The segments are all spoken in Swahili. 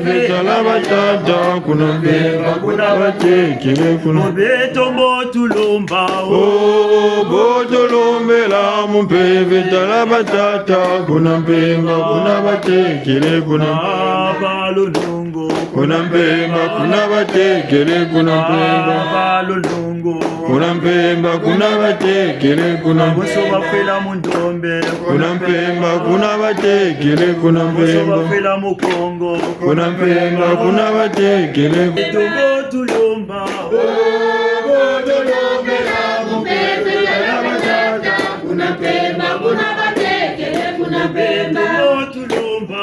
vitala batata kuna mpemba kuna batekele kuna Mubetombo tulumba botulumbela mumpe vitala batata kuna mpemba kuna batekele kuna Balulungu kuna mpemba kuna batekele kuna mpemba Balulungu kuna mpemba kuna batekele kuna Musoba fela mundombe kuna mpemba kuna batekele kuna mpemba Musoba fela mukongo kuna mpemba kuna batekele Tumbo tulumba botulumbela mumpe vitala batata kuna mpemba kuna batekele kuna mpemba tulumba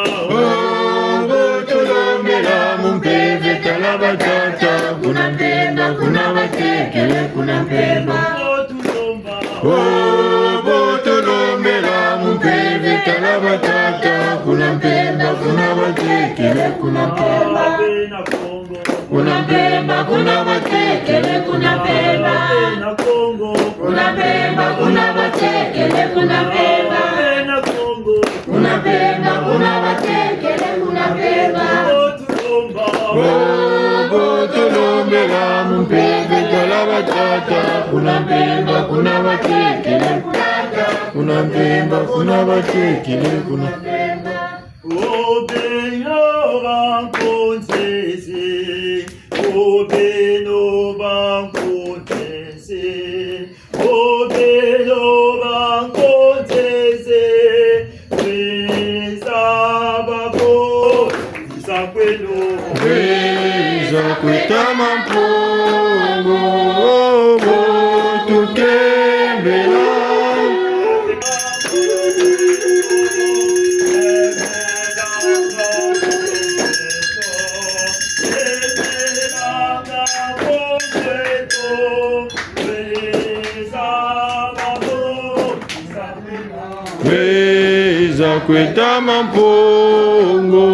botulumbela mumpe vitala batata kuna mpemba kuna batekele kuna mpemba tulumba botulumbela mumpe vitala batata kuna mpemba kuna batekele kuna mpemba Bena Kongo kuna mpemba kuna batekele kuna mpemba Bena Kongo kuna mpemba kuna batekele kuna mpemba Bena Kongo kuna mpemba kuna batekele kuna mpemba tulumba botulumbela mumpe vitala batata kuna mpemba kuna batekele kuna mpemba kuna batekele kuna Obeno bankonzese Obeno bankonzese Obeno bankonzese Wezabako Zakwelo Weza kwetama mpungu tukembela Weza kwetama mpungu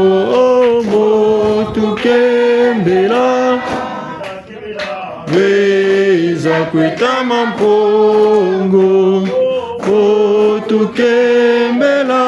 tukembela Weza kwetama mpungu tukembela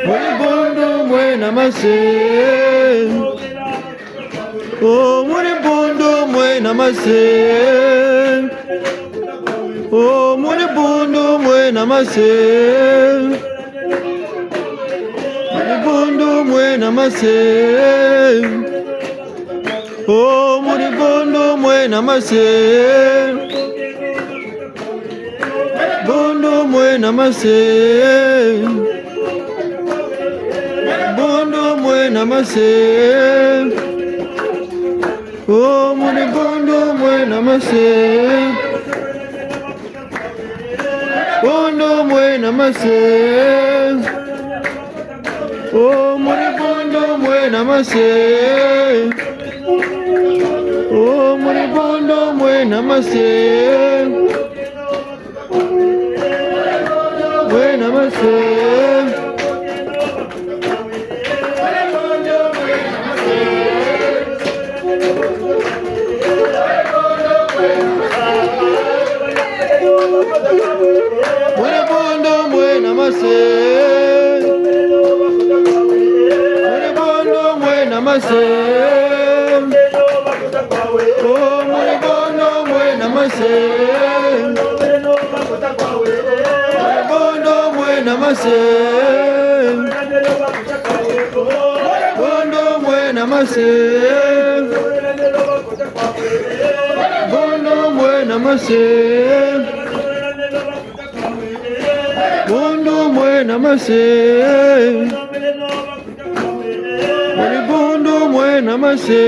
Muribondo mwena mase Oh muribondo mwena mase Oh muribondo mwena mase Muribondo mwena mase Oh muribondo mwena mase Bondo mwena mase Bondo mwena mase Oh muni bondo mwena mase Bondo mwena mase Oh muni bondo mwena mase Oh muni bondo mwena mase Mwena mase Muribondo mwena mase Muribondo mwena mase Oh muribondo mwena mase Muribondo mwena mase Bondo mwena mase Bondo mwena mase Bondo mwena mase Muribondo mwena mase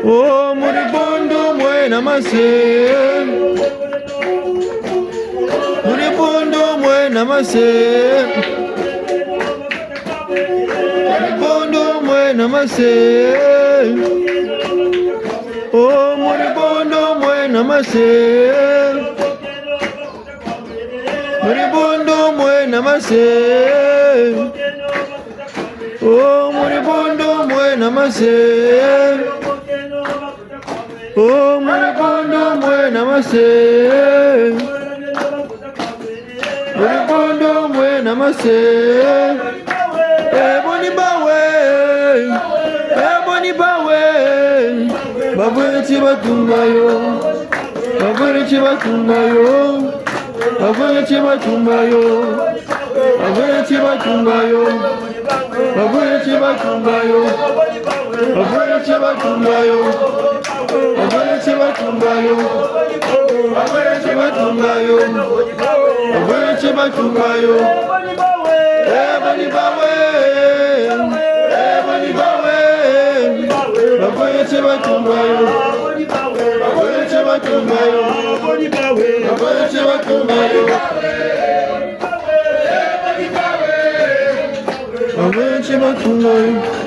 Oh muribondo mwena namase Muribondo mwe namase Muribondo mwe namase Oh muribondo mwe namase Muribondo mwe namase Oh muribondo mwe namase Oh muribondo mwe namase Muribondo mwe namase Eboni bawe Eboni bawe Babwe chibatumbayo Babwe chibatumbayo Babwe chibatumbayo Babwe chibatumbayo Babwe chibatumbayo Babwe chibatumbayo Babwe chibatumbayo Babwe chibatumbayo Babwe chibatumbayo Eboni bawe Eboni bawe Babwe chibatumbayo Babwe chibatumbayo Babwe chibatumbayo Babwe chibatumbayo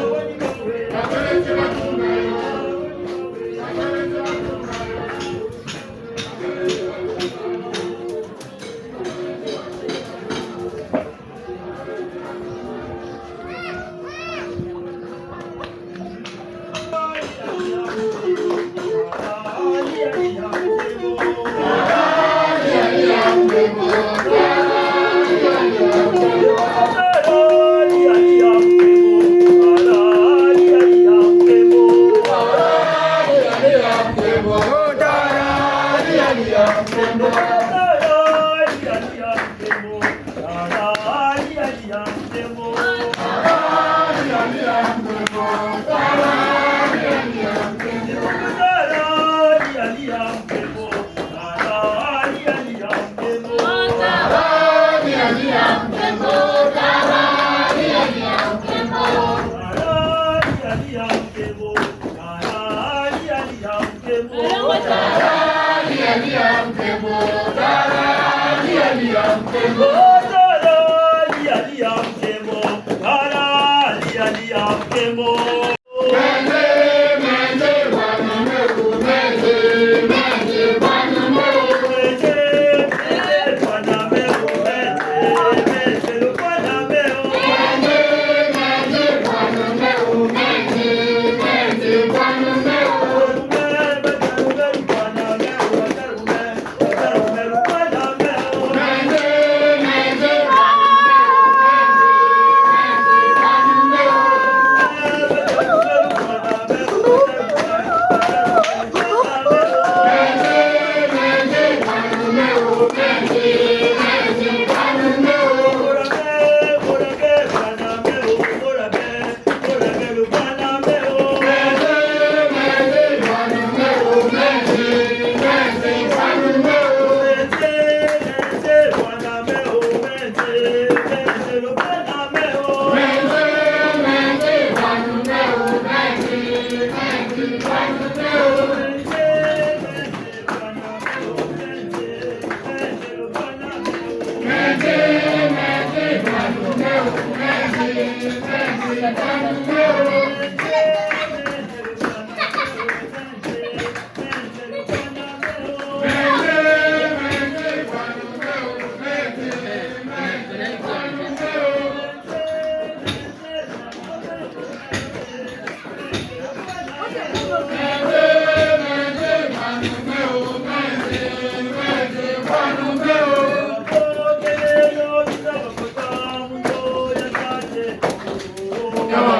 Come on.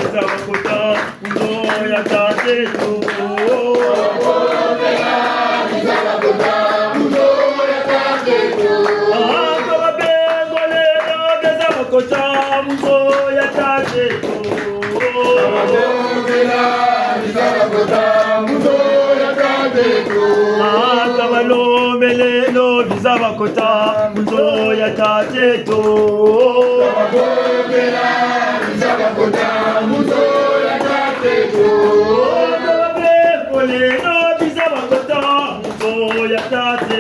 bizabakota muzoya tateto Akabalobelelo bizabakota muzoya tateto Akabalobelelo bizabakota muzoya tateto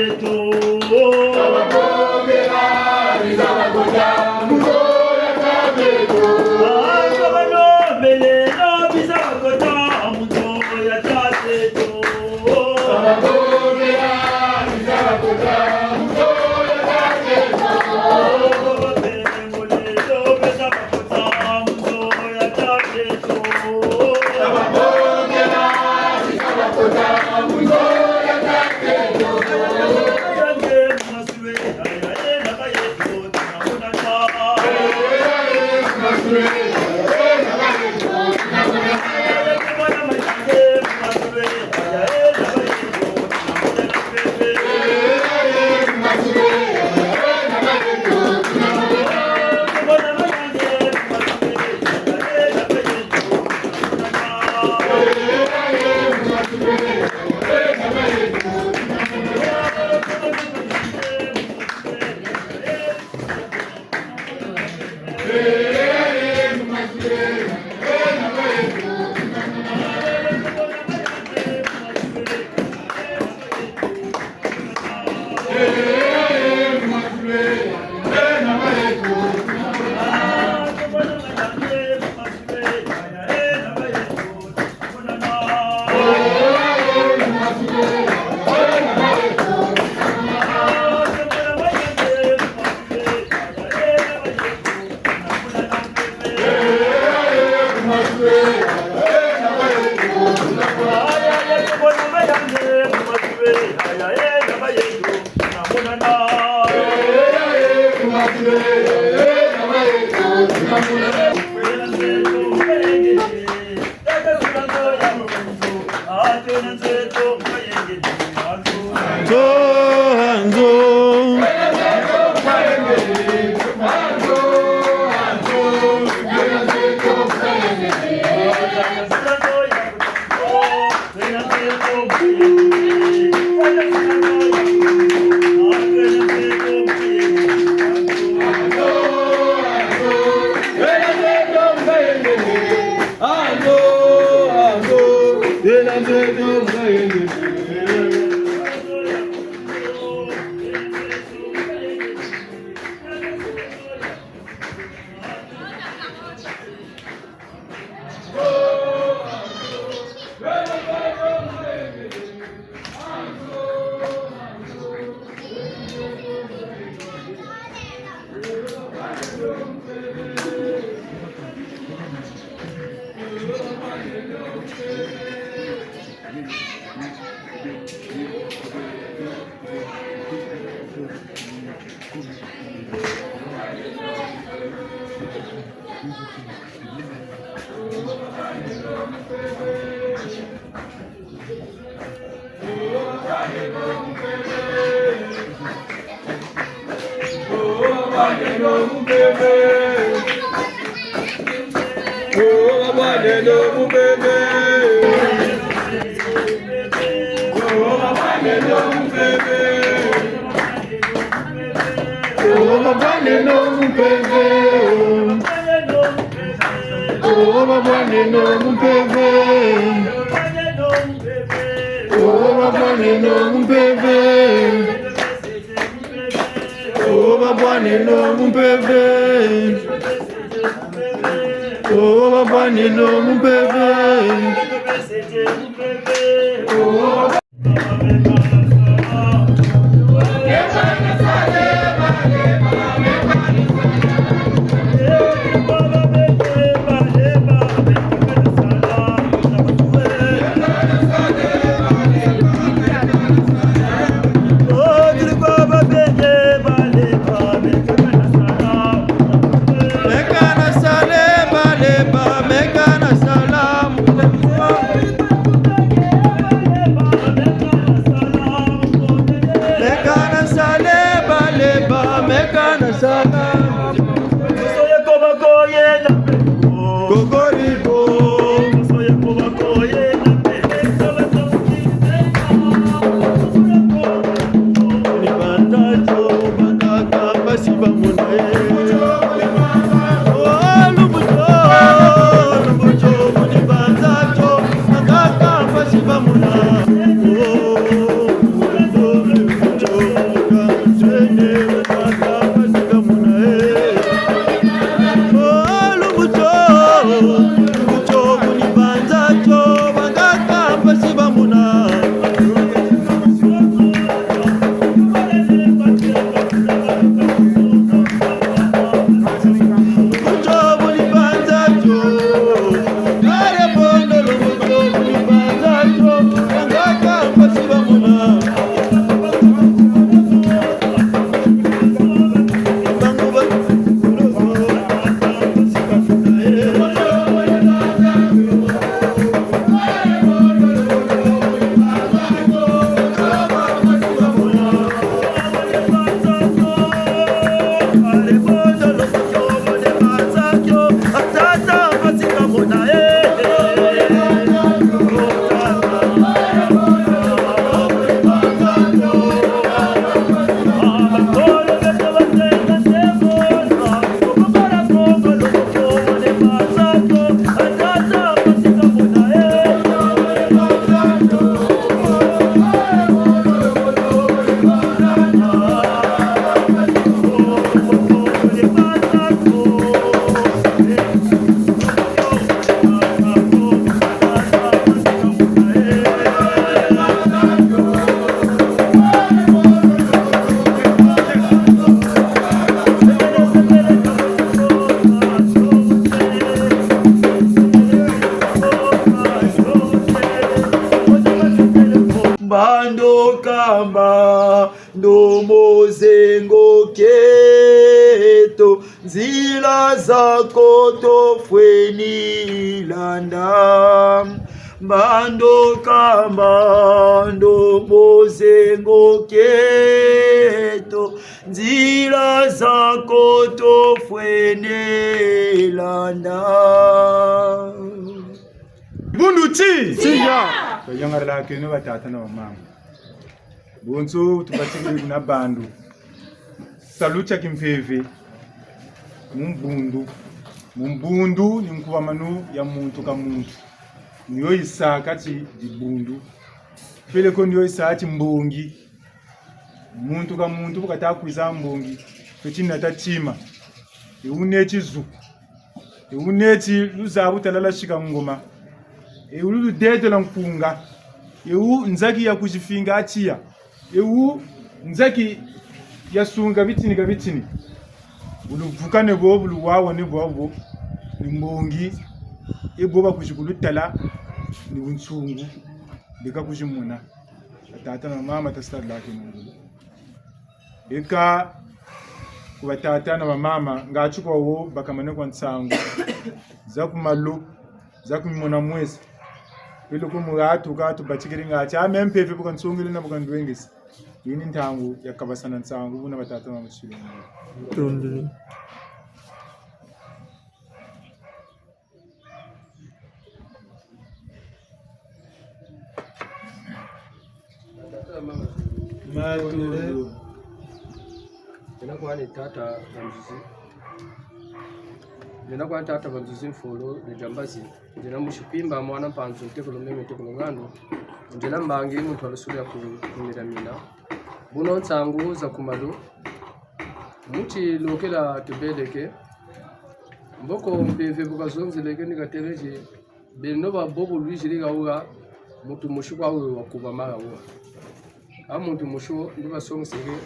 Mekana kamba ndomozengo keto nzila zako tofweni landa mbando kamba ndomozengo keto nzila zako tofweni landa bundu chi siya yangara la keno batata na mama bonso tubatikiri na bandu salucha kimfefe mumbundu ni mkuwa manu ya muntu ka muntu niyo isaka chi dibundu pele ko niyo isaka mbongi muntu ka muntu bukata kwiza mbongi pechina tatima iunechi zu iunechi luzabu talala shika ngoma eulu dede la mpunga eu nzaki ya kujifinga achia eu nzaki ya sunga bitini uluvukane bo buluwawo ne bo ni mbongi eboba kujikulutala ni unsungu beka kujimuna tata na mama tastar lake mungu eka kuba tata na mama ngachukwa wo bakamane kwa nsangu zakumalo zakumona mwezi pelo kumuratu katu bachikiri ngacha amempepe bukan sungile na bukan duengis yini ntangu yakabasana nsangu buna batata mama chilo tundi Matule kwani tata banzuzi mfolo lijambazi njena mushipimba mwana panzu tekolo meme tekolo ngando njena mbangi muntu alusuli kumira mina buno nsangu za kumalo muti lokela tebeleke mboko mpeve bukazonzeleke nikatereje beno babobo lwijiri gauga mutu mushukwa we wakuba mara wa amuntu musho ndiba songsege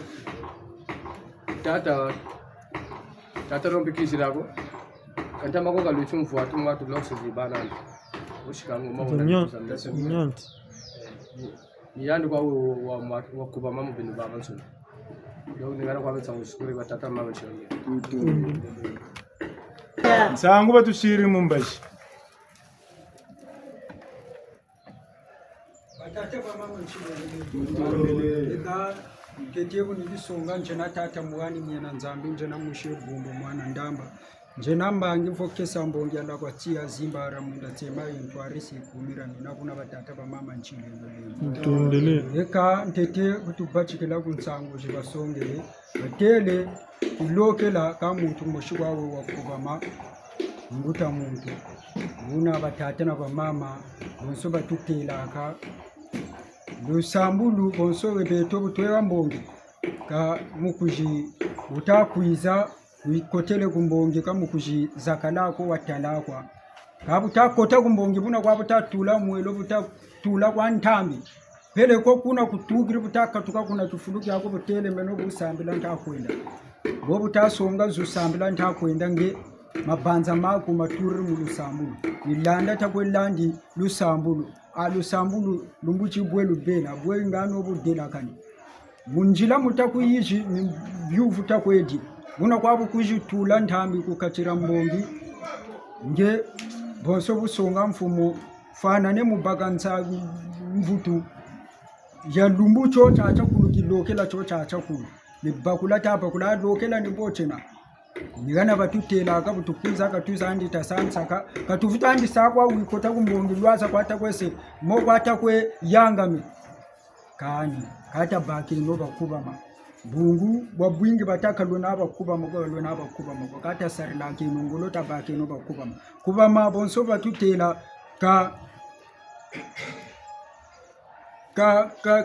tata rompikizirago kanta mako galutu mfuatu mwatu lokso zibana ushikangu mawo nyonti niyandi kwa wa kuba mamu binu baba nsu yo ningara kwa betsa ushukuri batata mama chonge nsangu batushiri mumbashi batata mama nchile eka ketebu nilisonga njena tata muwani nyena nzambi njena mushe bumbo mwana ndamba njena mbangi fokesa mbongi anda kwa tia zimba ramunda tema yentwarisi kumira mina kuna batata ba mama nchile tundele eka ntete kutubachikela kunsango jibasongele batele ilokela ka muntu mushikwa we wakubama nguta muntu una batata na ba mama bonso batutela ka lusambulu bonso beto butwewa mbongi ka mukuji utakwiza wikotele kumbongi ka mukuji zakalako watalakwa ka butakota kumbongi buna kwa butatula mwelo butatula kwa ntambi pele ko kuna kutugiri butakatuka kuna tufuluki yako butele meno busambila ntakwenda bo butasonga zusambila ntakwenda nge mabanza mako maturi mu lusambulu ilanda takwelandi lusambulu alusambulu lumbuchi bwelu bena bwe ngano budela kani munjila mutakuyishi ni byuvu takwedi muna kwabu kujitula ntambi kukatira mbongi nge bonso busonga mfumo fana ne mubaganza mvutu ya lumbucho chacha kulukilokela cho chacha kulu ni bakula tapa kula lokela ni bochena nigana batutela ka butukuza katuza andi tasansa katuvuta andi sakwa wikota kumbongi lwaza kwata kwese mo kwata kwe yangami kani kata baki no bakubama bungu babwingi bataka lona bakubama ko lona bakubama ko kata sarila ki nongolo tabaki no bakubama kubama bonso batutela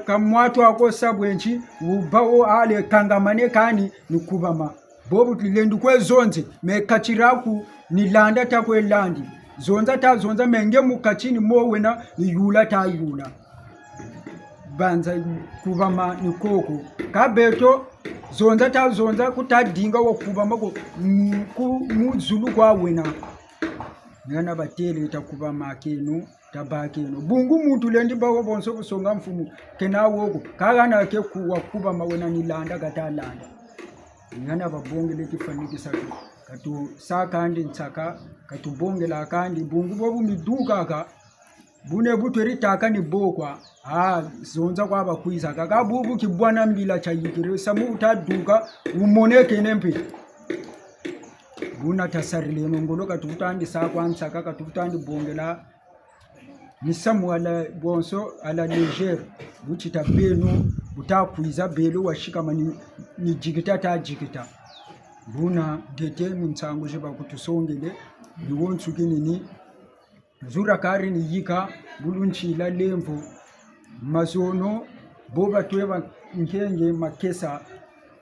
ka mwatu ako sabwenchi ubawo ale kangamane kani nikubama bobu tilendu kwe zonze mekachiraku nilanda takwe landi zonza menge mukachini mowena yula ta yula banza kubama nikoko kabeto zonza kutadinga wakubama ko muzulu kwa wena ngana batele itakuba makenu tabakenu bungu muntu lendi bawo bonso kusonga mfumu kena woko kagana ke kuwa kuba mawena nilanda katalanda ngana babonge lekifanikisa katu sakandi nsaka katu bonge la kandi bungu bobu miduka ka bune butweri taka ni bokwa zonza kwa bakwiza kaka bubu kibwana mbila chayikire samu utaduka umoneke nempi buna tasarile ngolo katutandi sakwa nsaka katutandi bongela nisamu ala bonso ala leger buchita benu utakwiza belo washika mani ni jigita ta jigita buna dete mtsangu jiba kutusongele niwonsu kinini zura kari ni yika bulunchi la lemvo mazono boba tweba nkenge makesa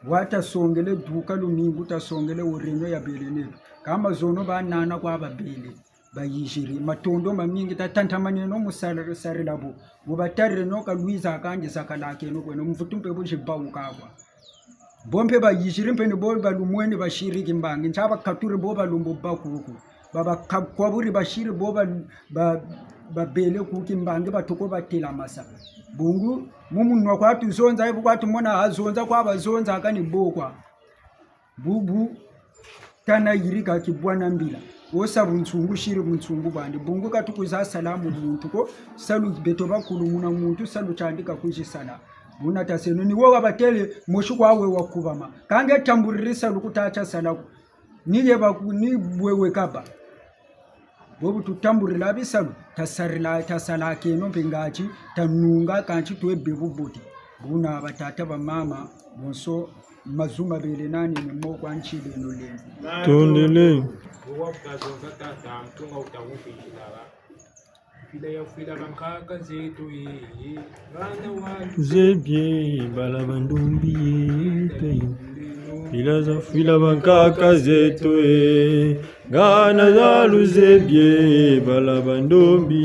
wata songele duka lumingu ta songele urenyo ya belene kama zono ba nana kwa babele bayishiri matondo mamingi tatanta maneno musala sare labo mubatare no kalwiza kanje sakalake no kweno mvutumpe bujibawu kabwa bompe bayishiri mpene bo balumweni bashiri kimbangi nchaba katuri bo balumbo bakuku baba kwaburi bashiri bo babele kukimbangi batoko batela masa bungu mumunwa kwatu zonza ibu kwatu mona azonza kwaba zonza akani bokwa bubu tana yirika kibwana mbila osa bunsungu shiri bunsungu bandi bungu katukuza salamu muntu ko salu beto bakulu muna muntu salu chandika kujisala buna taseno ni woga batele moshu kwawe wakubama kange tamburirisa lukutacha salaku niye bakuni bwewe kaba bobu tutamburira bisalu tasala keno pengachi tanunga kanchi twebe bubuti buna batata ba mama bonso mazuma bele nani ni moko anchile no lenzi tondele wafukazo tata mtunga utawufishilala fila ya fila bankaka zetu ye bana wa zebye balabandumbi tay fila za fila bankaka zetu ngana zalu zebye balabandumbi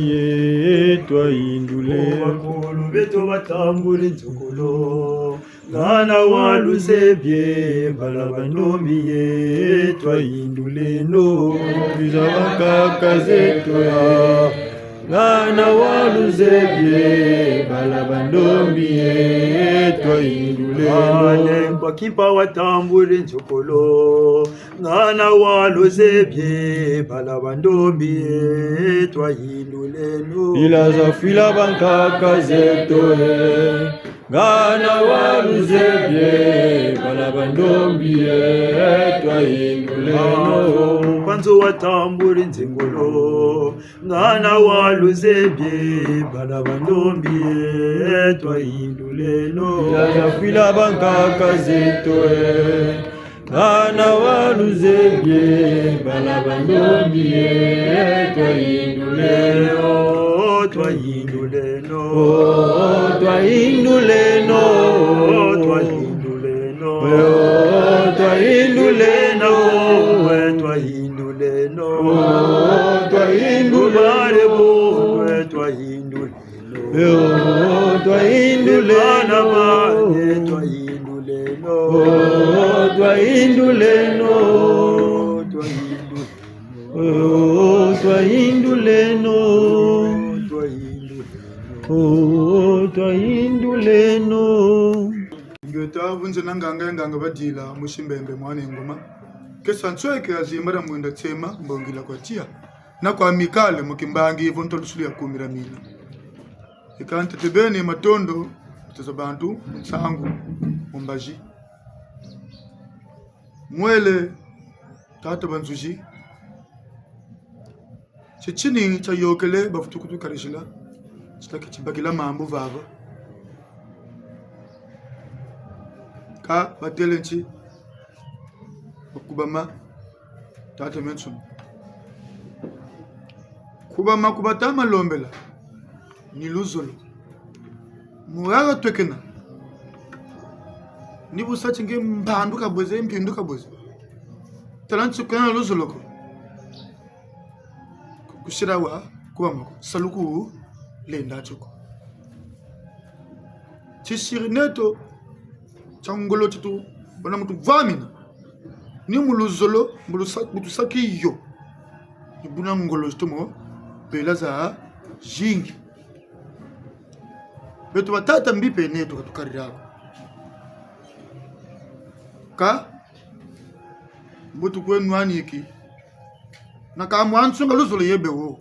twayindule bakulu beto batambule nzukulu ngana walu zebye balabandumbi twayindule no fila bankaka zetu ngana walu zebye balabandumbi twayindule no kwa kipa watambule nzukulu ngana walu zebye balabandumbi twayindule no fila za fila bankaka zetu ngana walu zebye balabandumbi twayindule no panzo watambule nzingolo ngana walu zebye balabandumbi twayindule no fila za fila bankaka zetu ngana walu zebye balabandumbi twayindule no twayindule no twayindule no twayindule no twayindule no twayindule no twayindule bo twayindule twayindule na ba twayindule no twayindule no twayindule no twayindule no ngeta bunze nanganga badila mushimbembe mwana ngoma kesantsweke azimara mwenda tsema mbongila kwa tia na kwa mikale mukimbangi ivonto lusulu ya kumira mila ikante tebene matondo tsabantu mtsangu umbaji mwele tata banzuji chichini cha yokele bafutukutu karishila chitaki chibagila mambo vava ka batelenchi bakubama tata mensun kubama kubatama lombela ni luzolo mugaga twekena ni busachi nge mbandu kabweze mpindu kabweze talanchi kana luzolo ko kushirawa kubamako saluku lenda choko chishirineto changolo chitu bana mutu vamina ni muluzolo mutusaki yo ibuna ngolo stomo bela za jingi betu batata mbipe netu katukarira ka mbutu kwenu aniki na ka mwansunga luzule yebewo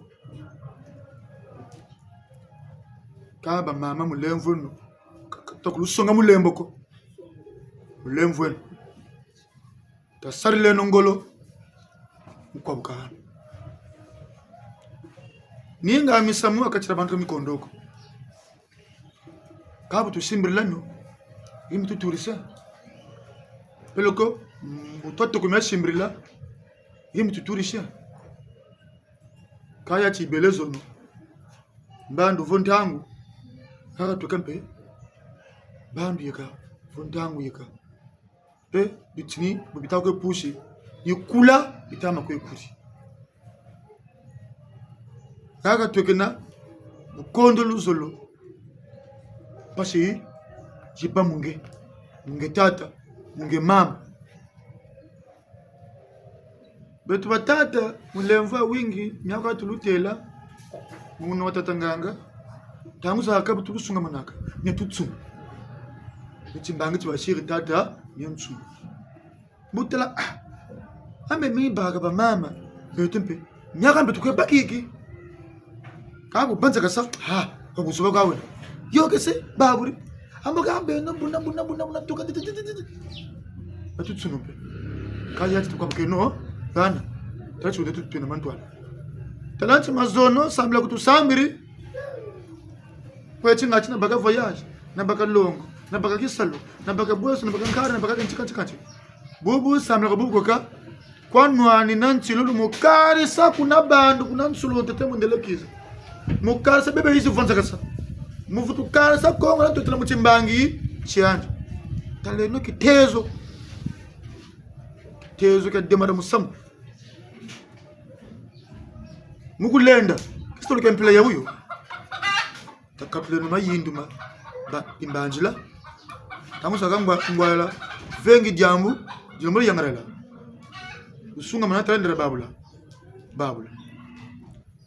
ka ba mama mulemvu no takulusonga mulembo ko mulemvu tasarile nongolo mkwabukana ninga misamu akachira bantu mikondoko kabu tusimbirila no imi tuturisa peloko utoto kumya simbirila imi tuturisha kaya chibelezo no mbandu vontangu kaka tukempe bandu yeka vontangu yeka bitini bubitako pushi yikula bitama kwe kuri kaka tukena mukondo luzolo pasi jipa munge tata munge mama betu batata mulemva wingi myaka tulutela muno watatanganga tangu saka butulusunga manaka nyatutsu bichimbanga chibashiri tata nyantsu butela ame mi baga ba mama betumpe myaka betukwe bakiki kabu banza kasa kabusuba kawe yo kese baburi amboga mbeno buna tuka atutsunupe kaya tukwamke no bana tachu de tutuna mantwana talanchi mazono sambla kutusambiri kwechi ngachina baga voyage na baga longo na baga kisalo na baga boso na baga nkara na baga nchika bubu sambla kubuko ka kwanwani nanchi lulu mukari sa kuna bandu kuna nsulo tete mundelekiza mukari sa bebe hizi vonza kasa muvutu kara sa kongo na tutela muchimbangi chianja taleno kitezo ka demara musamu mukulenda kisitolo kempila ya huyo takapile numa yinduma ba imbanjila tamusa kangwa ngwala vengi jambu jomuri yangarela usunga mana talendera babula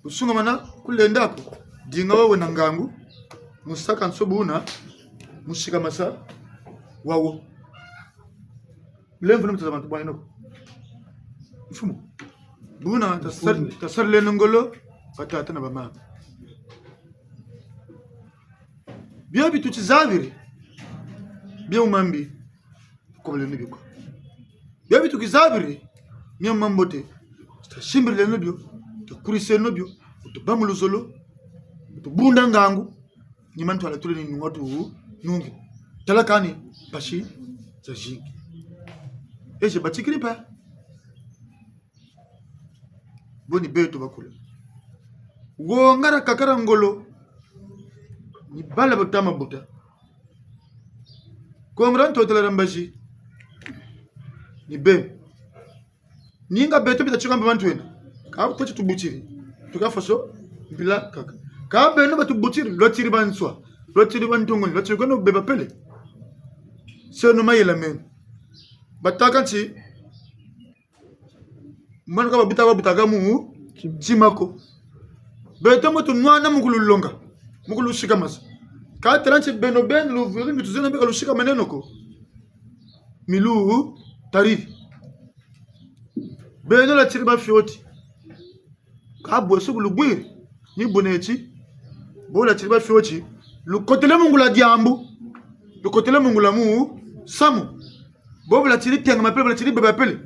usunga mana kulendako dinga wawe na ngangu musaka nsobuna mushika masa wawo lemvu mtazama tubwana noko mfumo buna tasar le nongolo patata na bama bia bitu chizaviri bia umambi ko le nibiko bia bitu kizaviri mia mambote tashimbiri le nobio takurise nobio utobamulu zolo utobunda ngangu nyimantu ala tule ni ngatu nungi talakani bashi za jingi eje bachikiri pa boni beto bakula wo ngara kakara ngolo ni bala batama buta ko ngran to tele rambashi ni be ninga beto bitachika mbantu wena ka kutochi tubuchiri tukafaso bila kaka ka beno batubuchiri lotiri banswa lotiri bantungoni lotiri kono beba pele seno mayela men batakanchi mwana kaba butaka mu chimako beto moto nwana mukululonga mukulushika masa ka tranche beno lu vuri mituzena beka lushika maneno ko milu tarifi beno la tiriba fioti ka boso kulugwiri ni bonechi bola tiriba fioti lukotele mungula diambu lukotele mungula mu samu bobula tiri tenga mapele bula tiri beba pele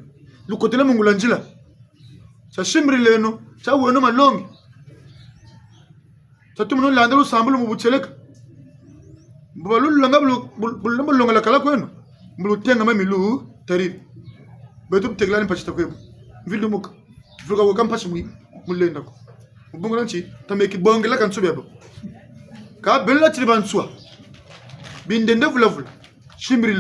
lukotele mungula njila cha shimri leno cha wono malongi cha tumuno landalo sambulu mubucheleka mbalu langa bulu longa la kala kweno mbulu tenga mamilu tari betu teglani pachita kwebo vilu muka vuga wo kampashi mulenda ko ubunga nchi tameki bonge la kanso bebo ka bella tribanswa bindende vula shimri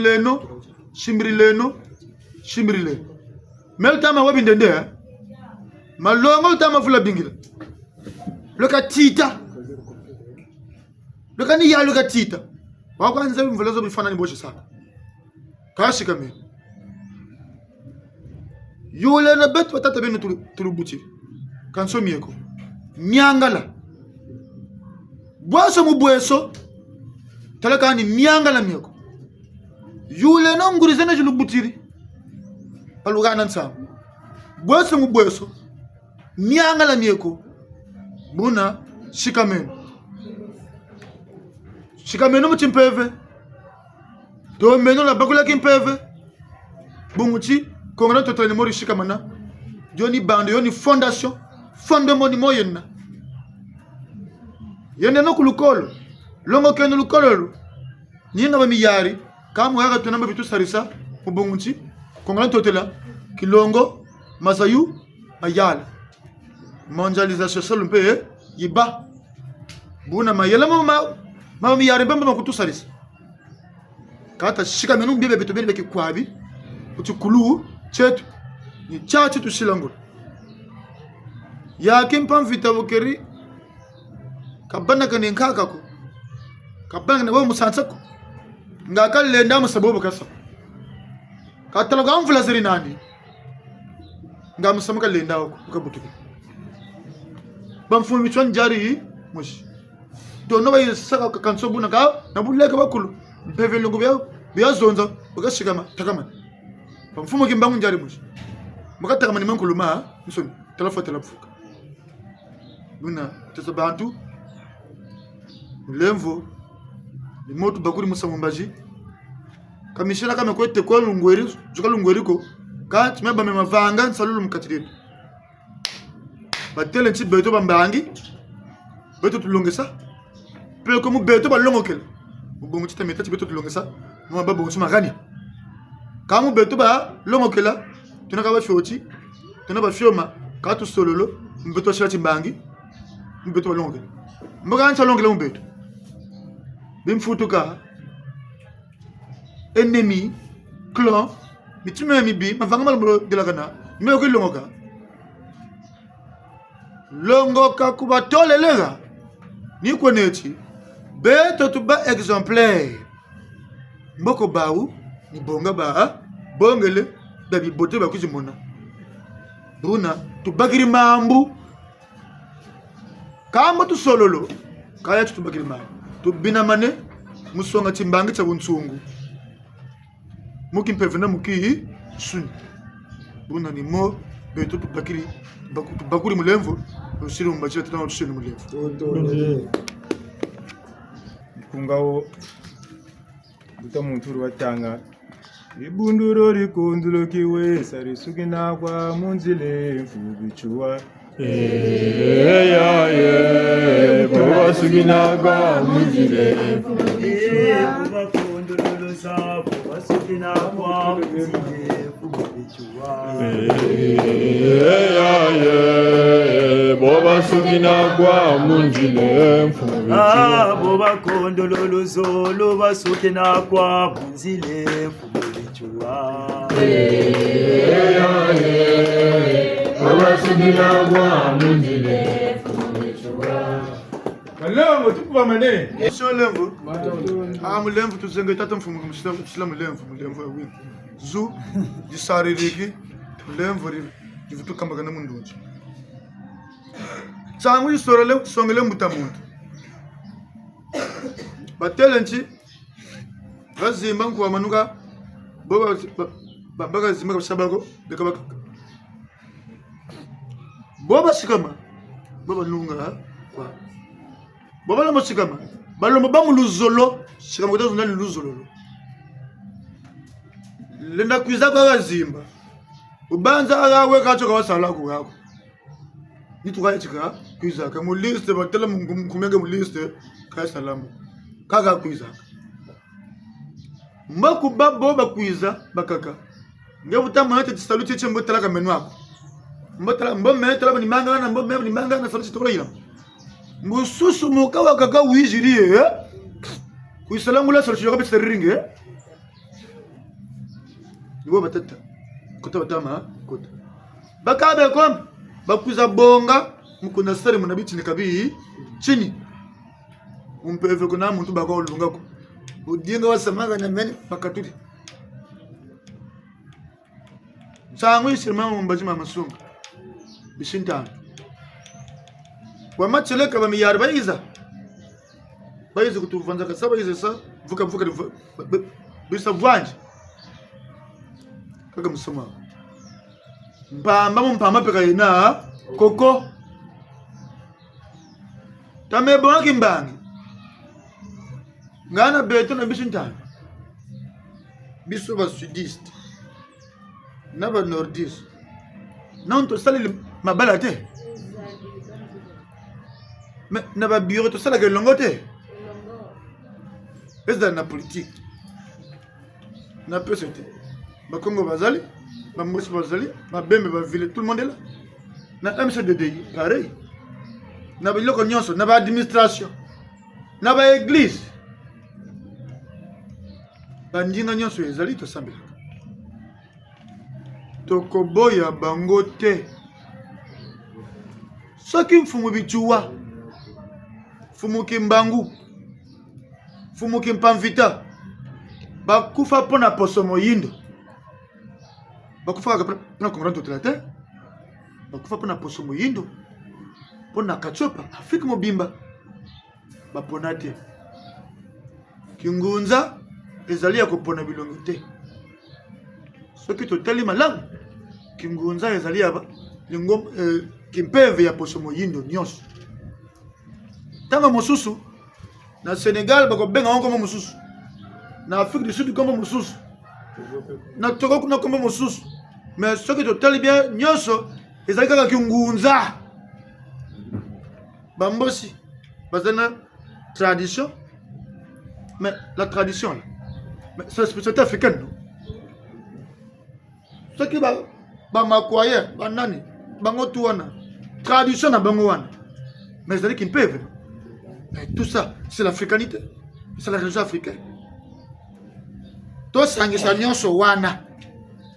leno meltama wabindende malongo tama vula bingila loka tita loka ni ya loka tita wakwanza mvula zo bifana ni boshi sana kashi kame yule na betu batata benu tulubuti kanso mieko miangala bwaso mu bweso talaka ni miangala mieko yule no ngurizene julubutiri palugana nsam bweso mu bweso miangala mieko buna shikameno muchimpeve do meno la bakula kimpeve bunguchi kongana totale mori shikamana joni bande yoni fondation fondement ni moyenna yende no kulukolo longo keno lukolo nyinga bamiyari kamu yaga tunamba bitu sarisa mubunguchi kongana totela kilongo masayu mayala mondialisation solumpe yiba buna mayela mama miyari mbamba makutu sarisa kata shika menu mbebe bitu bene beki kwabi utukulu chetu ni chachi tushilangula yakin pam vita bokeri kabana kane nkakako kabana ne bo musansako ngaka lenda musabobo kasa katalo ga mvula ziri nani ngamusamuka lenda ukabutuka bamfumi chwan jari mushi to no bayi saka kanso buna ka nabuleka bakulu mpeve lungu bya zonza ukashikama takama bamfumo kimbangu njari mushi mukatakama ni mankuluma nsoni talafuka buna tesa bantu lemvo ni motu bakuri musamumbaji kamishira kama kwete kwa lungweri zuka lungweriko ka timeba memavanga nsalulu mukatiri batele nchi beto bambangi beto tulongesa pe ko mu beto balongokela ubongo chita metachi beto tulongesa no baba bongo magani kamu beto ba longokela tunaka ba fioti tunaba fioma ka tu sololo mbeto shira chimbangi mbeto balongokela mboga ncha longela mbeto bimfutuka ennemi clan mitime mi bi mavanga malmo de la gana me ko longoka longoka kuba tolelega ni koneti beto tuba exemplaire mboko bawu ni bonga ba bongele dabi bote ba kuzimona bruna tubagiri mambu kama tu sololo kaya tubagiri mambu tubina mane musonga chimbangi cha bunsungu muki mpevena muki suni bruna ni mo beto tubagiri bakuri mulemvo usiri mumbachira tena utusheni mulemvo kungawo buta muntu watanga ibunduro rikundulo kiwe sarisukina kwa munzile mfubichua baba sugina kwa munzile boba sugina kwa munzile mfubichua boba kondololo zolo basukina kwa munzile mfubichua boba sugina kwa munzile mfubichua malongo tukuba mane sholemvo mulemvo tuzenge tata mfumu kumshila mulemvo yawi zu disaririki mulemvo ri divutu kambagana mundunji tsangu isorele songele mutamuntu batelenchi bazimba nkuwa manuka boba zimba kabshabako bekabaka boba shikama boba nunga kwa boba la moshikama balomba bamuluzolo shikama kutazo ndani luzolo lenda kwiza kwa zimba ubanza agawe kacho kwa sala ku yako nituka chika kwiza ka mu liste batela kumenge mu liste ka salamu kaga kwiza mbaku babo bakwiza bakaka ngebuta mate tisalute chembo tala ka menu ako mbotala mbome tala ni manga na mbome ni manga na salute tokola ila mususu mukawa kaka wijirie kuisalamu la salute yoka biteringe ngo batata kota batama kota bakabe kom bakuza bonga mukuna sare munabichi ni kabii chini umpeve kuna muntu baka olungako udinga wasamaga na meni bakaturi sangu isirma mbazima masunga bisintano wamacheleka bamiyari bayiza kutuvanza kasaba yize sa vuka bisa vwanje kaga musoma mpamba peka ina koko tame bonki mbangi ngana beto na bisintano biso ba sudiste na ba nordiste non to sali mabala te na ba bureau to sala ke longo te est na politique na pesete ba Congo bazali ba Mosi bazali ba Bembe ba ville tout le monde est là na MCDD pareil na ba loko nyonso na ba administration na ba église bandinga nyonso ezali to sambela tokoboya bango te soki mfumu bichuwa fumu kimbangu fumu kimpamvita bakufa pona poso moyindo bakufa pona kongrand totela te bakufa pona poso moyindo pona kachopa Afrika mobimba bapona te kingunza ezali ya kopona bilongo te soki totali malamu kingunza ezali ya lingom kimpeve ya poso moyindo nyonso tanga mosusu na Senegal bakobenga onko mosusu na Afrique du Sud kombo mosusu na Togo kuna kombo mosusu mais soki totali bien nyonso ezali kaka kingunza bambosi bazana tradition mais la tradition là mais c'est spécialité africaine non soki ba makoye ba nani bango tuwana tradition na bango wana mais ezali kimpeve. Mais tout ça, c'est l'africanité. C'est la religion africaine. To sangisa nyonso wana.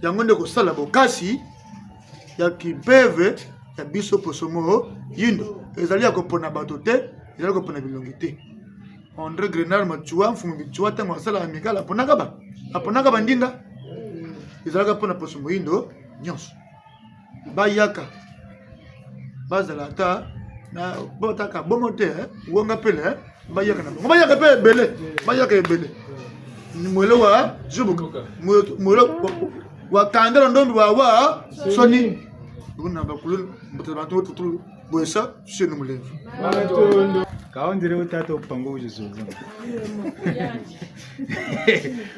Yango ndeko sala bokasi ya kimpeve ya biso posomo yindo. Ezali ya kopona bato te, ezali kopona bilongi te. André Grenard machua mfumu bichua tango sala amical aponaka ba ndinga. Ezali kopona posomo yindo nyonso. Bayaka. Bazalata na botaka bomote wonga pele bayaka na bayaka pe bele bayaka ebele mwelo wa jubuka mwelo wa kandela ndombi wa soni kuna bakulu mutabantu tutu boesa shenu mulevu kaondire utata upango ujizuza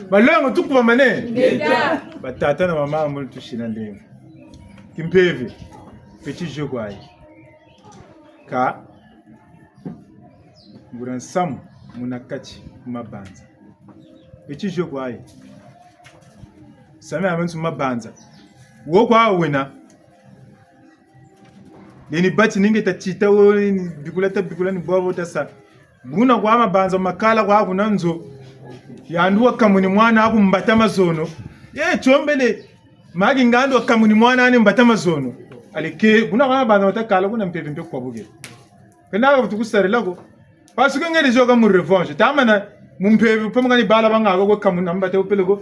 balongo tukuba mane batata na mama amul tushina ndenge kimpeve petit jeu kwai ka nguran sam munakachi mabanza petit jeu kwai same amentu mabanza wo kwa wena nini bati ninge tachita wo bikula ni bobo tasa buna kwa mabanza makala kwa kunanzo yanduwa kamuni mwana aku mbata mazono ye chombele magi ngando kamuni mwana ani mbata mazono alike buna kwa mabanza matakala kuna mpeve kwa buge kana ka tukusare lago parce que ngeli joga mu revanche tamana mumpeve pamangani bala bangako ko kamuni mbata upelego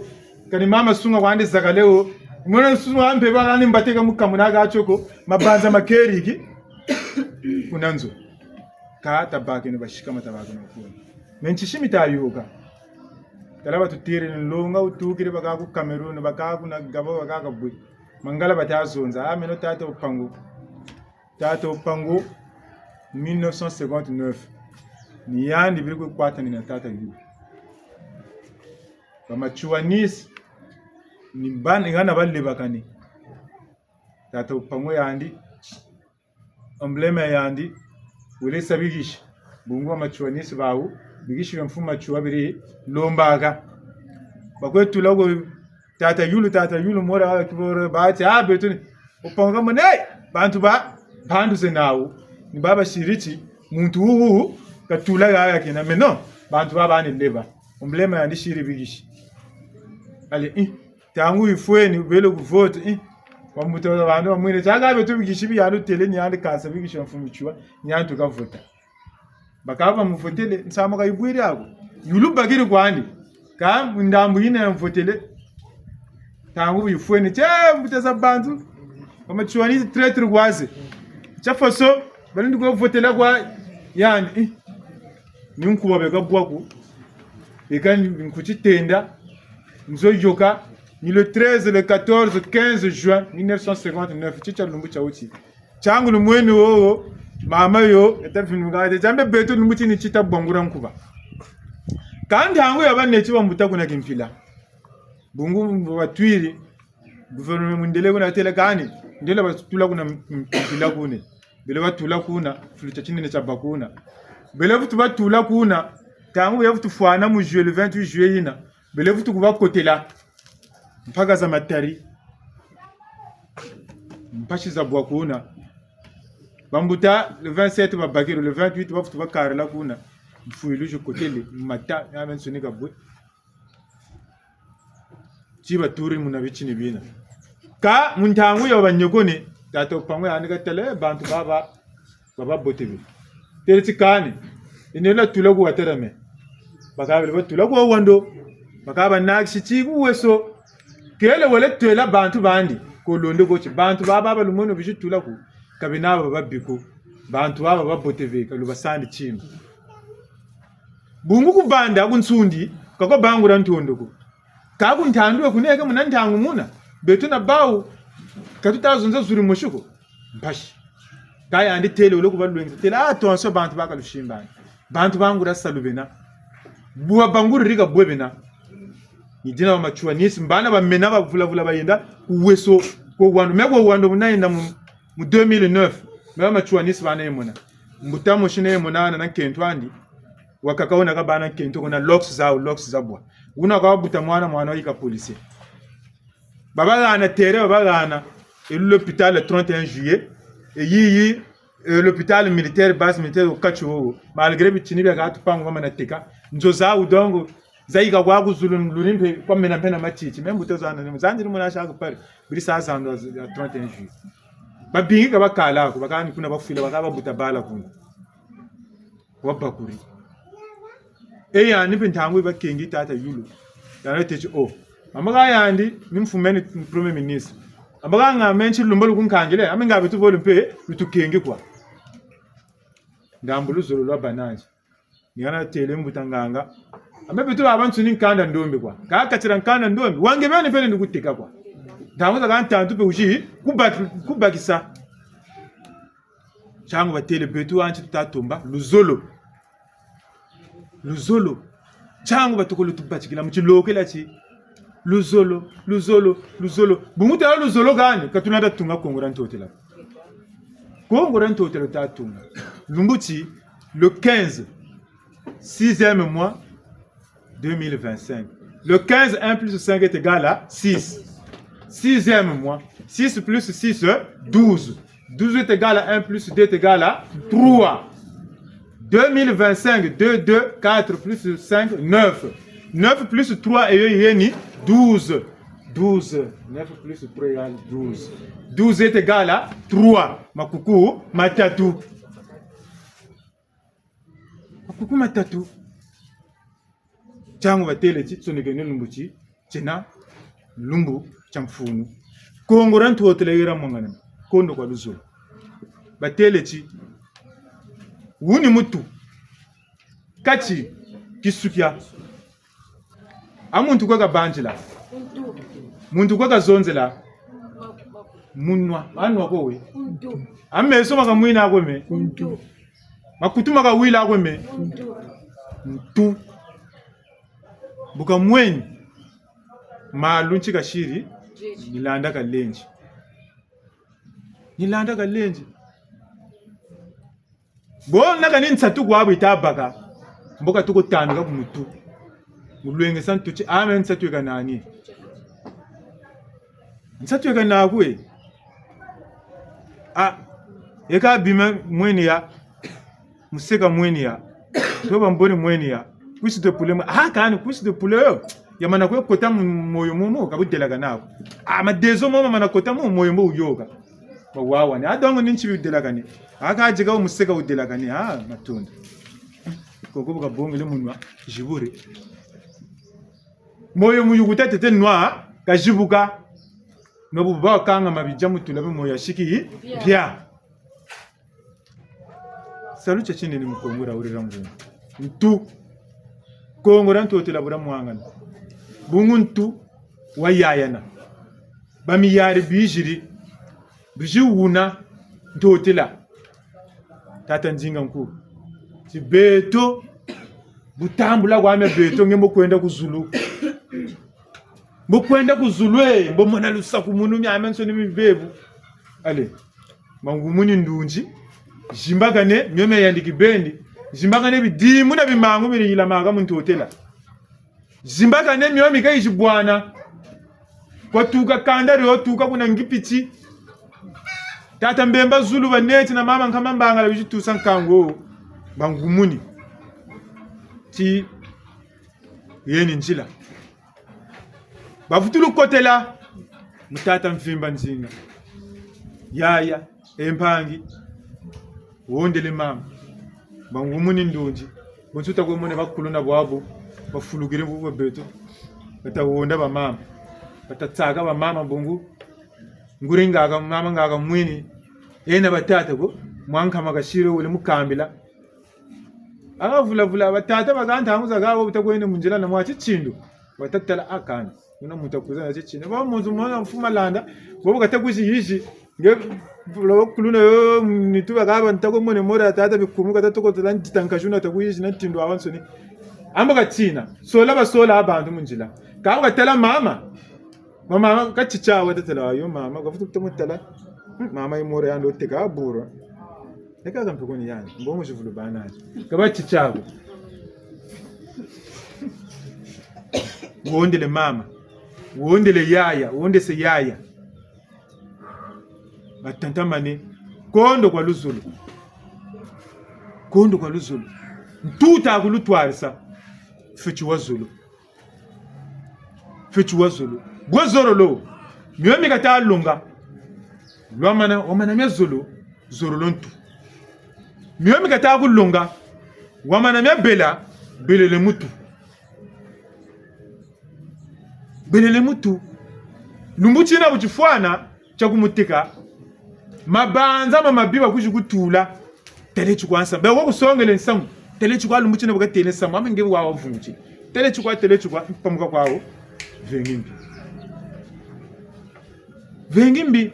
kani mama sunga kwande zakaleo mwana sunga ampe bala mbateka mu kamuni aga choko mabanza makeriki kunanzo ka tabake no bashika matabake no kuna menchishimi tayuka kalaba tutire nlonga utukire bakaku Cameroon bakaku na gabo bakaka bwe mangala batazonza ameno tata upango 1959 ni yandi bili kwata ni tata yu bamachuanis ni ban ngana balle bakani tata upango yandi embleme yandi wele sabigish bungu amachuanis bawu bigishi mfuma chua biri lombaga bakwetu lago tata yulu mora kibore baati betuni upango mane bantu senawu ni baba shirichi muntu uwu katula ya kina meno bantu baba ni leba embleme yandi shiri bigishi ale tangu ifweni velo kuvote kwa mutoza bantu mwine chaga betu bigishi bi yanu tele ni yandi kasa bigishi mfumu chua ni yantu ka vota bakaba muvotele nsama ka ibwiri yako yulu bagiri kwandi ka ndambu ine mvotele tangu bifweni che mbuteza bantu bamachuani traitor gwaze chafoso balindi go votela kwa yani nyunkuba begabwaku ekani nkuchitenda nzoyoka ni le 13 le 14 15 juin 1959 chicha lumbu chauchi changu lumweni wo mama yo yatafinungade jambe beto lumbuchi ni chita bwangura nkuba kandi hangu yabanechi bambuta kuna kimfila bungu batwiri gouvernement mundele kuna tele kani ndele batula kuna kimfila kune bele batula kuna fulucha chini ne chabakuna bele futu batula kuna tangu yafutu fwana mu juillet le 28 juillet ina bele futu kuba kotela mpaka za matari mpashi za bwakuna bambuta le 27 babakiro le 28 bafutu bakarela kuna mfuilu je kotele mata yamen sonika bwe chiba turi munabichini bina ka muntangu yo banyogone tato pangwe anika tele bantu baba botebi tereti kane inela tulagu waterame bakabele batulagu wando bakaba nakshi chigu weso kele wale tela bantu bandi ko londo gochi bantu baba lumono bishu tulagu kabinaba babiko bantu baba babotebi kaluba sandi chimba bungu kubanda kunsundi kako bangura ntondoko kaku ntandwe kuneke munantangu muna betu na bawu katutazunza zuri mushuko mpashi kaya andi tele ulo kubalwenza tele atonso bantu bakalushimbana bantu bangura salubena buwa bangura riga bwebena nidina bamachua nisi mbana bamena bavulavula bayenda uweso ko wando mego wando munayenda mu 2009 meba machua nisi bana yemona mbutamo shine yemona na kentwandi wakakaona kabana kento kuna locks zabwa una kwa buta mwana yika police baba ana tere baba ana l'hôpital le 31 juillet et yi l'hôpital militaire base militaire au Kacho malgré bitini bya gatupango kama nateka nzoza udongo zaika kwa kuzulu lurimbe kwa mena pena machichi membu tozana muzanjiri muna shaka pare birisa zando ya 31 juillet babingi kabakala ko bakani kuna bafila bakaba buta bala kuna wabakuri eya ni pintangu bakengi tata yulu yana techi amaga yandi nimfumeni premier ministre amaga ngamenchi lumbalo kunkangile aminga bitu volumpe bitukenge kwa ndambulu zolo lwa bananje yana tele mbutanganga amebitu abantu ninkanda ndombe kwa kakatira nkanda ndombe wange bene pele ndikutika kwa ndamuza kantantu pe uji kubakisa changu batele betu anchi tutatomba luzolo changu batukolo tubachikila mchilokela chi luzolo bumuta luzolo gani katunada tunga kongora ntotela tatunga lumbuchi le 15 6e mois 2025 le 15 1 plus 5 est égal à 6 6e mois 6 plus 6 12 12 est égal à 1 plus 2 est égal à 3 2025 2 2 4 plus 5 9 9 plus 3 est 12 9 plus 3 égale 12 12 est égal à 3 makuku matatu changu batele chi tsonegene lumbuchi chena lumbu chamfunu kongorantu hotelera mangana kondo kwa luzolo batele chi wuni mutu kachi kisukia amuntu kwa banjila muntu kwa zonzela munwa anwa kowe ameso makamwina akweme makutuma kawila akweme ntu buka mweni malunchi kashiri nilanda kalenji bona kanini nsatu kwabo itabaka mboka tuko tandika kumutu mulwenge santuchi ame nsatu kanani nsatu kanakwe eka bima mweni ya museka mweni ya toba mboni mweni ya kuisi de poulet kani kuisi de poulet ya mana kwe kota moyo momo kabudela kanako madezo momo mana kota moyo mo uyoga wawa ni adongo ninchi udela kani akajiga umuseka udela kani matunda koko buka bongo le munwa jibure moyo muyuguta tete noa kajibuka nobu bakanga mabijja mutula moya shiki bya salu chachini ni mukongora urira ngungu ntu kongora ntotela bura mwangana bunguntu wayayana bamiyari bijiri bijiwuna ntotela tata njinga nkuru beto butambula kwame beto nge mokwenda kuzulu mbo mona lusaku munu myamenso ni mibebu ale mangumuni ndunji jimbagane myome yandiki bendi jimbagane bidimu na bimangu biriyila manga muntu hotela jimbagane myome kai jibwana kwa tuka kandari ho tuka kuna ngipichi tata mbemba zulu baneti na mama nkama mbanga bijitusa nkango mangumuni ti yeni njila bavutulu kotela mutata mfimba nzinga yaya empangi wondele mama bangumuni ndonji bonsuta ko mone bakuluna bwabo bafulugire mvubo beto bata wonda ba mama bata tsaka ba mama bongu nguringa ga mama ngaga mwini yena batata ko mwanka magashiro wole mukambila vula batata baganta hamuza gabo butakwene munjira na mwachi chindo batatala akana una mutakuza na chindo ba munzu mwana mfuma landa bobo katakuzi yishi nge lo kuluna yo nituba gaba ntako mone mora tata bikumuka tatoko tlanti tankashuna takuyishi na tindo awansoni amba katina sola basola abantu munjira gabo katala mama kachicha watatala yo mama gafutu kutamutala mama imore yando teka buro eka kampekoni yani mbongo jivulu banaje kabachi chabo wondele mama wondele yaya wondese yaya batantamane kondo kwa luzulu ntuta kulutwarisa fichu wazulu gwazoro lo myomi katalunga lwamana omana myazulu zoro lontu myomi katakulunga wamana mya belele mutu lumbuchina buchifwana chakumutika mabanza mamabiba kujikutula telechi kwansa be wokusongele nsangu telechi kwa lumbuchina bukatene samu amenge wawo vunguchi telechi kwa pamuka kwawo vengimbi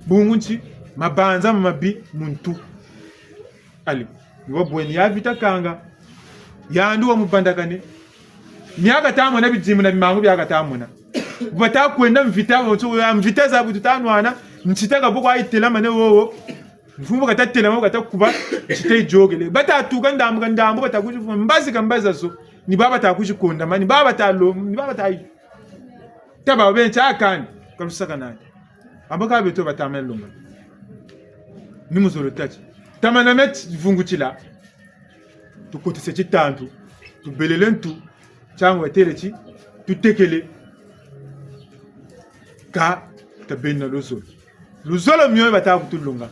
bungunchi mabanza mamabi muntu ali niwo bweni ya vita kanga yandu wa mubandakane myaka tamwe na bijimu na bimangu byaka tamwe bata kwenda mvita wonso ya mvita za butu tanwana nchitaka boko ayitela mane wowo mfumbo katatela mo katakuba chite jogele bata atuka ndambo batakuji mbazi kambaza so ni baba takuji konda mani baba talo ni baba tai taba bencha akani kalusaka nani ambaka beto batamelunga ni muzolo tachi tamana met vunguchila tukotise chitantu tubelelentu changwa telechi tutekele ka tabena luzolo myoyo batakutulunga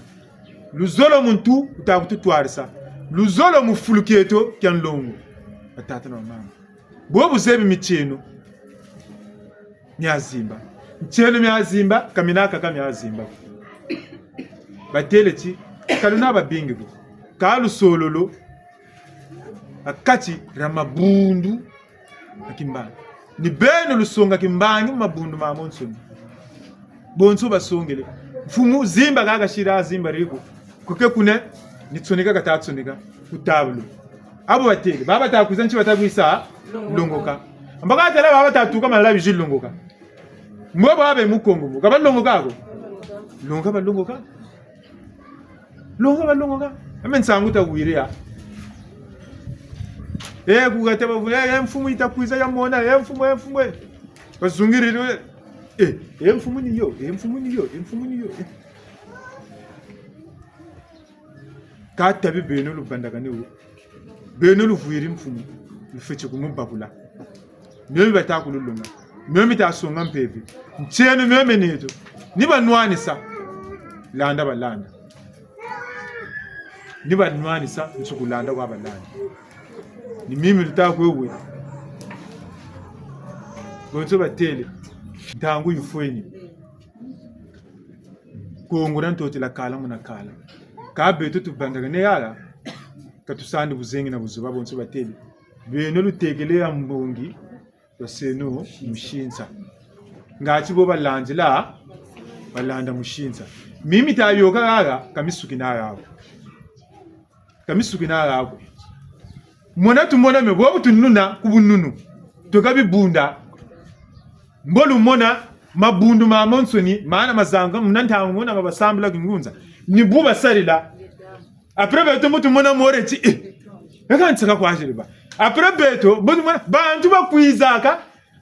luzolo muntu utakututwarisa luzolo mufuluketo kyanlongo batata na mama bobu zebi micheno myazimba myazimba kaminaka kamyazimba batelechi kaluna babingi kalu sololo akati ramabundu akimbana ni beno lusonga kimbangi mabundu mamonsoni bonso basongele mfumu zimba gaga shira zimba riko kuke kune nitsonika katatsonika kutablo abo batele baba takuzanchi batagwisa longoka ambaka tele baba tatuka malabi jilongoka mbo babe mukongo muka balongoka ko longoka amensangu takuiria kugateba vule mfumu itakwiza ya mona mfumu bazungirire mfumu niyo katabi beno lubandagane wo beno luvuiri mfumu lufeche kumubabula myomi batakululunga myomi tasonga mpeve ncheno myomi neto niba nwanisa landa balanda niba nwanisa nsukulanda kwa balanda ni mimi lutakwewe bonso batele ntangu yufweni kongora ntotela kala muna kala ka beto tubandaga ne yala katusandi buzengi na buzuba bonso bateli beno lutekele ya mbongi baseno mushinza ngachi bo balanjila balanda mushinza mimi tayoka gaga kamisuki na yawo mona tumona me bo tununa kubununu tokabi bunda mbolu mona mabundu ma monsoni maana mazanga munanta ngona babasambula kingunza ni buba salila après beto mutu mona morechi yakantsaka kwashiri ba après beto mutu mona bantu bakwizaka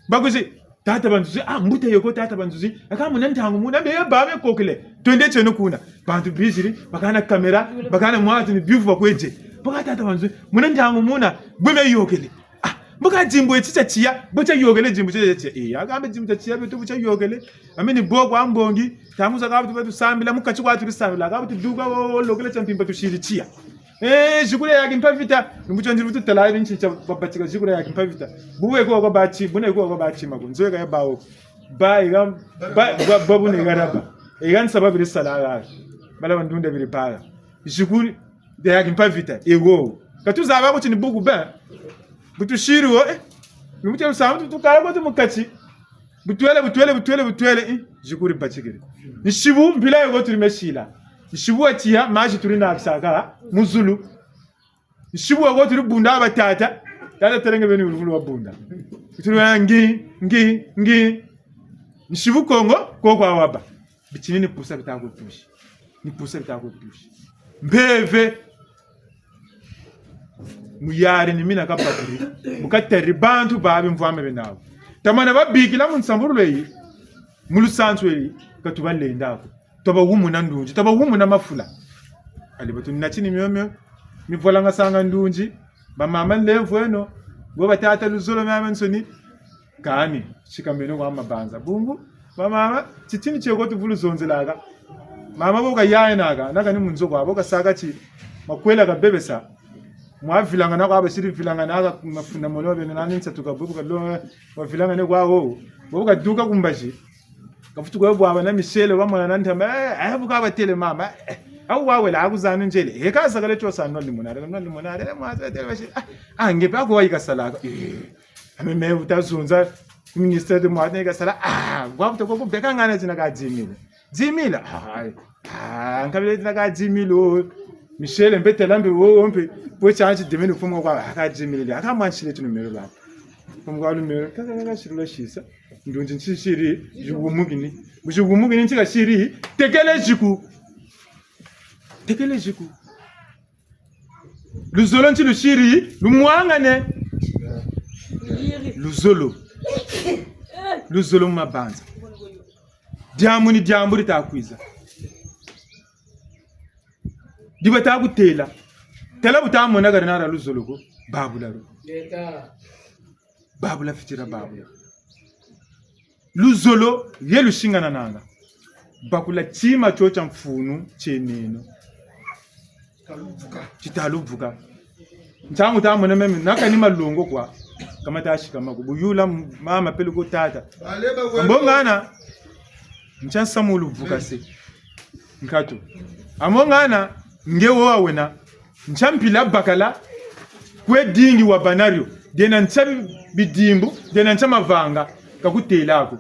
bakuzi tata bantuzi mbute yoko tata bantuzi aka munanta ngumuna be babe kokele twende cheno kuna bantu biziri bakana kamera bakana mwatu ni bivu bakweje baka tata bantuzi munanta ngumuna bwe yokele buka jimbo echicha chia bucha yogele jimbo chia agambe jimbo chia beto bucha yogele ameni bogo ambongi tamuza kabutu betu sambila mukachi kwatu bisambila kabutu duga logele champimba tushiri chia jikure yake mpavita mbucho ndiru tutala binchi cha babachika jikure yake mpavita buwe ko bachi bune ko bachi magunzo ka bawo ba babu ne garaba igan sababu risala bala bandunda biri pala jikure yake mpavita ego katuza bako chini bugu ba butushiriwo numuche usamu tukala ko tumukachi butwele jikuri bachigiri nishibu mbila yo turimeshila nishibu atia maji turina akisaka muzulu nishibu go turi bunda abatata tata terenge beni ululu wa bunda turi ngi nishibu kongo ko kwa waba bichini ni pusa bitako tushi mbeve muyari ni mina kapaturi mukateri bantu babe mvame benawo tamana babikila munsamburu leyi mulusanzu leyi katubalendako toba humuna ndunji toba humuna mafula alibatu nachini myomyo mivolanga sanga ndunji bamama levu eno bo batata luzolo myamensoni kani shikameno kwa mabanza bungu bamama chitini cheko tuvulu zonzelaga mama boka yayenaga nakani munzo kwa boka saka chi makwela ka bebesa mwavilanga na kwa basiri vilanga na mafuna molo bene nani nsatuka bubuka lo wavilanga ne kwawo boka duka kumbashi kafutu kwa bwa na Michelle bamwana nantama buka batele mama au wawe la akuzana njele ekaza kale chosa no limonare mwaza tele bashi ngepe akwa ikasalaka ameme utazunza minister de mwana ikasala kwakuto kokubeka ngana zina ka dzimila nkabile zina ka dzimilo Michelle mbete lambe wompe bwechanchi demeni fumwa kwa akadzimile akamwanchile tunumero la fumwa lumero kaka shirula shisa ndunji nchishiri jugumugini nchika shiri tekele jiku luzolo nchilu shiri lumwangane luzolo mabanza diambu litakwiza diba takutela tela butamona garanara luzolo ko babula fitira babula luzolo yelu shingana nanga bakula chima chocha mfunu cheneno chitaluvuka nchangu tamona meme nakani malongo kwa kama tashika makubu yula mama pele ko tata mbongana nchansa muluvuka se nkato amongana ngewo wawena nchampila bakala kwe dingi wa banario dena nchabi bidimbu dena nchama vanga kakutelako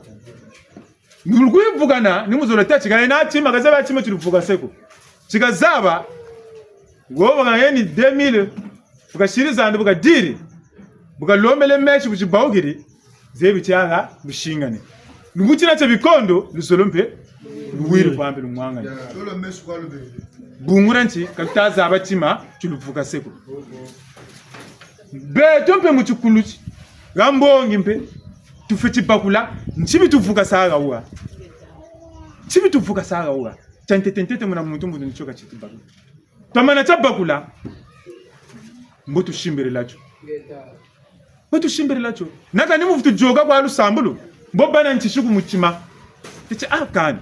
nulukuyivugana nimuzolota chikale na chima kazaba chima chiluvuka seko chikazaba woba ngayeni 2000 bukashiriza andi bukadiri bukalomele mechi buchibawugiri zebi changa bushingane lumuchina cha bikondo luzolompe luwiri kwambe lumwangane bunguranchi kakutaza abachima chiluvuka seko beto mpe muchikuluchi gambongi mpe tufechi bakula nchibi tuvuka saga uwa chantetentete muna muntu mbudu nichoka chiti bakula tamana cha bakula mbutu shimbere lacho naka ni mufutu joga kwa lusambulu mbobana nchishuku muchima tiche kani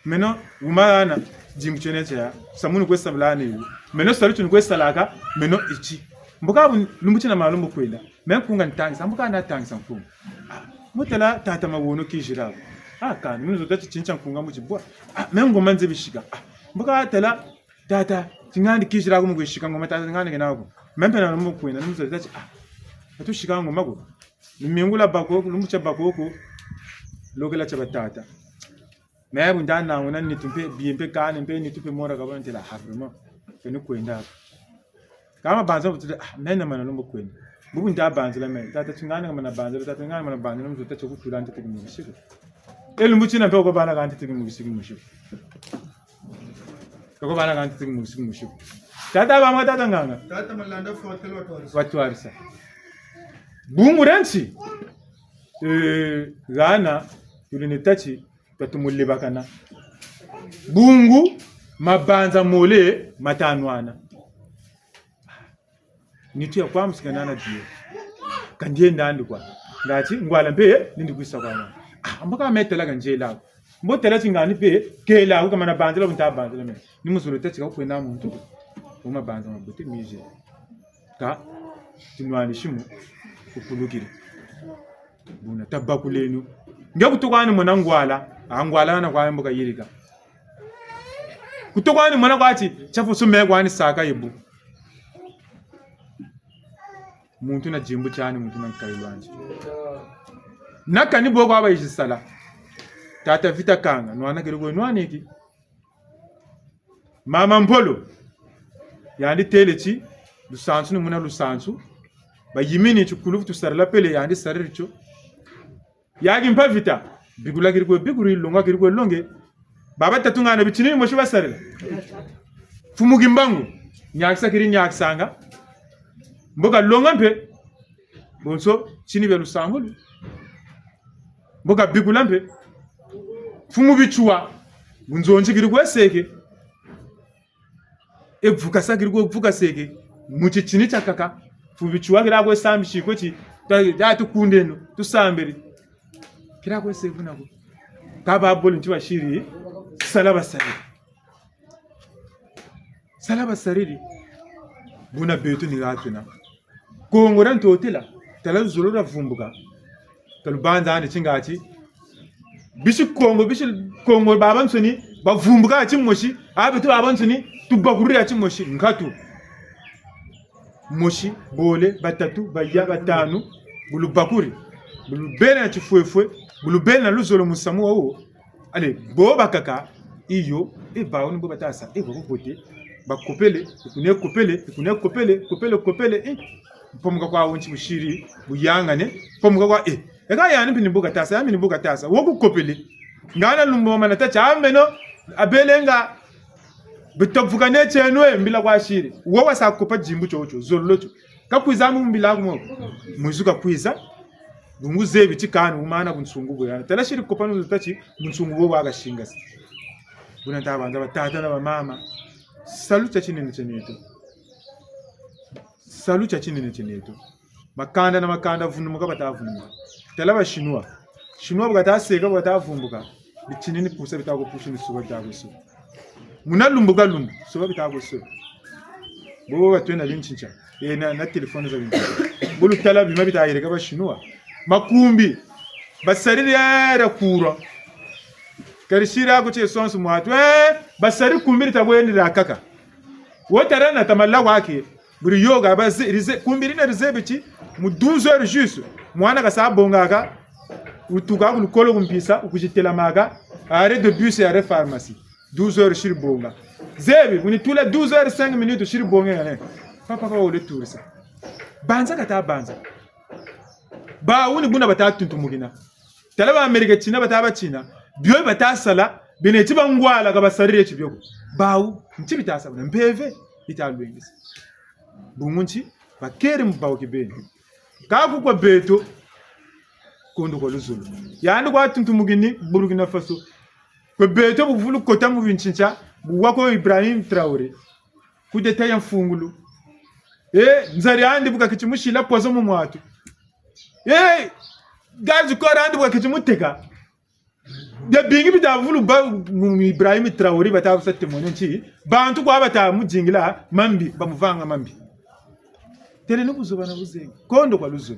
meno umana jimcheneche ya samunu kwesa blani meno salutu ni kwesa laka meno ichi mbuka lumbuchi na malumbu kwenda menkunga ntangisa mbuka na tangisa mkunga mutela tata mawono kijira kan mun zo tachi cincan kunga mu jibwa men go manze bishika mbuka tela tata tingandi kijira go mu gishika ngoma tata ngani kenago mempe na mu kwina mu zo tachi atu shika ngoma go mingula bako lumucha bako ko logela cha batata me bunda na wona ni tumpe biempe kan mpe ni tumpe mora ga bantela habrimo kenu kwenda kama banza butuda men na manalo mu kwenda bubu nda banzela me tata tingani ngama na banzela tata ngani mana banzela mu zo tachi ku tulante tiki mu gishika elumuchi na poko bana kanti tiki mu gishika ko bana kanti tiki mu gishika tata ba ma tata nganga tata malanda fotel watu arisa bunguranci gana yulinitachi tatumulibakana bungu mabanza mole matanwana nitu ya kwa msikanana diyo kandie ndandi kwa ngachi ngwala mpe nindi kwisa kwa ambaka metela kanjela mbotela chingani pe kela kama na banzela bunta banzela me nimuzulu tachi ka kwena muntu uma banza mabuti mije ka tinwani shimu kupulukire buna tabakulenu nge kutokwani mwana ngwala na kwa mboka yirika kutokwani mwana kwachi chafu sume kwani saka yebu muntu na jimbu chani muntu na kailwanje nakani bogo aba yisala tata vita kanga nwana kirgo nwaniki mama mpolo yandi telechi lusansu ni muna lusansu bayimini chukulu tusarla pele yandi sariricho yagi mpavita bigula kirgo biguri longa kirgo longe baba tatunga na bichini moshi basarela fumugi mbangu nyaksa kiri nyaksanga mboga longa mpe bonso chini belu sangulu mboga bigula mpe fumu bichua bunzonji kirgo seke evuka sakirgo vuka seke muchi chini chakaka fubichua kirago sambi shikochi da tukundeno tusamberi kirago seke nako kaba bolu ntiwa shiri salaba sariri buna betu ni gatuna kongoran totela tala zulura vumbuka talbanza ani chingachi bishi kongo baban suni ba vumbuka chin moshi abitu baban suni tubakuri chin moshi ngatu moshi bole batatu baya batanu bulu bakuri bulu bena chifwefwe bulu bena luzolo musamu wo ale bo bakaka iyo baoni bo batasa bo bote bakopele kopele pomuka kwa wonchi bushiri buyangane pomuka kwa ega yani pini mbuga tasa yami ni mbuga tasa woku kopele ngana lumbo manata chameno abelenga bitofuka ne chenwe mbila kwa shiri wo wasa kopa jimbu chocho zolocho kakwiza mu mbila kumo muzuka kwiza bunguze bitikana umana bunsungu buyana tala shiri kopa no tachi bunsungu bo bagashinga buna tabanza batata na mama salucha chini cheneto makanda na makanda vunumuka batavunumuka talaba shinwa bwataseka bwatavumbuka bichinini pusa bitago pusha ni suba bitago so munalumbuka lumbu suba bitago so bo batwena binchincha na telefone za binchincha bulu talabi mabitayireka bashinwa makumbi basariri era kura karishira ko che sonsu mwatu basari kumbiri tabwendira kaka wotarana tamalla wake buri yoga bazirize kumbiri na rizebichi mu 12 heures juste mwana kasabongaka utuka kulukolo kumpisa ukujitela maga arrêt de bus et arrêt pharmacie 12 heures shiri bonga zebi muni tula 12 heures 5 minutes shiri bonga ngane papa ole turisa banza kata banza ba uni buna batatu mugina talaba amerika china bataba china biyo batasala bine tibangwala kabasarire chibyoko bawu ntibitasa bana mpeve italwengisa bungunchi bakere mbawo kibeni kaku kwa beto kondo kwa luzulu yani kwa tuntumugini Burkina Faso kwa beto buvulu kota mu binchincha buwako Ibrahim Traoré kudeta ya mfungulu nzari andi buka kichimushila pozo mu mwatu gazi ko andi buka kichimuteka de bingi bitavulu ba Ibrahim Traoré batavusa temonenchi bantu kwa bata mujingila mambi bamuvanga mambi tele nubuzo bana buzenga kondo kwa luzo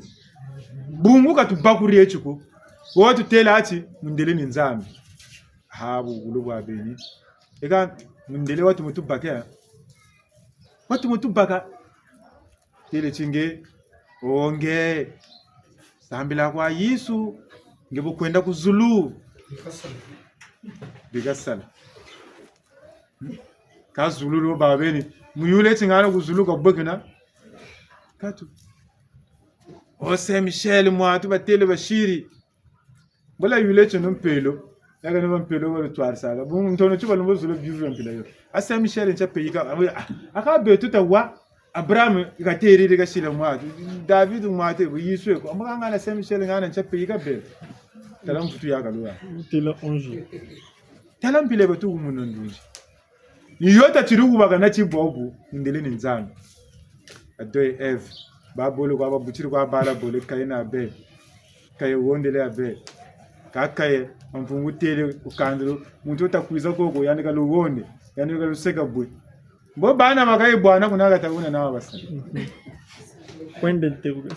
bungu katubakuri echiko watu tela ati mundele ni nzambi habu gulubu abeni eka mundele watu mutubaka tele chinge onge sambila kwa Yesu ngebo kwenda kuzulu bigasala ka zulu ro babeni muyule chingana kuzulu kwa bogena katu Ose Michel mwatu batele bashiri bola yule chono mpelo yaga no mpelo wo twar saga bu ntono chuba no zulu bivu mpela yo ase Michel ncha peyika aka betu ta wa Abraham ikateri riga shira mwatu David mwatu bu yiswe ko amaka na se Michel ngana ncha peyika be talam futu yaga lo tela 11 talam pile betu umuno ndunji ni yota chirugu baga na chibobu ndele ni nzano adoy Eve babolo kwa babuchiri kwa bala bole kaina be kaye wondele abe kakaye amfungu tele ukandiro muntu otakwiza koko yanika luwonde yanika luseka bwe bo bana makaye bwana kunaka takuna nawa basa kwende tebuga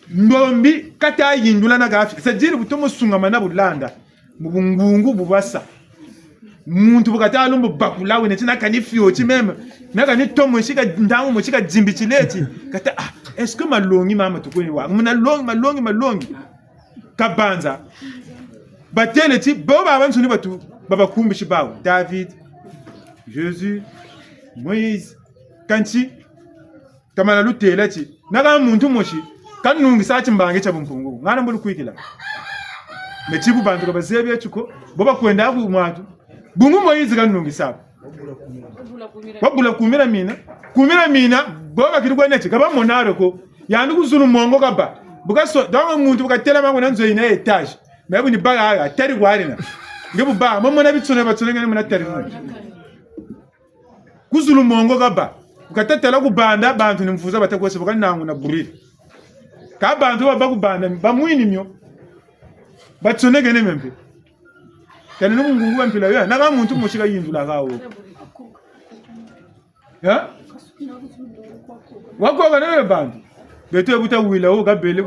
ndombi kata yindula na gafi sajiri butomo sunga mana bulanda mubungungu bubasa muntu bukata lumbu bakulawe netina kanifio chimeme naka ni tomo shika ndamu mo shika jimbi chileti kata est-ce que malongi mama tukweni wa muna malongi kabanza batele ti bo baba nsuni batu baba kumbishi bawo David Jésus Moïse kanchi kamana lutela ti naka muntu moshi kanungi sachi mbange cha bumpungu ngana mbulu kwikila mechibu bantu bazebi chuko boba kwenda ku mwatu bungu Moïse kanungi sapo wabula kumira mina boba kirigwa neche kaba monaro ko yandu kuzulu mongo kaba bukaso dawo muntu bukatela mango nanzo ina etage mebu ni baga atari gwarina ngebu ba momo na bitsone batsone ngene muna tari kuzulu mongo kaba bukatetela kubanda bantu nimfuza batakwese bukanangu na buriri ka bantu baba kubanda bamwini myo batsone ngene membe kana numungu wampila yo na muntu mushika yindula kawo ya wako kana bantu beto buta wila o gabele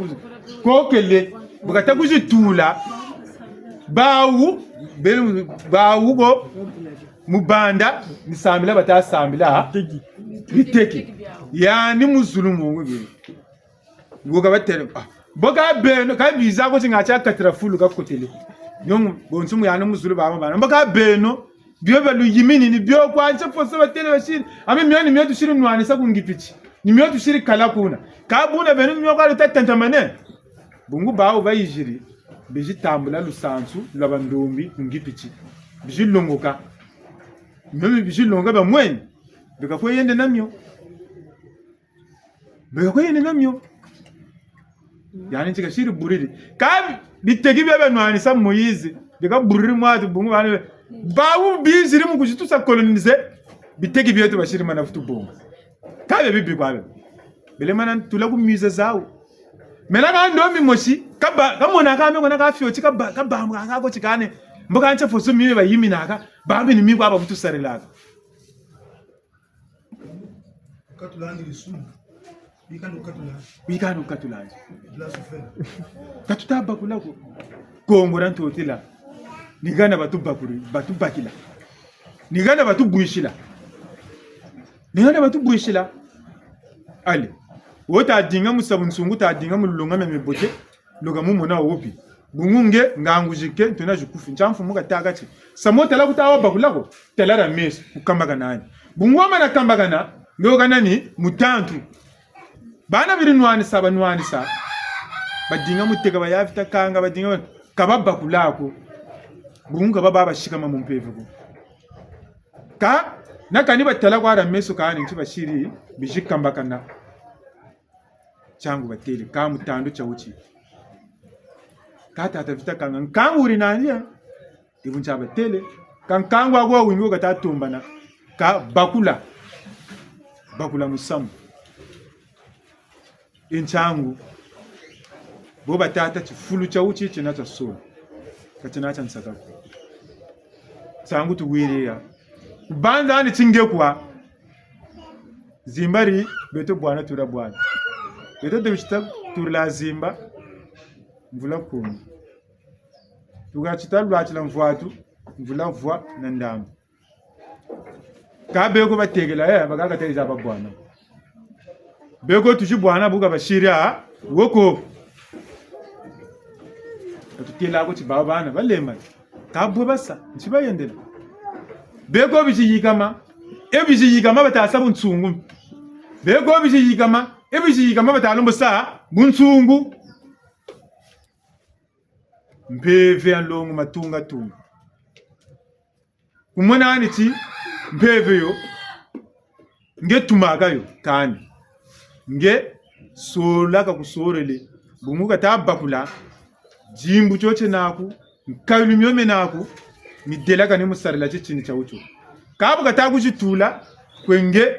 ko kele bukata kujitula bawu go mubanda nisambila batasambila biteki yani muzulumu ngwe ngoga batele boga beno kabiza ko singacha katira fulu kakotele nyong bonsumu yana muzulu bana boga beno biyo balu yimini ni biyo kwanje foso batele bashiri ame myani myetu shiri nwani sakungipichi ni myetu shiri kala kuna kabuna beno myokalo tatantamane bungu bawo bayijiri bijitambula lusansu lwabandumbi ngipichi bijilongoka mimi bijilonga bamweni bikakweyende namyo yani chika shiri buriri kabi bitegi bebe nwani sa Moïse bika buriri mwatu bungu bana bawu bijiri mu kujitusa colonize bitegi byetu bashiri mana futu bonga kabe bibi kwabe bele mana tula ku mise zawo mena ka ndomi moshi kaba kamona ka me kona ka fio chika kaba mu ka ko chikane mboka nche fosu mi ba yimi naka babi ni mi kwa ba futu sarelaka katulani lisunu bikano katulani katutaba kulako kongora ntotila nigana batu bakila nigana batu buishila ale wota dinga musabunsungu ta dinga mulunga memebote loga mumona wopi bungunge ngangujike ntona jikufi nchamfu muka tagachi samota la kutawa bakulako telara mes ukamba nani bungwama na kamba kana ndoga nani mutantu bana biri nwani sa badinga muteka bayafita kanga badinga kababa kulako bunga baba bashikama mumpevu ka nakani batala kwa rameso kani ntibashiri bijikamba kana changu bateli ka mutandu chauchi kata atavita kanga nkangu uri nanje ibuncha batele kankangu agwa wingo katatumbana ka bakula musamu inchangu bo batata chifulu chauchi chinacha solo kachinacha nsaka sangu tuwiriya banza ni chinge kwa zimbari beto bwana tura bwana beto de bishita turla zimba mvula kumi tukachita lwachila mvwatu mvula mvua na ndamu kabeko bategela bakakataiza babwana beko tuchibwana buka bashiria woko tutela ko chibaba bana balema kabwe basa nchibayendela beko bijiyikama ebijiyikama batasa buntsungu beko bijiyikama batalombo sa buntsungu mpeve anlongo matunga tunga umwana aniti mpeve yo nge tumagayo kandi nge solaka kusorele bunguka tabakula jimbu choche naku nkayulu myome naku midelaka ne musarela chichini cha ucho kabu katakuchitula kwenge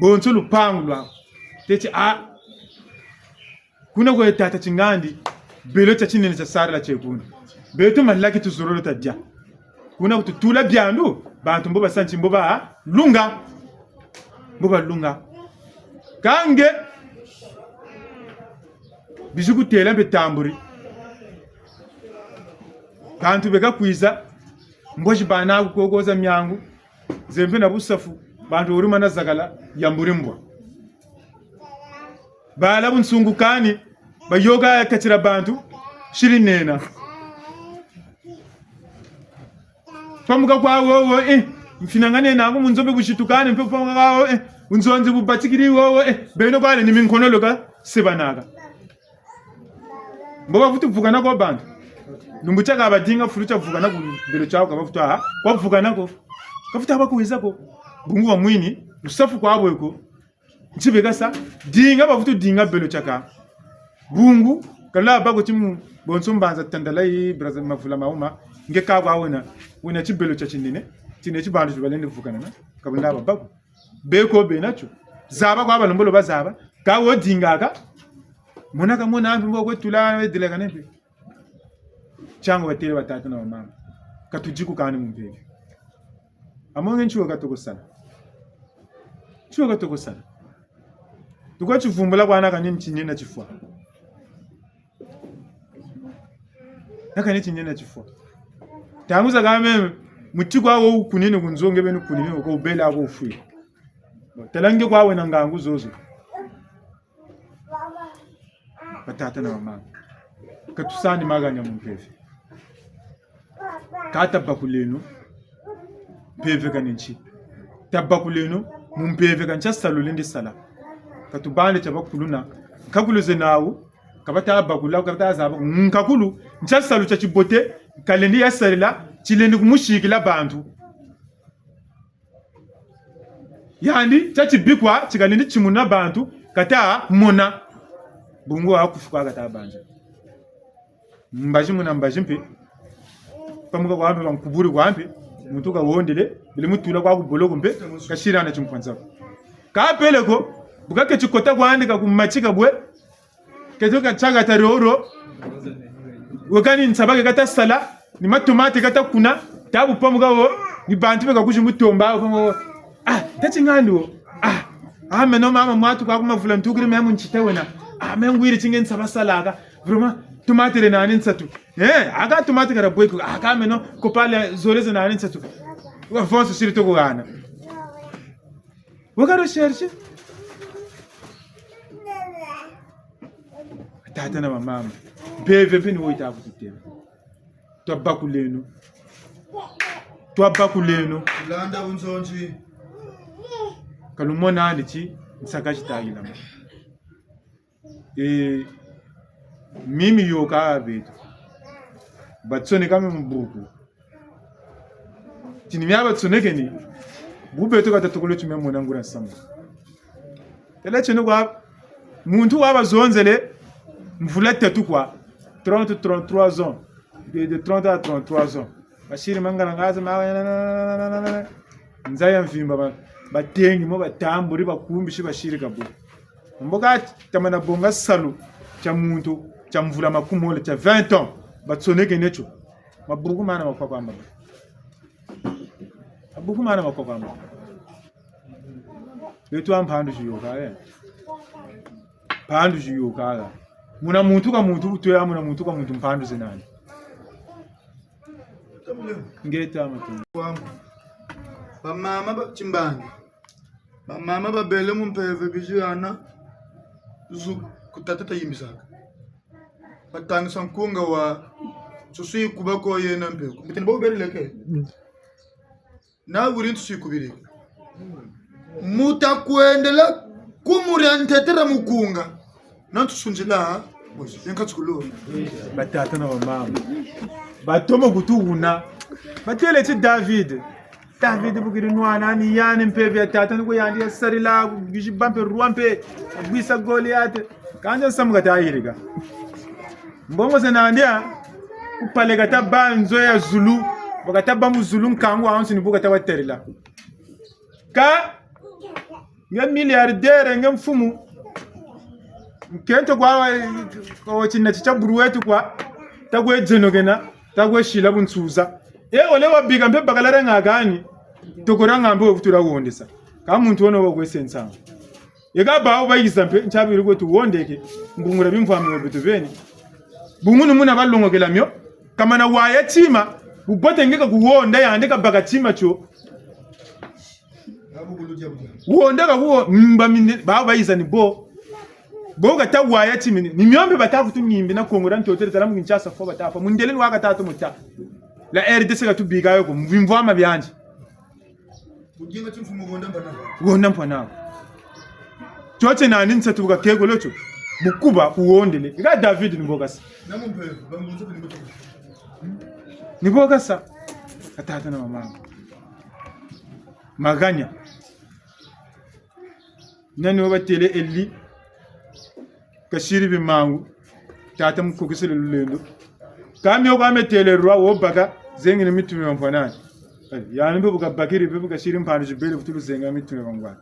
bonso lupangulwa techi kuna kwa tata chingandi belo cha chinene cha sarela chekuna beto malaki tuzorolo tajja kuna kututula byandu bantu mboba sanchi mboba lunga kange bijukutela betamburi bantu beka kwiza mboji bana kukogoza myangu zembe na busafu bantu uruma na zagala yamburi mbwa bala bunsungukani bayoga yakatira bantu shiri nena pamuka kwa wowo mfinangane nangu munzobe bushitukane mpe pamuka kwa unzonze bubatikiri wowo beno kwale ni minkono ka sebanaga mboba futu vugana kwa bantu numbuchaka abadinga furucha vugana ku belo chawo ka bafutu kwa vugana ko kafuta abakuweza ko bungu wa mwini usafu kwa abweko nchibeka sa dinga bafutu dinga belo chaka bungu kala bako timu bonsumbanza tandalai braza mafula mauma ngeka kwa wena chibelo cha chinene tine chibandu chibalende vugana na kabunda bako beko benacho zaba kwa balombolo bazaba ka wodingaka monaka mona ambi mboko tula wedelega nempe chango batele batatu na mama katujiku kani mumpeke amonge nchuo katokosana tukachivumbula kwana kanini chinyena chifua nakane chinyena chifua tanguza kame mutiko awo kunini kunzonge benu kunini ko ubela ako ufuye talange kwawe na ngangu zozo batata na mama katusani maganya mumpeke kata bakuleno peve kaninchi tabakuleno mumpeve kancha salulindi sala katubande chabakuluna kakuluze nawo kabata bakula kabata zaba nkakulu ncha salu cha chibote kalendi ya salila chilendi kumushikila bantu yandi cha chibikwa chikalendi chimuna bantu kata mona bungu akufuka kata banja mbaji muna mbaji mpe pamuka kwa ambe bankuburi kwa ambe mutuka wondele bile mutula kwa kubologo mpe kashirana chimpwanza ka peleko bukake chikota kwa andika kumachika bwe ketoka chaga taroro wakani nsabake kata sala ni matomate kata kuna tabu pamuka wo ni bantu beka kujimutomba pamuka tachingando meno mama mwatu kwa kumavula ntukire memu nchita wena mengwiri chingen sabasalaga vraiment tomate re nani nsatu aka tomate kara bweko aka meno kopale zoreze nani nsatu wa fonso sirito ko gana wakaro cherche tata na mama beve peni woita kutema twabakuleno landa unzonji kalumona alichi nsakachi tagila mimi yoka abetu batsone kama mbuku tini myaba tsoneke ni bubeto katatukolo chime mona ngura samba tela chino kwa muntu wabazonzele mvula tatu kwa 33 ans de 30 à 33 ans bashiri mangala ngaza mawa nzaya mvimba batengi mo batamburi bakumbishi bashiri kabu mboka tamana bonga salu cha muntu cha mvula makumole cha 20 ans batsoneke necho maburuku mana makwakwa mba abuku mana makwakwa mba letu ampandu jiyoka pandu jiyoka muna muntu ka muntu utoya muna muntu ka muntu mpandu zenani ngeta matundu wangu bamama chimbangi bamama babele mumpeve bijana zu kutatata yimisaka batangisa nkunga wa susi kubako yena mpeko bitini bo berileke na wurin susi kubirika mutakwendela kumuri ntetera mukunga nantusunjila bosi yankatsukulo batata na mama batoma kutuna batele ti David bukiri nwana ni yani mpeve ya tata niko yandi ya sarila bampe ruampe abisa Goliath kanja samuka tayiriga mbongo senandia kupalega tabanzo ya Zulu bakataba mu Zulu nkangu ahansi nibuka tawaterila ka nga milliardaire nga mfumu mkento kwa china chicha buru wetu kwa tagwe jenogena tagwe shila bunsuza ole wabiga mpe bakalare ngagani tokora ngambe ofutura wondesa ka muntu ono bagwesensa yega bawo bayiza mpe nchabiri kwetu wondeke mbungura bimvamwe betu beni bungunu muna balongokela myo kama na waya chima ubote ngeka kuwonda yandeka bagachima cho wondeka kuwo mba mine bawo bayiza ni bo gata waya chimini ni myombe batakutu nyimbi na kongora ntotere taramu nchasa fo batafa mundeleni waka tatu muta la RDC ga tubiga yo ko mvimvama byanje uginga chimfumo gonda mpana choche na nini satuka kego locho bukuba kuondele ga David nibogasa namumpe bambuzo nibogasa atata na mama maganya nani wabatele Eli kashiri bimangu tata mukukisele lulendo kami yo kwametele rwa wobaga zengine mitume wamfanani yani mbibuka bakiri bibuka shiri mpano jibele futulu zenga mitume wangwa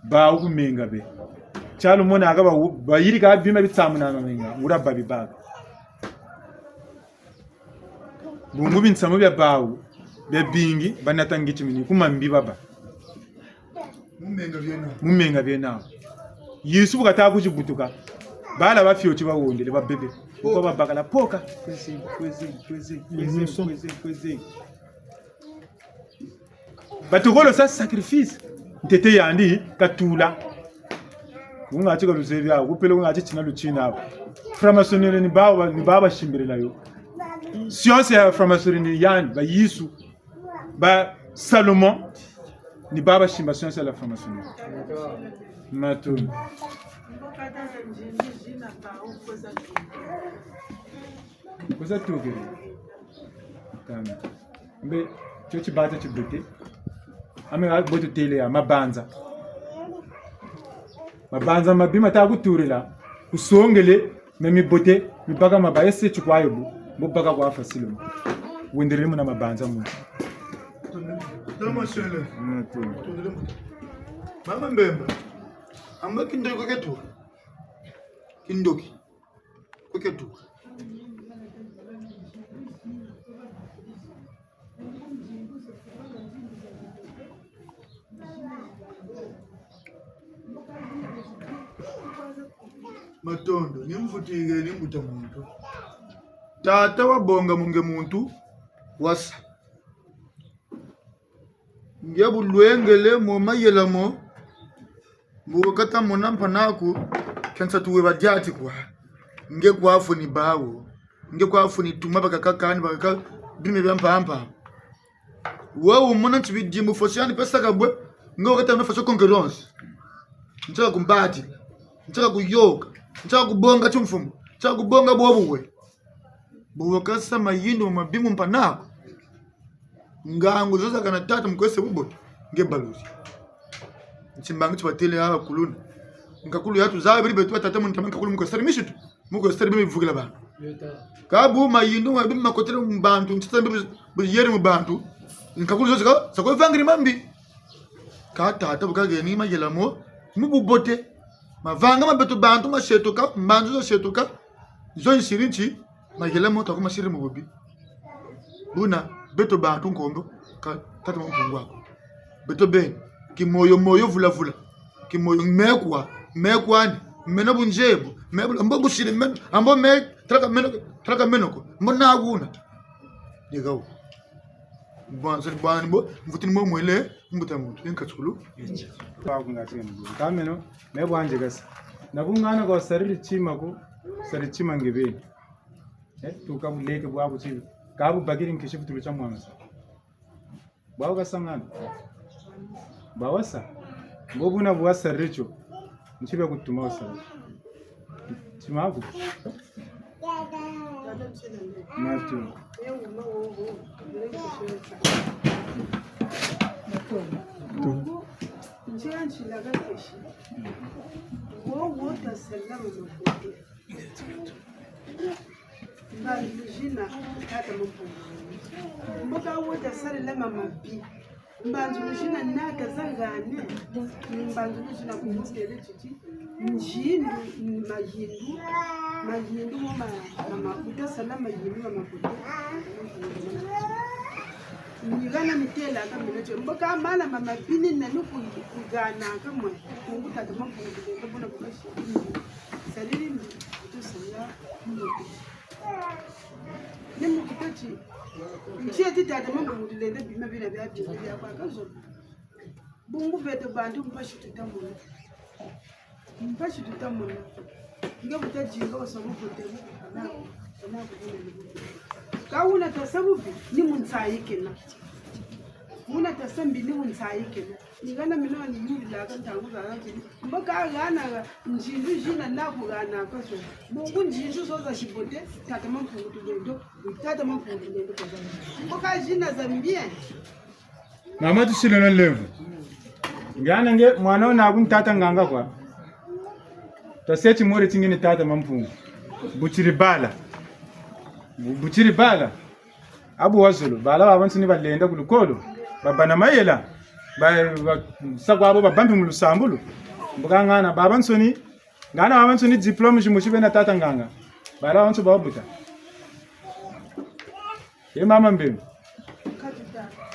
ba ukumenga be chalo mona akaba bayiri ka bima bitsamu na menga urabba bibaga bungu bintsamu bya bawu be bingi banatangichi mini kumambi baba mumenga byena Yesu bukata kujibutuka bala bafiyo chiba wondele babebe uko babakala poka kwezi batukolo sa sacrifice ntete yandi katula ungathi ko luzevi awu kuphela ungathi thina luchina apha framasonere ni baba shimbirela yo science ya framasonere ni yani ba Yesu ba Salomon ni baba shimba science ya la framasonere Matu. Koza tugere. Tana. Mbe chochi bata chibute. Ame botu tele ya mabanza. Mabanza mabima ta kuturila. Kusongele memi bote mipaka mabayese chukwayo bu. Mbaka kwa fasilo. Wenderemu na mabanza mu. Dama shele. Matu. Mama mbemba. Amba kindoki koketu. Kindoki. Koketu. Matondo nimvutige nimbuta muntu. Tata wabonga munge muntu wasa. Ngiyabulwengele mo mayelamo. Mbukata mona mpanaku kensa tuwe bajati kwa nge kwafu ni bawo nge kwafu ni tuma bakakakani bakaka bime byampampa wawo mona tibidimbu fosiani pesa kabwe ngo kata no faso concurrence ntaka kumbati ntaka kuyoka ntaka kubonga chumfumo ntaka kubonga bobwe bukasa mayindo mabimu mpanako ngangu zoza kana tata mkwese buboto nge baluzi Chimbangi chibatele hawa kuluna. Nkakulu yatu zawe bili betu watata muni tamanka kulu mkwestari mishitu. Mkwestari bimi mvugila bantu. Kabu mayindu wa bimi makotele mbantu. Nchita bili yeri mbantu. Nkakulu zozi kawa sakwe vangiri mambi. Kata hata bukage ni majela mo. Mbubote. Mavanga mabetu bantu mashetoka. Mbantu zo shetoka. Zoi sirinchi. Majela mo takuma shiri mbubi. Buna beto bantu nkombo. Tata mpungu wako. Beto beni. Kimoyo moyo vula vula kimoyo mekwa meno bunjebu mbo bushire meno ambo me traka meno ko mbo na aguna digaw banzo bani bo mvutini mo mwele mbuta muntu enkatulu bakunga tena kameno me bwanje gasa nabungana ko sarili chima ko sari chima ngebe tukabuleke bwabu chibi kabu bagiri nkishifu tulucha mwana sa bawo gasangana bawasa ngobuna bwasa richo nchibe kutuma wasa chimaku matu mboka wote sare la mama bi mbanzulujina naka zangane mbanzulujina kumustele titi njindu mahindu mama kuta salama yindu mama kuta nigana mitela kama nje mboka mala mama bini na nuku kugana kama mungu tatama mungu mbona kumashi salili mtu sala mungu nimu kitachi nchie titata mambo mudilende bima bila bya kwa kazo bungu bete bantu mpashi tutamuna ngabuta jinga wasabu bote na kauna tasabubi ni munsayikena muna tasambi ni munsayikena nigana minoni yubila kantangu zanzi mboka gana njindu jina naku gana kaso mungu njindu soza shibote tata mampungu tulendo kwa zanzi mboka jina zambie mama tushilona levu ngana nge mwana na kuntata nganga kwa tasechi more tingine tata mampungu buchiri bala abu wazulu bala abantu ni balenda kulukolo babana mayela ba sakwabo babambi mulusambulu mbukangana babansoni ngana babansoni diploma jimushibe na tata nganga bala abantu babuta ye mama mbembe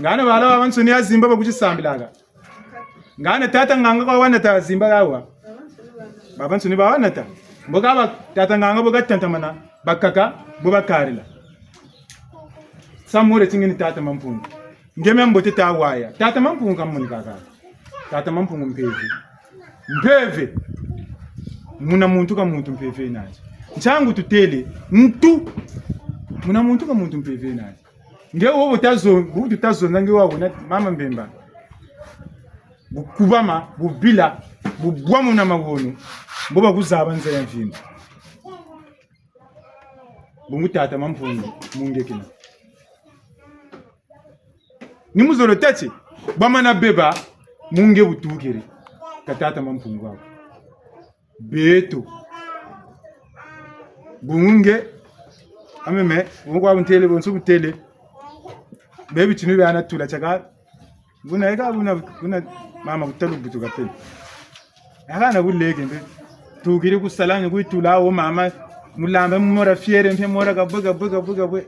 ngana bala babansoni azimba bakuchisambilaga ngana tata nganga kwa wana tazimba gawa babansoni bawana ta mbukaba tata nganga bugatantamana bakaka bubakarila samure tingini tata mampungu ngeme mbote ta waya tata mampungu kamuni kaka tata mampungu mpeve muna muntu ka muntu mpeve naje nchangu tutele mtu muna muntu ka muntu mpeve naje nge wobo tazo nange wabona mama mbemba bukubama bubila bubwamu na magono mboba kuzaba nze ya mfimba bungu tata mampungu mungekina nimuzolo tachi bamana beba munge butukire katata mampungu wako beto bunge ameme bungu abutele bonsu butele bebi chinu bana tula chaka buna eka buna mama butalu butuka pele akana bulege mbe tukire kusalanya kuitula wo mama mulamba mumora fiere mpe mora gabuga bwe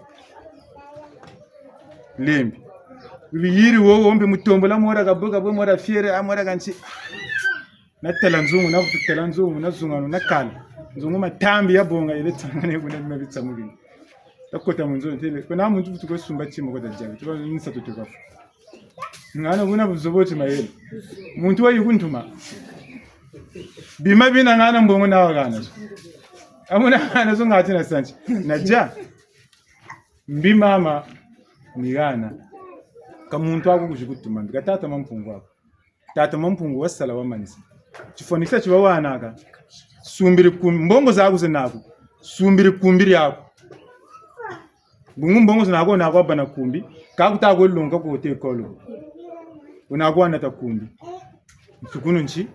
lembi biyiri wo mbe mutombola mora gabuga bwe mora fiere amora ganchi natela nzungu na kutela nzungu na zungano nakala nzungu matambi ya bonga ile tsangane kuna mabitsa mubini takota munzo tele kuna muntu butuko sumba chimo kwa dajaga tuba insa tutuka ngana kuna buzoboti mayele muntu wa yukuntuma bima bina ngana mbongo na wagana amuna anazo ngati na sanchi naja mbi mama nigana kamuntu ako kujikutuma ngatata mampungu ako tata mampungu wasala wamanisi chifonisa chiwa wanaka sumbiri mbongo zako zinako sumbiri kumbiri yako bungu mbongo zinako nako abana kumbi kakuta ko longa ko tekolo unako anata kumbi msukuno nchi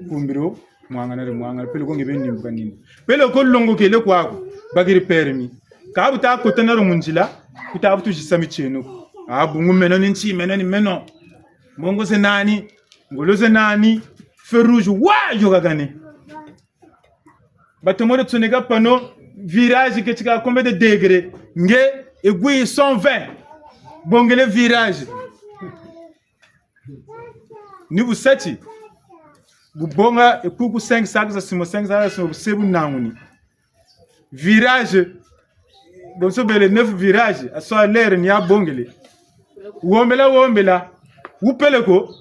kumbiro mwangana pele ko ngebe ndimbuka nimbu pele ko longo kele kwako bagiri permi kabuta ko tanaro munjila kutabutu jisami cheno bungu meno ninchi meno mbongo zenani ngolo zenani ferouge wa yoga gane batomore tsunega pano virage que tika combien de degrés nge egui 120 bongele virage ni busati bubonga ekuku 5 sacs za simo 5 sacs za sebu nanguni virage bonso bele 9 virage aso l'air ni abongele wombela upeleko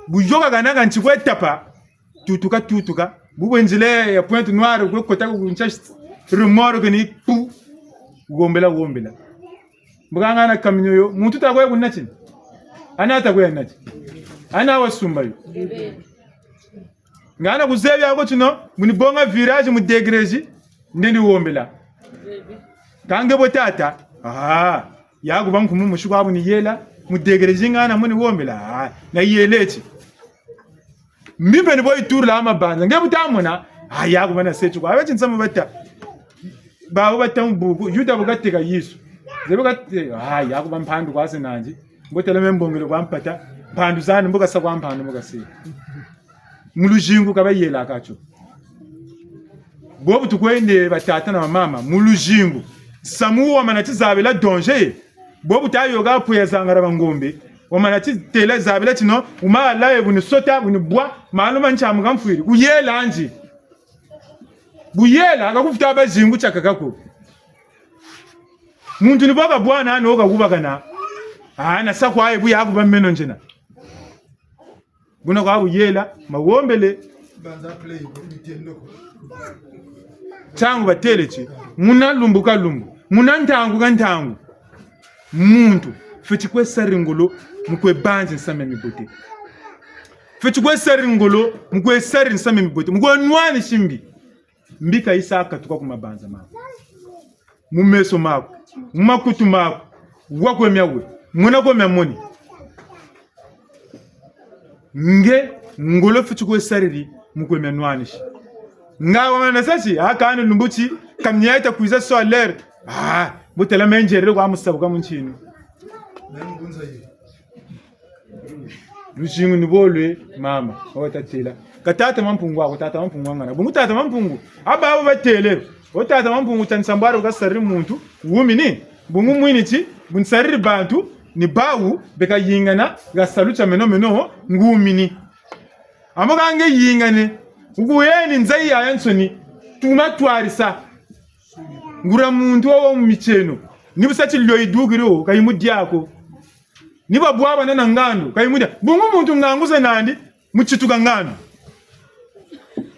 bujoga gananga nchikwe tapa tutuka bubwenjile ya Pointe Noire ko kota ko ncha rumoro ko ni pu wombela mbuganga na kaminyo yo muntu takwe kunachi ana takwe nachi ana wasumba yo ngana kuzebi yako chino munibonga virage mu degreji ndendi wombela kange botata yago bankumu mushukwabu ni yela mu degreji ngana muni wombela na yelechi mimbe ni boy tour la amabanza ngebutamona yago bana sechu kwa abechi nsama bata bawo batambugu yuda bugateka yisu zebugate yago bamphandu kwase nanje ngotela membongelo kwampata phandu zani mbuka sakwamphando mbuka se mulujingu kabayela akacho bobu tukwende batata na mama mulujingu samuwa manati zabela danger bobu tayo ga puyeza ngara bangombe wamanati tele zabela tino uma laye bunu sota bunu bwa maluma nchamu kamfiri uyela anje buyela akakufuta abajingu chakakako muntu niboka bwana ano okakubakana na sakwaye buya akuba mmeno njena buna kwa buyela mawombele banza play ko mitendo changu batelechi muna lumbuka muna ntangu muntu fiti kwesaringolo mukwe banje nsame mibote fiti kwesaringolo mukwe sari nsame mibote mukwe nwani shimbi mbika isaka tuka kumabanza mako mumeso mako mumakutu mako wakwe myawe muna kwa myamoni nge ngolo fiti kwesariri mukwe myanwanishi ngawa manasachi akani lumbuchi kamnyaita kuiza so l'air butela menjere kwa musabuka munchino nembunza yi lushingu nibolwe mama otatela katata mampungu wako tata mampungu ngana bungu tata mampungu ababo batele otata mampungu tansambaro kasarri muntu wumini bungu mwinichi bunsarri bantu ni bawu beka yingana gasalucha meno ngumini amogange yingane uguyeni nzai ya yansoni tumatwarisa ngura muntu wo mumicheno nibusachi loidugiro kayimudyako niba bwaba nana ngando kayimudya bungu muntu nganguze nandi muchituka ngando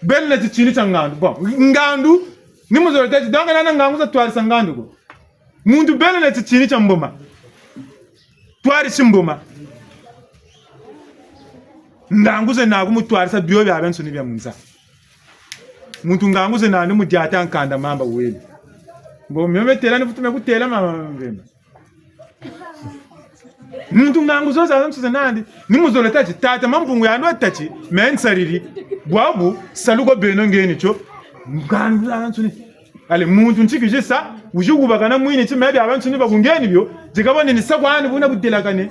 belle tichini cha ngando ngandu nimuzoletachi danga nana nganguze twarisa ngando ko muntu belle tichini cha mboma twarisa mboma nganguze naku mutwarisa byo bya bensoni bya munza muntu nganguze nandi mudyata nkanda mamba weli ngo myometela nifutume kutela mama ngema muntu nganguzo za msuze nandi nimuzoletachi tata mampungu yanu atachi mensariri bwabu saluko beno ngeni cho ngangu ansuni ale muntu nchikijisa ujugubakana mwini chimebi abansuni bakungeni byo jikabone ni sakwani buna budelakane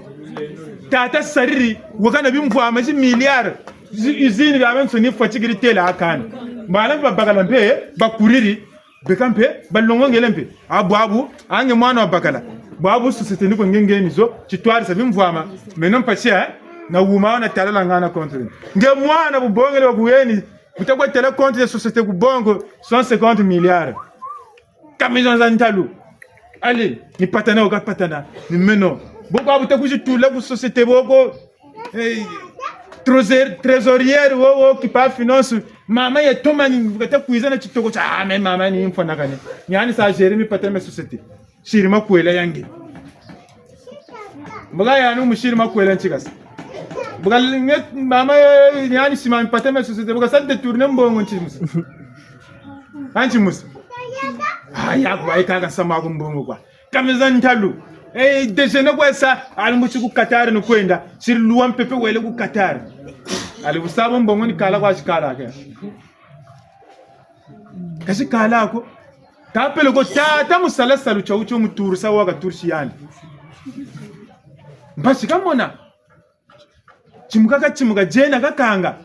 tata sariri wakana bimfama chi miliard izini byabansuni fachigiri tela akana mbala babakala mpe bakuriri bekampe balongo ngelempe abwabu ange mwana wabakala bwabu societe niko ngengeni zo chitwari sabi mvwama menon pachia na wuma na talala ngana contre nge mwana bubongele bakuyeni kutakwa tele contre societe kubongo 150 milliards kamizon za ntalu ali ni patana oka patana ni meno boko abutakuji tula ku societe boko trésorière wo qui pas finance mama ya tomani ngata kuizana chitoko cha mama ni mfana kane yani sa gérer mi patana societe shirima kwela yangi mbaga yani mushirima kwela nchikasa mbaga mama yani sima patana societe mbaga sante tourner mbongo nchimusa anchimusa ya kwa ikaga sama ko mbongo kwa kameza ntalu dejene kwesa alimuchi ku Qatar no kwenda siriluwa mpepe wele ku Qatar alibusaba mbongo ni kala kwa shikala ke kashi kala ko tapele ko tata musalasalu cha ucho muturisa waga turshi yani mbashi kamona chimuka jena kakanga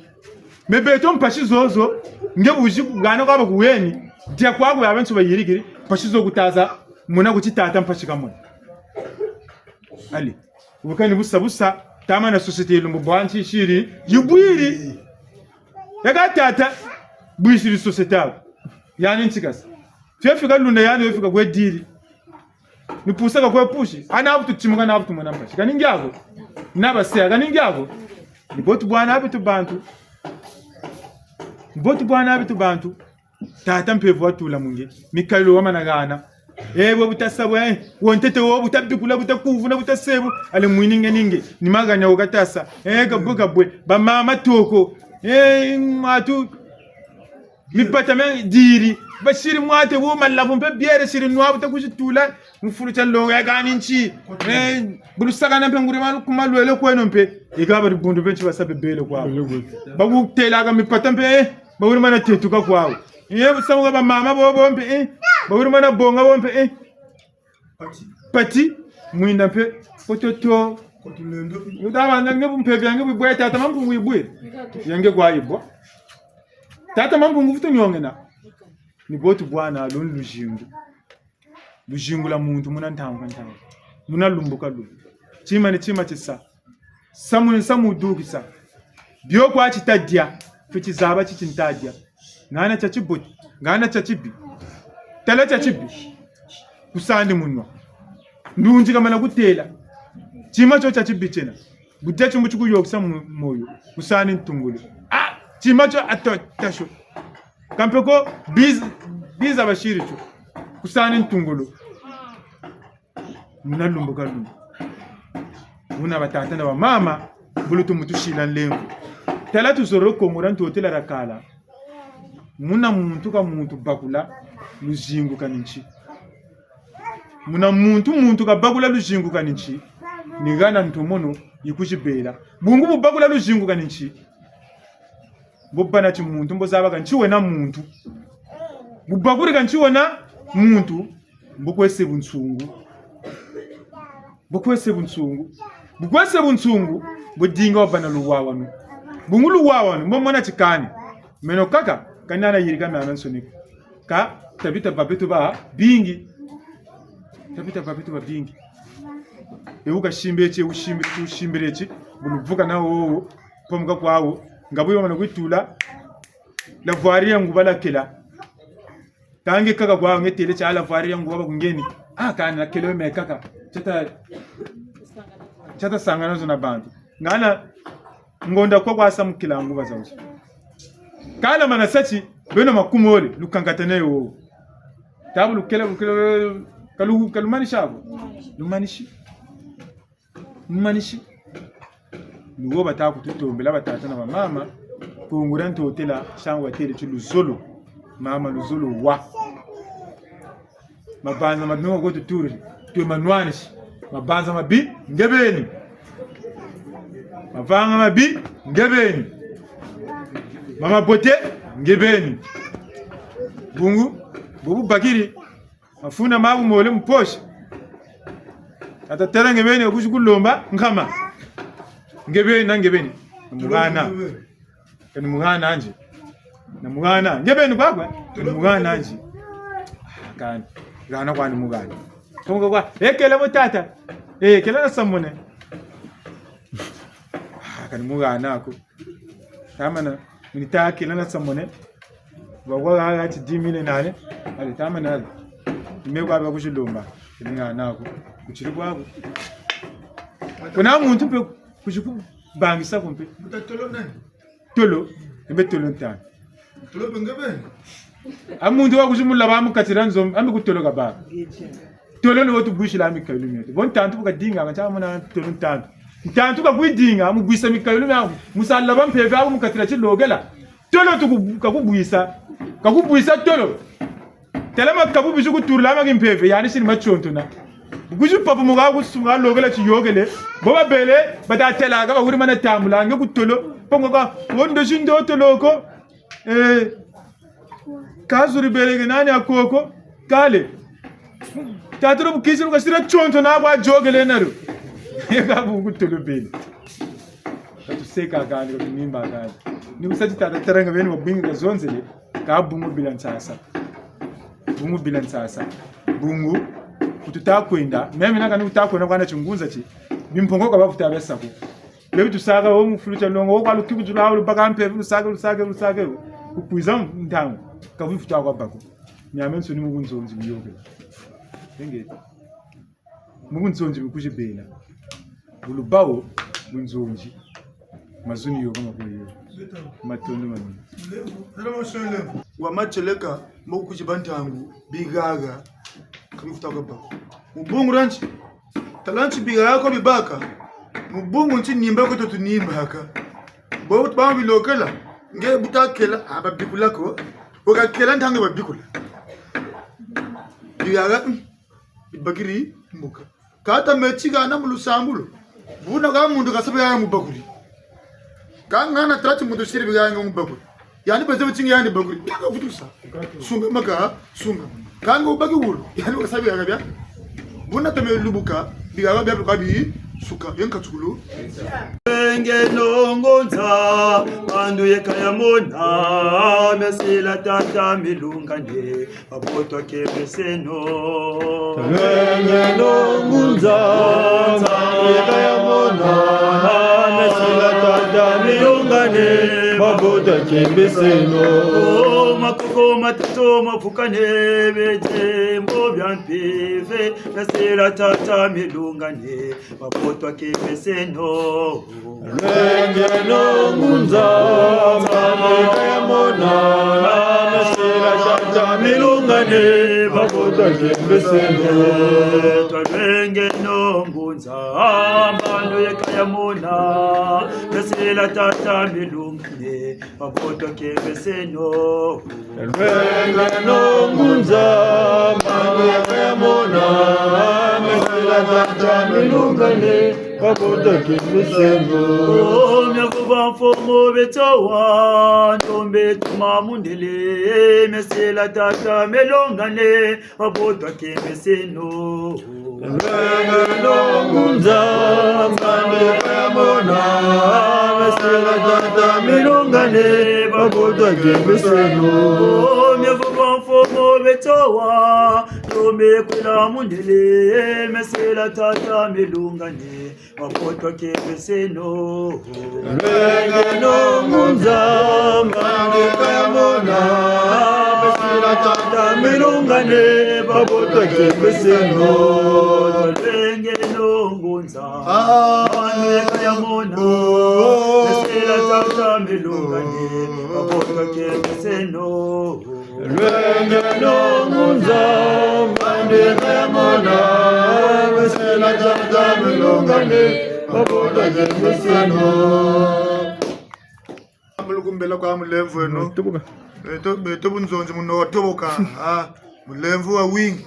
mebeto mpashi zozo ngebuji kugana kwaba kuweni dia kwabo yabantu bayirigiri mpashi zo gutaza muna kuchitata mpashi kamona ali ubukani busa tama na societe lumbu bwanchi shiri yubwiri Yaga tata bwishiri society yani ntikasa fyefika lunda yani yofika kwediri nipusaka kwepushi ana abutu timuka na abutu mwana mpashi kaningi yako nabasea kaningi yako nibotu bwana abitu bantu nibotu bwana abitu bantu tata mpevu watula mungi mikalo wamanagana ewe butasabwe wontete wo butabikula butakuvuna butasebu ale mwininge ninge nimaganya ukatasa gabwe ba mama toko matu mipata me diri bashiri mwate wo malavu mpe biere shiri nwa butakujitula mfulu cyalo yaganinchi bulusaka na mpenguri malu kumalwele kweno mpe igaba ribundu benchi basabe bele kwabo bagutela ga mipata mpe bawuri mana tetuka kwabo busamuga ba mama bo bombe bawuri mana bonga bombe pati mwinda mpe pototo udabanga ngebumpe byange bibwe tata mampungu ibwe yange kwayibwa tata mampungu futo nyongena ni botu bwana lujingu lujingu la muntu muna ntanga muna lumbuka lu chima ni chima chisa samu dugisa byo kwa chitadia fichizaba chichintadia ngana chachibuti ngana chachibi tala chachibi kusandi munwa ndunji kama na kutela chima cho chachibi chena budya chumbu chukuyokisa moyo kusani ntungule chima cho atotasho kampeko biza bashiri cho kusani ntungulu muna lumbuka lu muna batata na ba mama bulutu mutushila nlengo tala tuzoro komura ntotela rakala muna muntu ka muntu bakula lujingu kaninchi muna muntu ka bakula lujingu kaninchi nigana ntomono yikuchibela bungu bubakula lujingu kaninchi bubana chi muntu mbozaba kanchiwe na muntu bubakuri kanchiwe na muntu bukwese bunsungu budinga wabana luwawanu bungu luwawanu mbomona chikani meno kaka kanana yirika na nansoniko ka tabita babitu ba bingi euka shimbeche ushimbirechi buluvuka na wo pomuka kwawo ngabuyo mana kwitula la varia ngubala kila tange kaka kwawo ngetele cha la varia ngubaba kungeni kana kelo me kaka chata sangana zona bantu ngana ngonda kwa samukila nguba zawuso kala manasachi beno makumole lukangataneyo wo tabu lukela kalumanishi abo lumanishi nuwo batakututombela batata na mama kungura ntotela shangwa tele chuluzolo mama luzolo wa mabanza mabingo go tuturi to manwanishi mabanza mabi ngebeni mavanga mabi ngebeni mama bote ngebeni bungu bubu bakiri afuna mabu mole mposha atatera ngebeni okushkulomba nkama ngebeni mugana anje na mugana ngebeni kwakwe mugana anje kana gana kwani mugana tonga kwa ekele mutata kele na samune kana mugana ako tamana nitaki lana samone bagwa hati dimine nane ali tamana imekwa ba kushilomba ninga nako kuchiri kwabo kuna muntu pe kushiku bangisa kumpe Mutatolo nani? tolo embe tolo ntana Tolo bengebe. amuntu wakushimula bamukatiranzo ambe kutolo kababa tolo no wotu bushila mikayulumeto bon tantu kadinga ngachamuna tolo ntantu ntantu kakwidinga mugwisa mikayulu yangu musalla bampeve abo mukatira chilogela tolo kakubwisa tolo telema kabubishu kuturla magimpeve yani sini machonto na buguju papa mugagu sunga logela chiyogele boba bele badatela ga buri mana tamula nge kutolo pongo ka wondo shindo toloko kazuri bele nani akoko kale tatro bukisuru kasira chonto na ba jogele naru ega bungu tolo bele tatuseka gani ko nimba gani ni usati tataranga bene mabinga zonzele ka bungu bilansasa bungu kututakwenda meme nanga ni utakwenda kwana chungunza chi bimpongoka bakutabesa ko lebi tusaka wo mufulucha longo wo kwalu kiku jula wo baka ampe lusake kupuiza ntango ka vufuta kwa bako nyame nsoni mukunzonzi biyoke ngeke mukunzonzi bikushibela bulubawo munzonzi mazuni yo kama kuyo matondo mani wa macheleka mokuji bantangu bigaga kabifuta kwa bako mubungu ranchi talanchi bigaga ko bibaka mubungu nti nimba ko to nimba haka bo ba bilokela nge butakela ababikula ko okakela ntange babikula bigaga ibagiri muka kata mechiga na mulusambulo buna ga mundu kasabe ya mubakuri kangana trati mundu shiri bigaga mubakuri yani beze chingi yani bakuri ka futusa sunga maka sunga kanga ubaki wulu yani kasabe ya bya buna tame lubuka bigaga bya kabi suka yenka tsukulu ngonza bandu yekayamona mesila tata milungane abotwa kebeseno ngonza bandu yekayamona mesila tata milungane abotwa kebeseno makoko matatu mafukane bejembo byampive mesila tata milungane abotwa kebeseno ngunza mama yamona mesila tata milungane babota kembeseno twenge ngunza bandu yekayamona mesila tata milungane babota kembeseno ngunza bandu yekayamona mesila tata milungane babota kembeseno Myakuba mfomo betowa Ndombe tumamundele Mesela tata melongane Wabotwa kembeseno Ngunza Mbande kayamona Mesela tata melongane Wabotwa kembeseno Myakuba mfomo betowa Ndombe kula mundele Mesela tata melongane Wabotwa kembeseno ngunza mbande kayamona mesila tata milungane babotwa kembeseno ngunza mbande kayamona mesila tata milungane babotwa kembeseno ngunza mbande kayamona mesila tata milungane babota kembeseno amulukumbela kwa mulemvu eno beto bunzonzi muno watoboka mulemvu wa wingi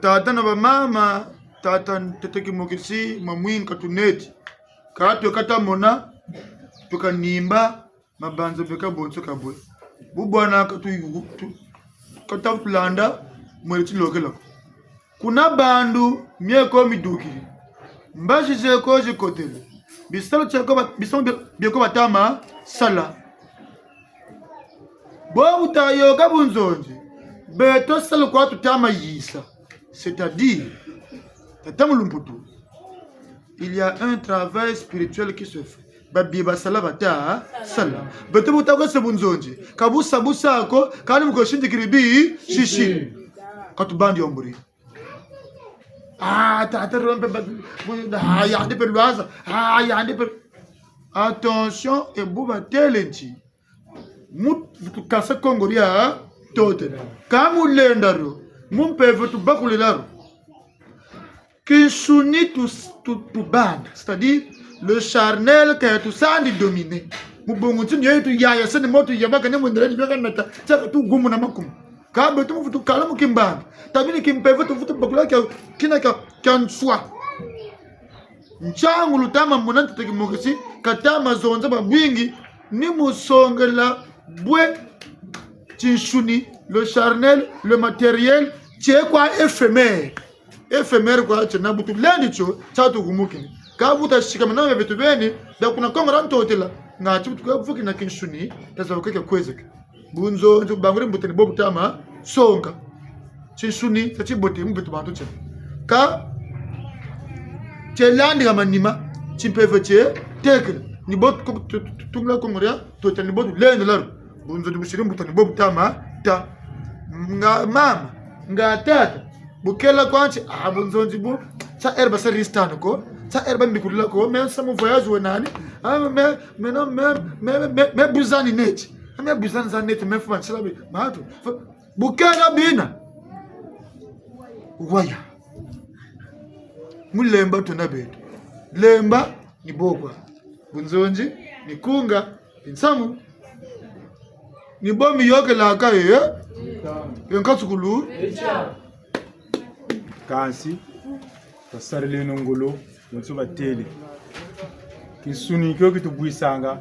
tata na bamama tata teteki mokisi mamwini katuneti katwe katamona tukanimba mabanzo beka bonso kabwe bubwana katulanda mweliti lokela kuna bandu mieko midukiri mbashi zeko zikotele bisalo chako bieko batama sala bo utayo kabunzonzi beto sala kwa tutama yisa c'est-à-dire tatamulumputu il y a un travail spirituel qui se fait babi basala bata sala beto butako sebunzonzi kabusa busako kandi mukoshindi kiribi shishi katubandi omburi attention et buba telenti mut kasa kongoria tote kamu lendaro mumpevo tu bakulelaro qui s'unit tout bande, c'est-à-dire le charnel qui est tout ça de dominer mubongo tu tu ya sene moto yabaka ne mundere beka nata tsaka tu gumu na makum ka betu mutu kala mukimbanga tabini kimpevo tu futu bakula kina kan swa nchangu lutama munantu tekimokisi katama zonza babwingi ni musongela bwe tinshuni le charnel le matériel tche kwa éphémère kwa tshena butu lendi cho tsatu kumukini ka buta shikamana na betu beni da kuna kongora ntotela ngati butu ka fuki na kinshuni tazawukeke kwezeke bunzo nzo bangure mbuteni bobu tama songa tinshuni tsachi bote mbetu bantu tshena ka tselandi kamanima chimpeve che tekele ni bot ko tumla ko ngoria to tani bot lende laro bunzo dibushiri mbuta ni bob tama ta nga mama nga tata bukela kwanchi bunzo njibu sa erba sa ristano ko sa erba mbikula ko me samu voyage wenani me buzani neti me buzani za neti me fuma chilabi mato bukela bina waya mulemba tuna betu lemba ni bogwa bunzonji ni kunga insamu ni bomi yoke la kaye yankasukulu kasi basarele nongolo bonso batele kisunikyo kitubwisanga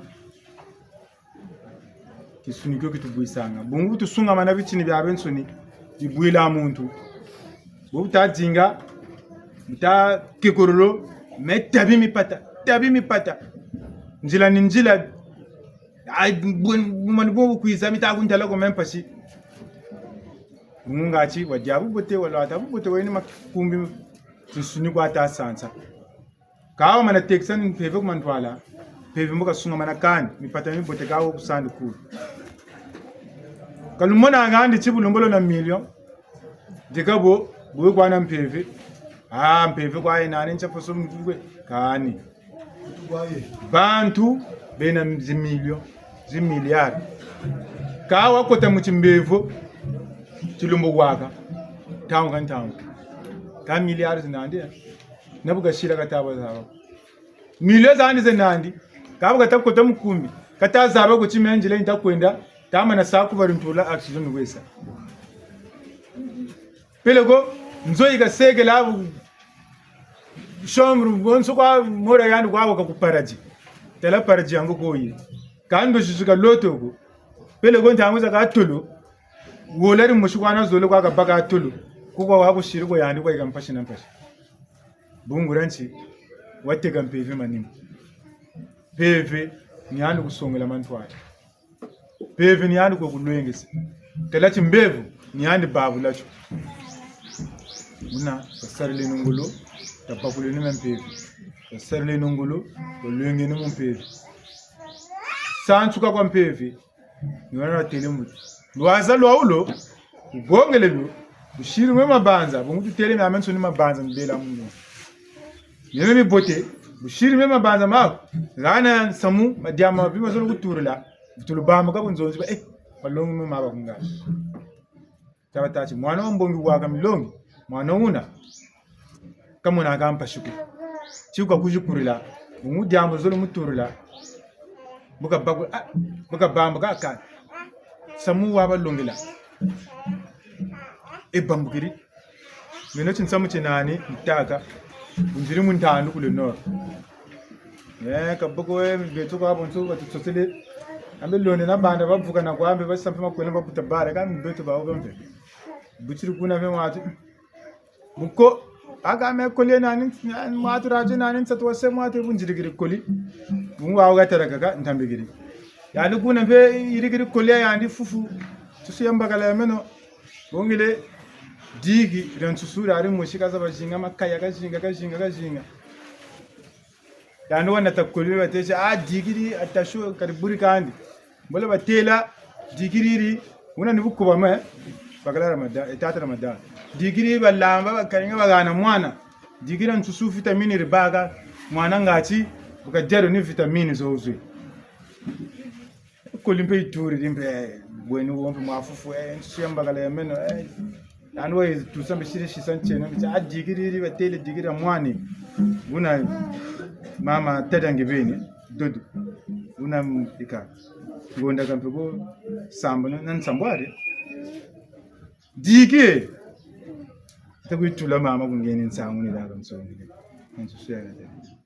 bungu tusunga mana bitini bya bensoni dibwila muntu buta jinga buta kikorolo metabi mipata njila ni njila ai mani bo kuiza mita kuntala ko mempashi mungachi wajabu bote wala tabu bote wani makumbi tusuni kwa ta sansa kawa mana texan peve kumantwala peve mboka sunga mana kan mipata mi bote kawo kusandi ku kalumona ngandi chibulombolo na million dikabo buwe kwa na mpeve mpeve kwa ina nchapo so mvugwe kani bantu bena zimiliyari kawa kota muchimbevo chilumbo waka tawu ka miliyari zinandi nabuga shira kataba zaba miliyari zandi zinandi kabuga takota mukumbi katazaba kuchimenjile ntakwenda tama na saku barintula accident wesa pelego nzoyiga sege labu shomru bonso kwa mora yandu kwa wakuparaji tela paraji yangu koyi kando shuka loto go pelego ntamuza ka tulu wolari mushukwana zole kwa baka tulu kuko wako shiriko yandi kwa ikampashi nampashi bunguranchi watega mpeve manimo peve ni yandu kusongela mantwala peve ni yandu kulwengesa tela chimbevu ni yandu babu lacho muna basarele nungulu tapakule ni mpeve basarele nungulu olwenge ni mpeve sanchuka kwa mpeve ni wana tele mutu lwaza lwaulo ugongele lu ushiri mwe mabanza bungu tele me amenso ni mabanza mbela mungu yeme mi bote ushiri mwe mabanza ma gana samu madiama bima zolo kuturula tulubamba ka bunzonzi balongo mwe maba kunga tabatachi mwana wambongi waka milongi mwana una kamuna akampa shuku chikuka kujukurila bungu diambo zolo muturula buka bamba ka samu waba longela bambukiri meno chinsamu chinani mtaka unjiri muntanu kule nor kaboko beto kwa bonso batutosele ambe lone na banda bavuka na kwambe basampa makwela bakutabara kandi beto bawo bambe buchiri kuna me matu buko aga me kole nani matu raje nani satwa se matu bunjiri koli bunwa awo gatara kaka ntambigiri yani kuna mpe irigiri kole yandi fufu tusu yambagala meno bongile digi rensusura ari mushika za bajinga makaya kajinga yani wana takoli batesha digiri atashu kariburi kandi mbole batela digiri una nibukuba me bagala ramadan etata ramadan digiri balamba bakaringa bagana mwana digiri nsusu vitamini ribaga mwana ngati ukajero ni vitamini zozwe kolimpe ituri limpe bwenu wompe mafufu nsusu yambagala yameno anwe tusambe shiri shisanchena bicha digiri batele digiri mwani una mama tadange bene dodo una ika gonda kampego samba nan sambware dike takwitula mama kungeni nsangu ni daga msongi nsusuya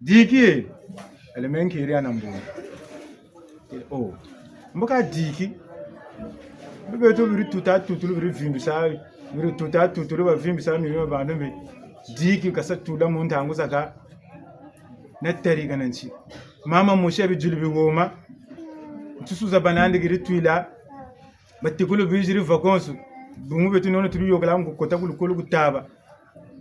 dike elemenki iri anambo mboka diki bebeto biri tutulu biri vimbisa biri tutulu ba vimbisa mirima bandu me diki kasa tula muntangu saka netari gananci mama mushe bi julbi goma tusu zabanande giri tuila batikulu bi jiri vacances bungu betu nono tulu yogala ngo kota kulu kulu gutaba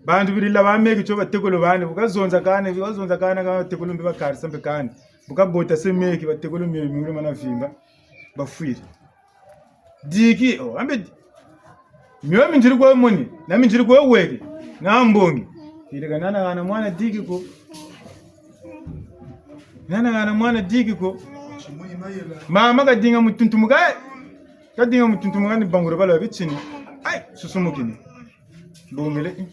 bantu birila bameki cho batekolo bane bukazonza kana ka batekolo mbe bakarisa mbe kana bukabota semeki batekolo mwe mana vimba bafwire diki ambe myo minjiri kwa moni na minjiri kwa weke na mbongi ile kana mwana diki ko nana mwana diki ko mama kadinga mutuntumuka ni bangura bala bichini ai susumukini bongele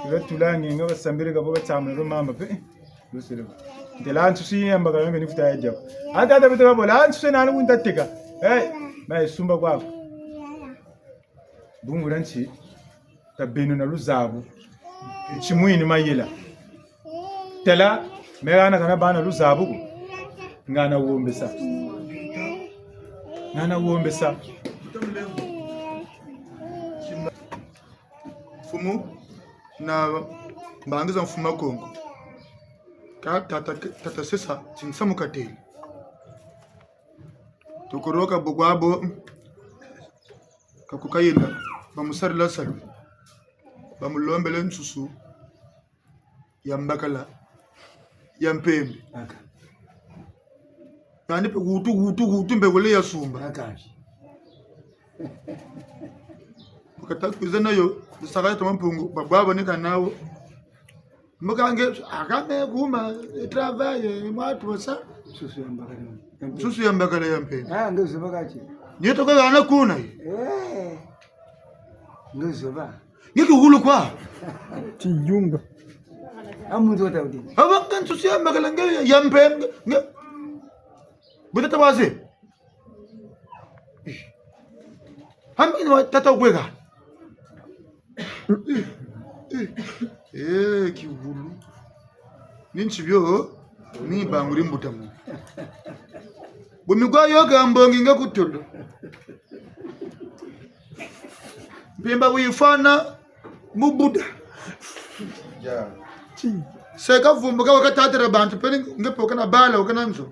ila tulani ngaba sambire gabo batamwe mama pe lusire ndelantu siyamba kalonge nifuta yaja hata bete babo lantu sena anu ntateka mai sumba kwako bungura nchi tabenu na luzabu chimwini mayela tela megana kana bana luzabu ngana uombesa fumu na mbangiza mfuma Kongo ka tata sesa chinsamu kateli tukoroka bugwabo kakukayinda bamusarila salu bamulombele nsusu yambakala yampembe yani pe gutu mbegole ya sumba ukata kuzana yo sakaya tomampungu bababa nika nawo mukange akame kuma travail mwatu wasa susu yambakala yampembe ndozo bakachi nyeto kwa ana kuna ndozo ba ngeke hulu kwa Tiyunga. amuntu otawudi abakan susu yambakala yampembe Buta wazi. Hamini tata kwega. Kiwulu. Ninchibyo ni banguri mbutamu. Bumigwa yoga mbongi ngakutolo. Pemba wifana mubuda. Seka vumbuka wakatatira bantu peni ngepoka na bala wakananzo.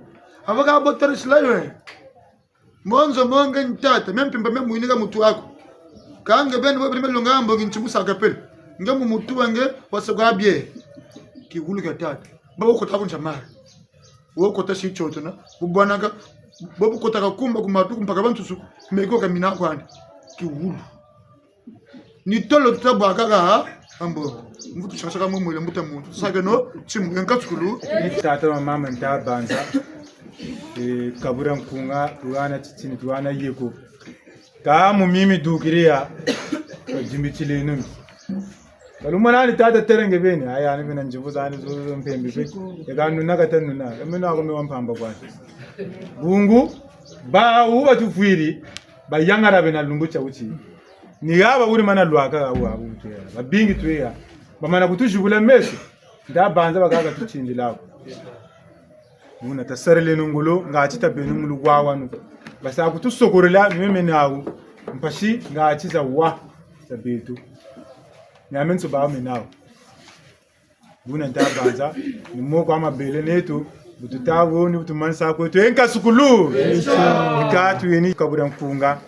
Abaka botari slayo monzo monga ntata mempimba memuinika mutu wako kange bene bo primelo ngambo nginchimusa kapele ngamu mutu wange wasagabye kigulu katata babo kotako nchamara wo kotashi choto na bubwanaka bobu kotaka kumba kumatu mpaka bantu meko kamina kwandi kigulu ni tolo tutabwa kaka ambo mvutu shashaka mumwele mbuta muntu sagano chimu yankatskulu tata mama ntabanza kabura nkunga tuwana chichini tuwana yeko ka mumimi dukiria jimbichile numi kalumana ni tata terenge bene aya ni bena njibuza ani zo mpembe pe yakanu nakatanuna emena ko mewampamba kwati bungu ba uba tufwiri bayangara bena lungu cha uchi ni yaba uri mana lwaka awu tuya babingi tuya bamana kutujubula mesi ndabanza bakaga tuchindi lako muna tasarele nungulo ngachita benumulu gwawanu basa kutusokorela meme nawo mpashi ngachiza wa tabetu nyamenso ba menawo muna ndabanza nimoko amabele netu bututawo ni butumansa ko to enkasukulu ikatu yeni kabura mfunga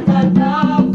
Tata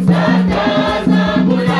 Tata Zambula,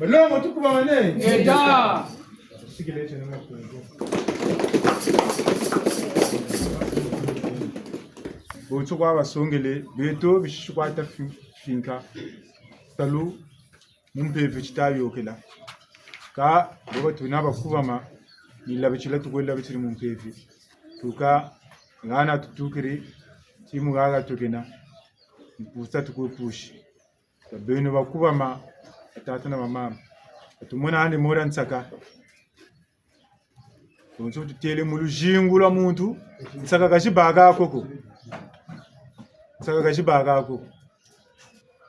Balongo tukuba mane. Eta. Sikeleche na makungu. Bocho kwa basongele beto bishikwata finka. Talu mumpe vegetario kila. Ka boba tuna bakubama nilabechila tukwela bichiri mumpevi. Tuka ngana tutukiri timu gaga tukena. Mpusta tukwepushi. Beno bakubama atata na mama. Atumona handi mora nsaka. Tunso tutele mulujingula muntu nsaka kashibaga koko. Nsaka kashibaga koko.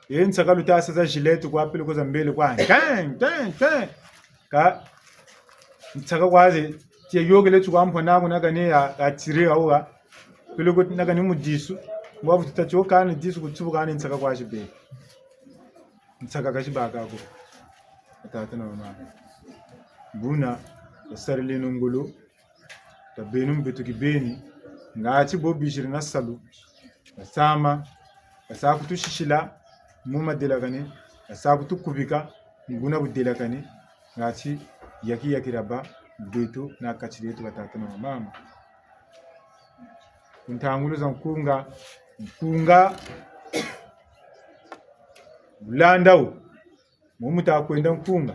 Ye nsaka lutasa za gilet kwa pele koza mbele kwa. Ten. Ka nsaka kwaze tie yogele tukwa mpona kuna kane ya atire awa. Pele ko nakani mudisu. Mwavu tutachoka ni disu kutubuka ni nsaka kwa shibe. Nsaka kashibaga koko. Atata na mama. Buna sarili nungulu tabenum betuki beni ngati bobishiri na salu sama asaku tushishila muma delakane asaku tukubika nguna budelakane ngati yakiraba betu na kachiretu batata na mama untangulo za mkunga bulandao mumuta kwenda mkunga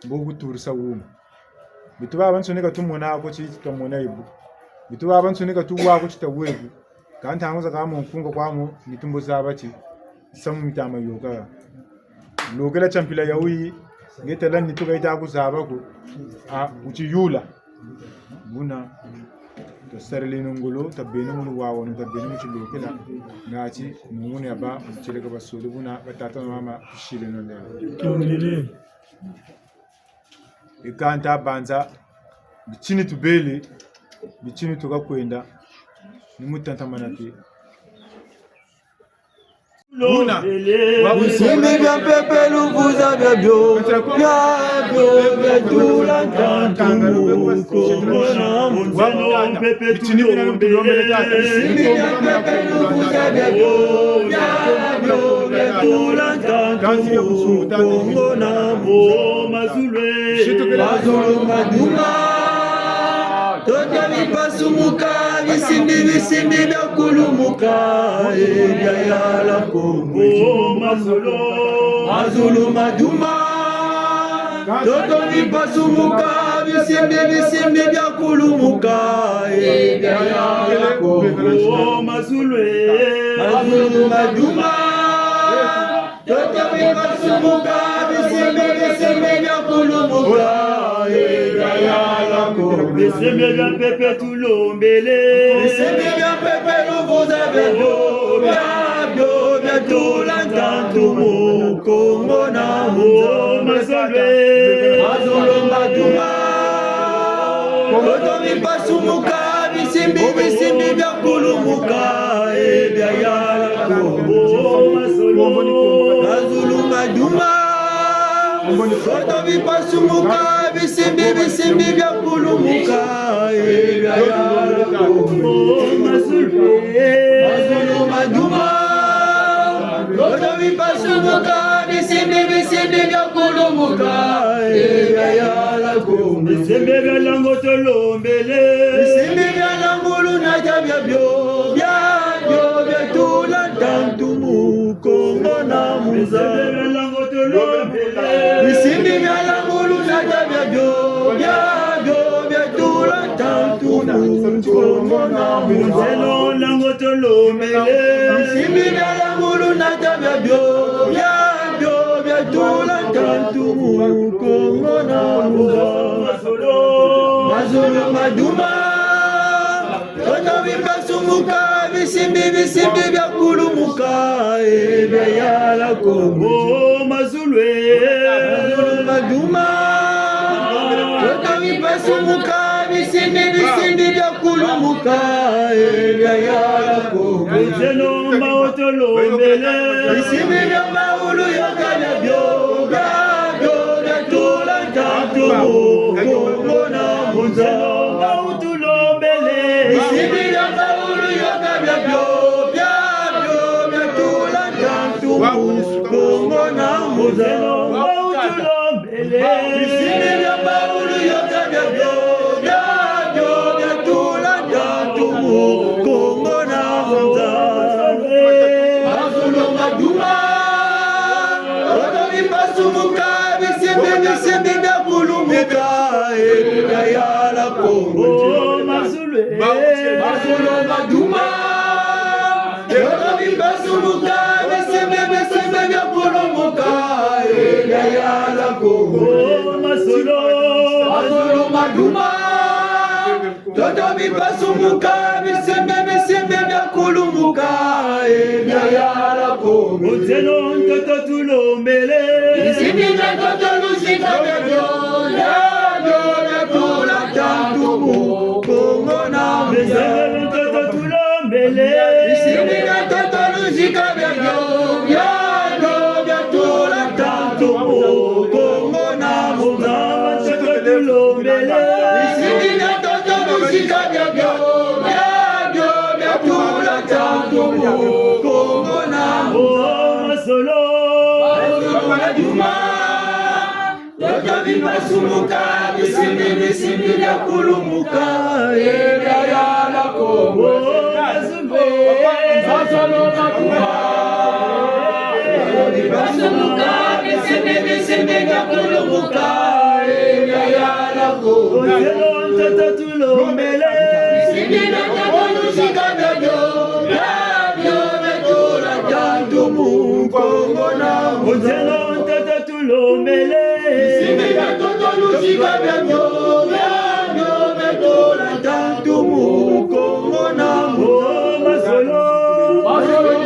mboguturisa wuma bituba abansoneka tumona ko chitamona ibu bituba abansoneka tuwa ko chitawegu kanta hanguza kama mfungo kwamo nitumbo zabati samu mitama yoga logela champila yawi ngetela nituka ita kuzaba ko uchiyula buna to sarele nongolo tabeno munu wawo no tabeno chilokela ngati mungune aba uchileka basolo buna batata mama tushile no leo ikanta banza bichini tubele bichini tukakwenda nimutanta manake Luna Bisimbi vya pepe luvuza vya bio vya tula ntantu Kongona munzeno pepe tulombele Bisimbi vya pepe luvuza vya bio vya tula ntantu Kongona mo mazulu maduma Tota mipasumuka bisimbi vya kulumuka Ebya yala Kongo mazulu maduma Toto mipasumuka bisimbi vya kulumuka Ebya yala Kongo mazulu maduma Toto mipasumuka bisimbi vya kulumuka Ebya yala Kongo bisimbi vya pepe tulombele bisimbi vya pepe luvuza vya vya tula ntantu Kongo na mazulu maduma Toto mipasumuka bisimbi vya kulumuka Ebya yala Kongo mazulu maduma Toto mipasumuka bisimbi vya kulumuka Ebya yala Kongo mazulu maduma Toto mipasumuka bisimbi vya kulumuka Ebya yala Kongo bisimbi vya lango tolombele bisimbi vya langulu na jabya vya tula ntantu Kongo na munza bisimbi vya langulu na jabya vya tula ntantu Kongo na munza lango tolombele bisimbi vya langulu na jabya vya tula ntantu Kongo na munza mazulu maduma Toto mipasumuka bisimbi vya kulumuka Ebya yala Kongo mazulu maduma Toto mipasumuka bisimbi vya kulumuka Ebya yala Kongo zeno maotolombele bisimbi vya maulu yogana vya tula ntantu Kongo na munza bisimbi vya maulu yogana vya tula ntantu Kongo na munza Bisimi vya baulu yote vya tula tatumu Kongo na mzawe Mazulu maduma Odo vipasumuka Bisimi vya kulumuka Yala Kongo Mazulu maduma Odo vipasumuka Bisimi vya kulumuka Yala Kongo Mazulu maduma Toto vipasumuka Bisembe vya kulumuka Yala Kongo Zeno toto tulombele Bisembe vya toto lusika vya tula tantumu Kongo na Bisembe toto tulombele Bisembe vya toto lusika vya tula tantumu Kongo na Toto tulombele Bisembe vya toto lusika vya tula tantumu Kongo na Masolo Maduma Toto vipasumuka Bisembe vya kulumuka Yala Kongo Masolo Maduma Vipasumuka Bisembe vya kulumuka Yala Kongo Toto tulombele Bisembe vya toto lusika vya tula tantumu Kongo na Toto tulombele Bisembe vya toto lusika vya tula tantumu Kongo na Masolo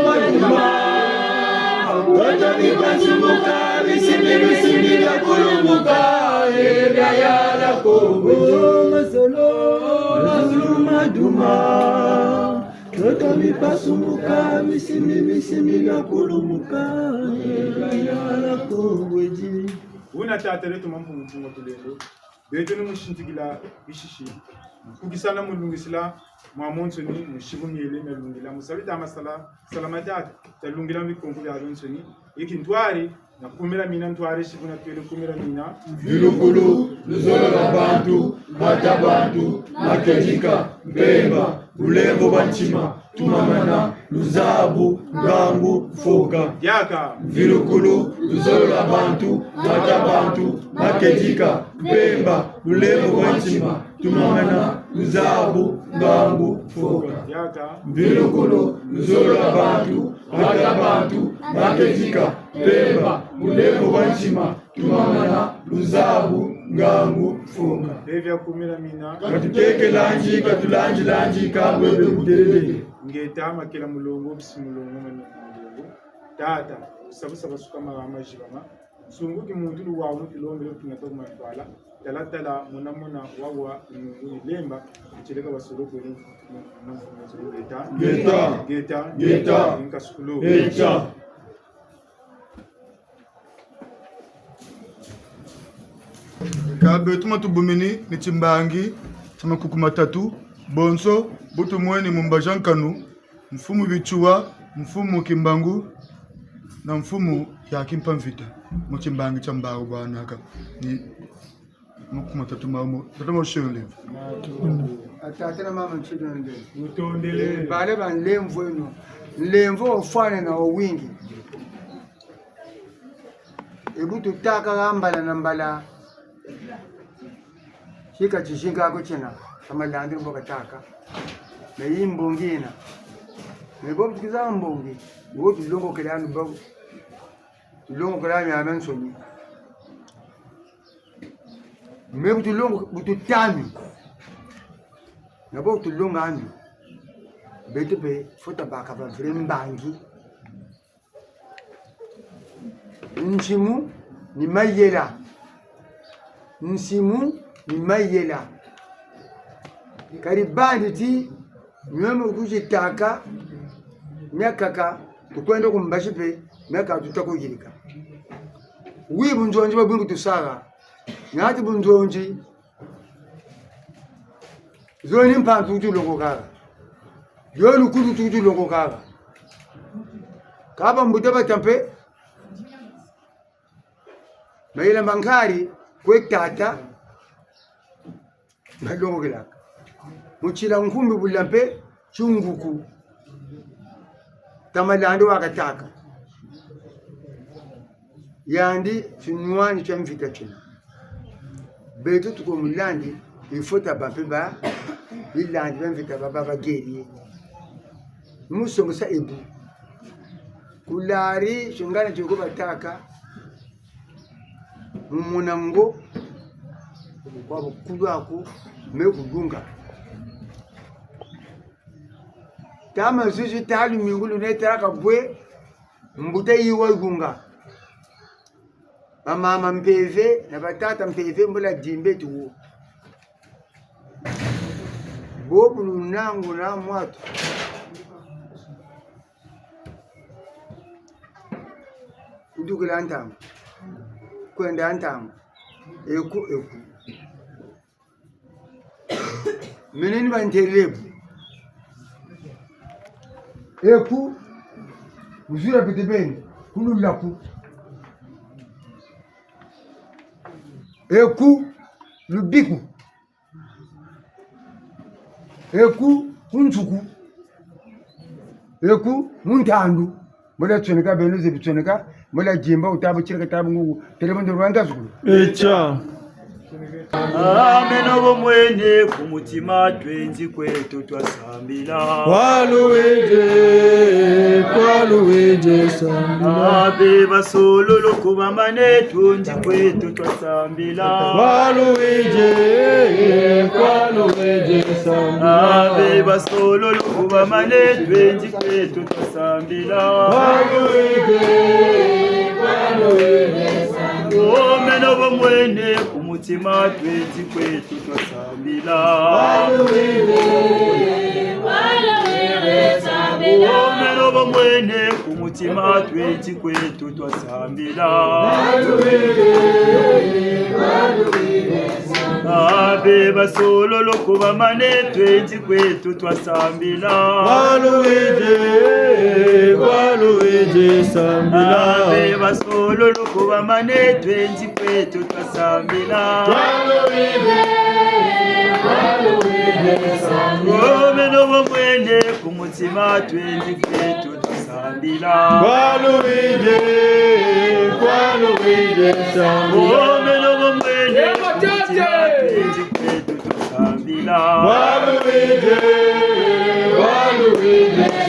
Maduma Toto vipasumuka Bisembe vya kulumuka Yala Kongo Masolo Maduma Toto vipasumuka Bisembe vya kulumuka Yala Kongo Una tata letu mambo mfungo tulendo. Beto ni mushintikila bishishi. Kukisana mulungisila mwamontsoni mushibumyele na lungila musabita amasala salamatata talungila mikongo ya lonsoni ikintwari na kumira mina ntwari shibuna twele kumira mina Vilukulu Luzolo la bantu Matabantu Makejika Mbemba Ulembo Banchima Tumamana Luzabu Ngangu Foka yaka Vilukulu Luzolo la bantu Matabantu Makejika Mbemba Ulembo Banchima Tumamana Luzabu Ngangu Foka yaka Vilukulu Luzolo la bantu Matabantu Makejika Mbemba Ulembo Banchima Tumamana Luzabu Ngangu Foka devya kumira mina Katuteke lanji kabwebe kuderele ngeta makela mulongo bisimulongo mulongo tata sabusa basuka mama jibama sunguki muntu wa muntu lombe tunatoka matwala tala muna wawa mungu lemba chileka basoro kwenu geta inkasukulo Geta Kabe tuma tubumini ni chimbangi chama kukuma tatu bonso butu mweni mumbajankanu mfumu bichua mfumu kimbangu na mfumu ya kimpamvita mchimbangi chambao bwanaka ni mukuma tatu mamo tatama ushole atatana mama nchido nde utondele bale ban lemvo eno lemvo ofane na owingi ebutu taka gambala nambala shika chishinga ako chena kama landi mboka taka na hii mbongina nebo tukiza mbongi ngo tulongo kelani babu tulongo kelani amensoni mebu tulongo bututami nabo tulongo ami betepe fota baka ba vrembangi nchimu ni mayela nsimu ni mayela karibandi ti nyama kujitaka myakaka tukwenda kumbashipe myaka tutakujirika wibu njonji babungu tusara ngati bunjonji zoni mpantu tulongo kaka yolu kudu tulongo kaka kaba mbutaba tampe maila mangari kwe tata madongo kilaka muchila ngumbi bulampe chunguku tamalando wakataka yandi finwani cha mvita china beto tuko mulandi ifota bampe ba bilandi bamvita baba bageri musongo sa ebu kulari shingana choko bataka mumunango kwa kudwako mekudunga tama sisi tali mingulu netaraka bwe mbuta yiwa gunga mama mpeve na batata mpeve mbula dimbe tuwo bobu lunangu na mwatu udukula antamu kwenda antamu eku meneni banterebu eku uzura bitebeni kululaku eku lubiku eku kunchuku eku muntandu mola tsoneka beno zebitsoneka mola jimba utabu chireka tabu ngu telemondo rwanda zukulu echa ameno bomwene kumutima twenzi kwetu twasambila kwaluweje sambila abe basololo kubamane twenzi kwetu twasambila kwaluweje sambila abe basololo kubamane twenzi kwetu twasambila omeno bomwene kumutima twenzi kwetu twasambila omeno bomwene kumutima twenzi kwetu twasambila abe basololo kubamane twenzi kwetu twasambila kwaluweje sambila abe basololo kubamane twenzi kwetu twasambila omeno bomwene kumutima twenzi kwetu twasambila kwaluweje sambila omeno bomwene kumutima twenzi kwetu twasambila kwaluweje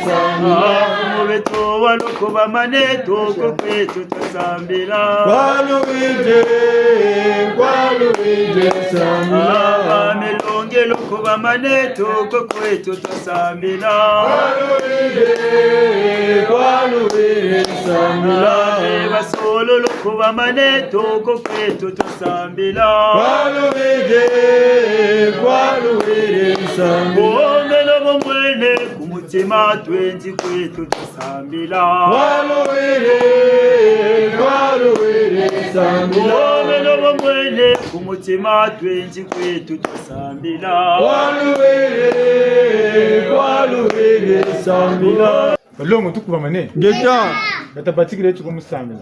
sambila mubeto waloko bamane toko kwetu twasambila kwaluweje sambila melonge loko bamane toko kwetu twasambila kwaluweje sambila basolo loko bamane toko kwetu twasambila kwaluweje sambila omeno bomwene kumutima twenzi kwetu twasambila kwaluweje sambila omeno bomwene kumutima twenzi kwetu twasambila kwaluweje sambila balongo tukubamane geta katabatikire chiko musambila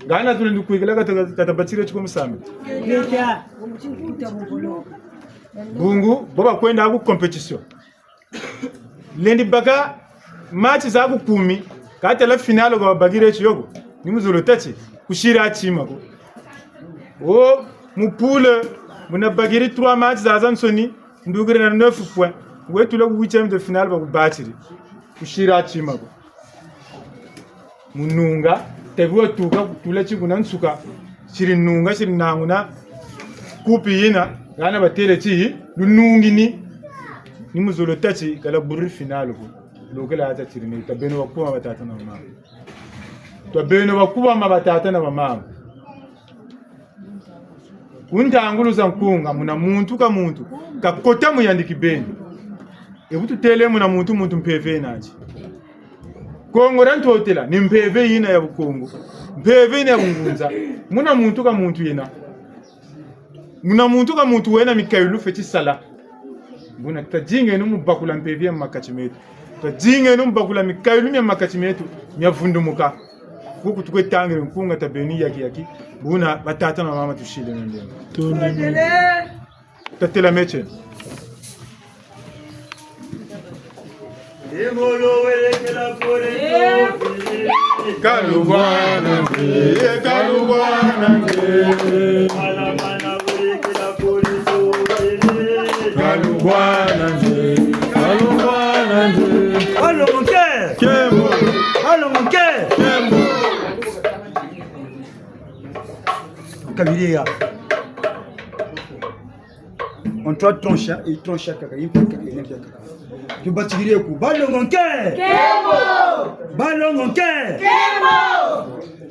ngana tuli ndikuigela katabatikire chiko musambila bungu baba kwenda ku competition lendi baka match za ku 10 kata la finale kwa bagire chiyogo ni muzolo tachi kushira chima ko o mupule muna bagire 3 match za Zansoni ndugire na 9 points wetu la 8e de finale ba ku batiri kushira chima ko mununga tebuwa tuka kutula chikuna nsuka chiri nunga chiri nanguna kupi yina gana batele chi lunungi ni muzolo tachi kala burri finale ko lokela ata chiri ni tabeno wakuwa batata na mama tabeno wakuwa mabatata na mama untangulu za nkunga muna muntu ka muntu kakota muyandiki beni ebutu tele muna muntu mpeve nachi Kongo rantotela ni mpeve yina ya Bukongo mpeve yina ya Bungunza muna muntu ka muntu yina muna muntu ka muntu wena mikailu feti sala mbuna tajinge no mubakula mpeve ya makachimetu tajinge no mubakula mikailu ya makachimetu nya vundumuka kuku tukwetangire mpunga tabeni yaki buna batata na mama tushile ndende tatela meche Kalubwana nge Kalubwana nge Kalubwana nge Kalubwana nge Allo mon cœur Kembo Allo mon cœur Kembo Kabiria on toi tronche et tronche kaka il peut qu'il n'aime pas tu batigirie ku ballon mon cœur Kembo ballon mon cœur Kembo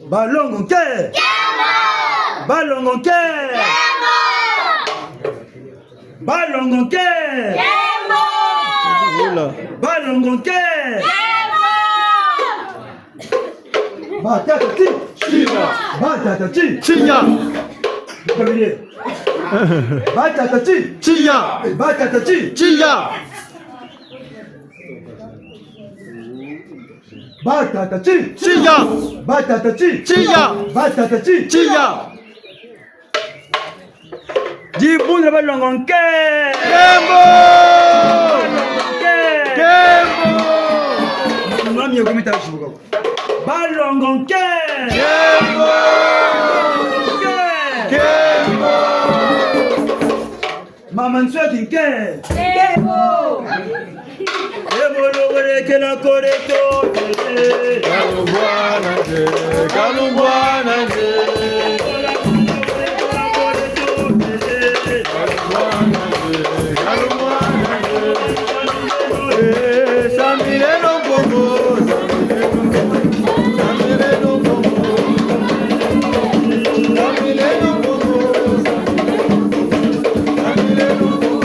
ballon mon cœur Kembo ballon mon cœur Kembo ballon mon cœur Kembo ballon mon cœur Kembo batata ti chinya batata ti chinya Kabirie batata ti chinya batata ti chinya batata chi chinya batata chi chinya batata chi chinya Jibundra balongonke Kembo Kembo Mami yokumita shugo balongonke Kembo Kembo Mama nsweti ke Kembo Emoloweke na koreto Kalubwana nge Kalubwana nge Kalubwana nge Kalubwana nge Sambire no bongo Sambire no bongo Sambire no bongo Sambire no bongo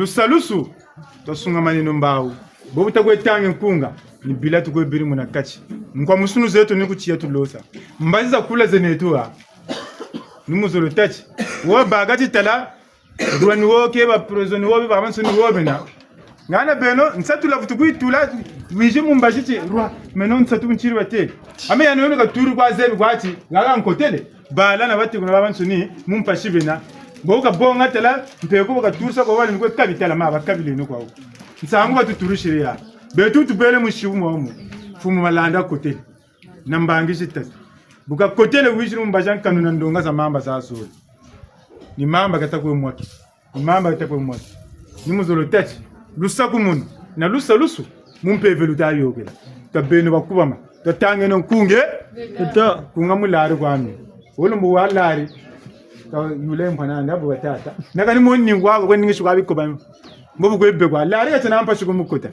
lusalusu tosunga maneno mbao bobu takwetange nkunga ni bila tukwebiri muna kachi nkwa musunu zetu ni kuchia tulosa mbaziza kula zenetua ni muzolo tachi wo bagati tala duwani wo keba prison wo ba mansuni wo bena ngana beno nsatu la futu kuitula wije mumbashiti rwa meno nsatu kunchiri bate ame yanone ka turu kwa zebi kwati ngaga nkotele bala na bati kuna babansuni mumpashi bena boka bonga tala mpeko ka tursa ko wali ko kabitala ma bakabile no kwa nsangu batuturushiria betu tubele mushibu momu fumu malanda kote nambangi sitatu buka kotele wishiru mbajan kanuna ndonga za mamba za solo ni mamba katakwe mwaki ni mamba katakwe mwaki ni muzolo tati lusa kumunu na lusa lusu mumpeve lutayo okela tabene bakubama tatange no kunge ta kunga mulari kwami olumbu walari ta yule mpana ndabo batata nakani monni ngwa ko ningi shuka bikoba mbobu kwebbe kwa lari ka tanampa shuko mukota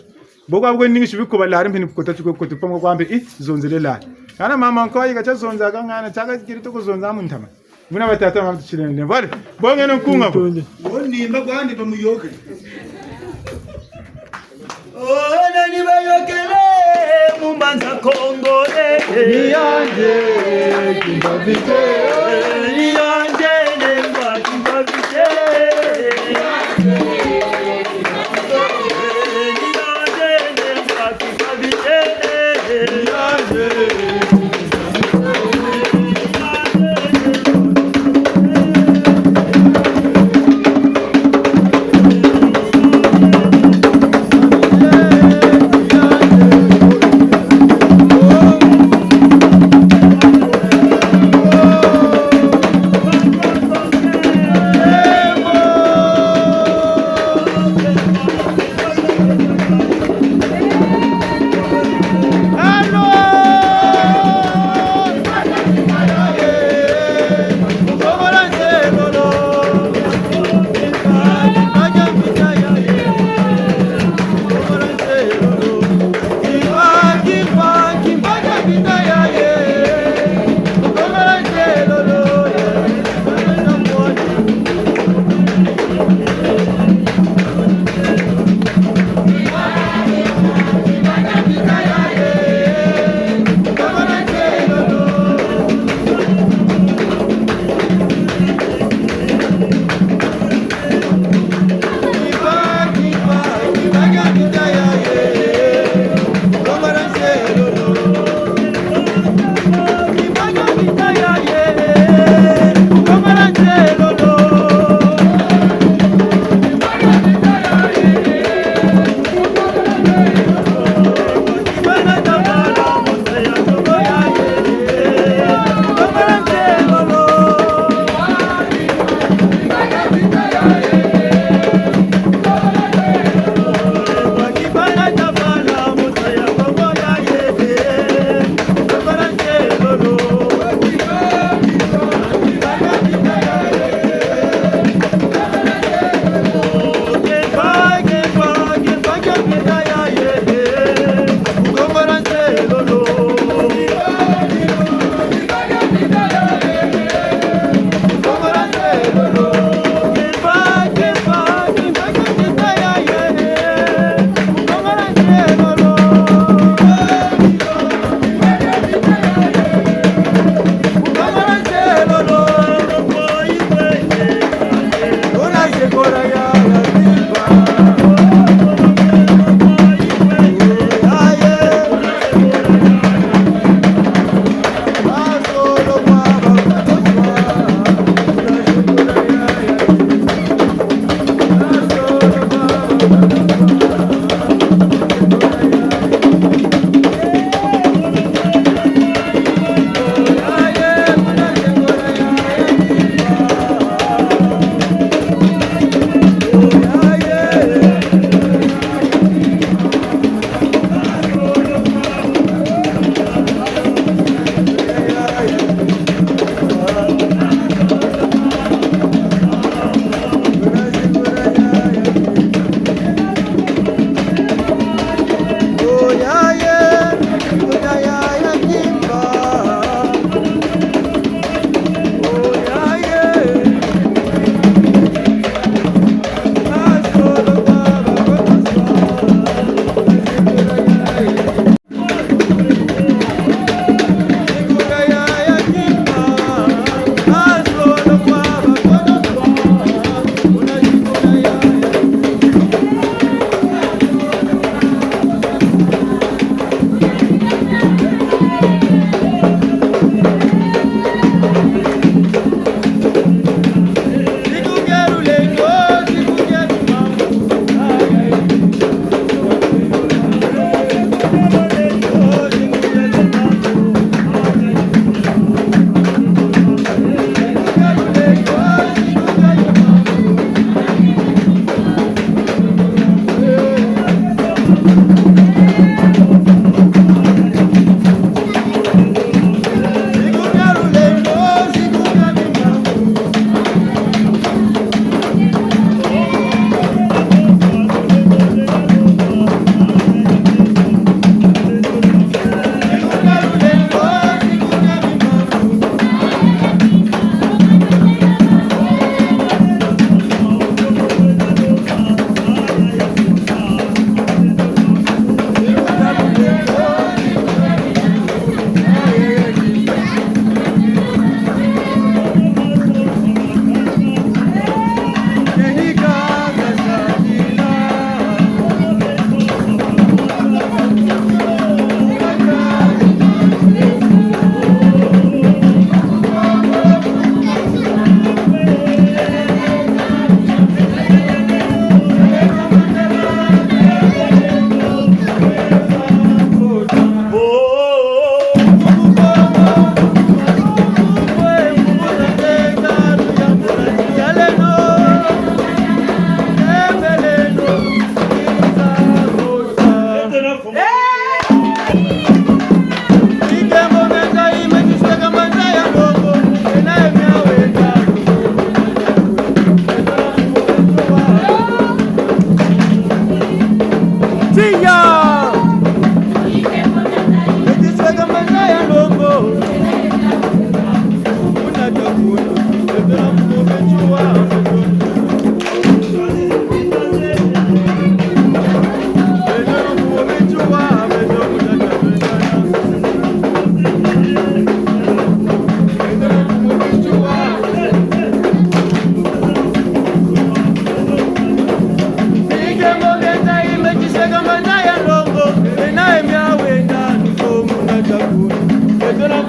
boka ko ningi shubiko balari mpini kota tuko kota pango kwambe zonzele la kana mama nko yiga cha zonza kangana chaka kirito ko zonza muntama muna batata mama tuchilene vale bonge no kunga ko wonimba kwandi pamuyoke ona ni bayokele mumbanza kongole Niyanje kimbabite niyanje nemba kimbabite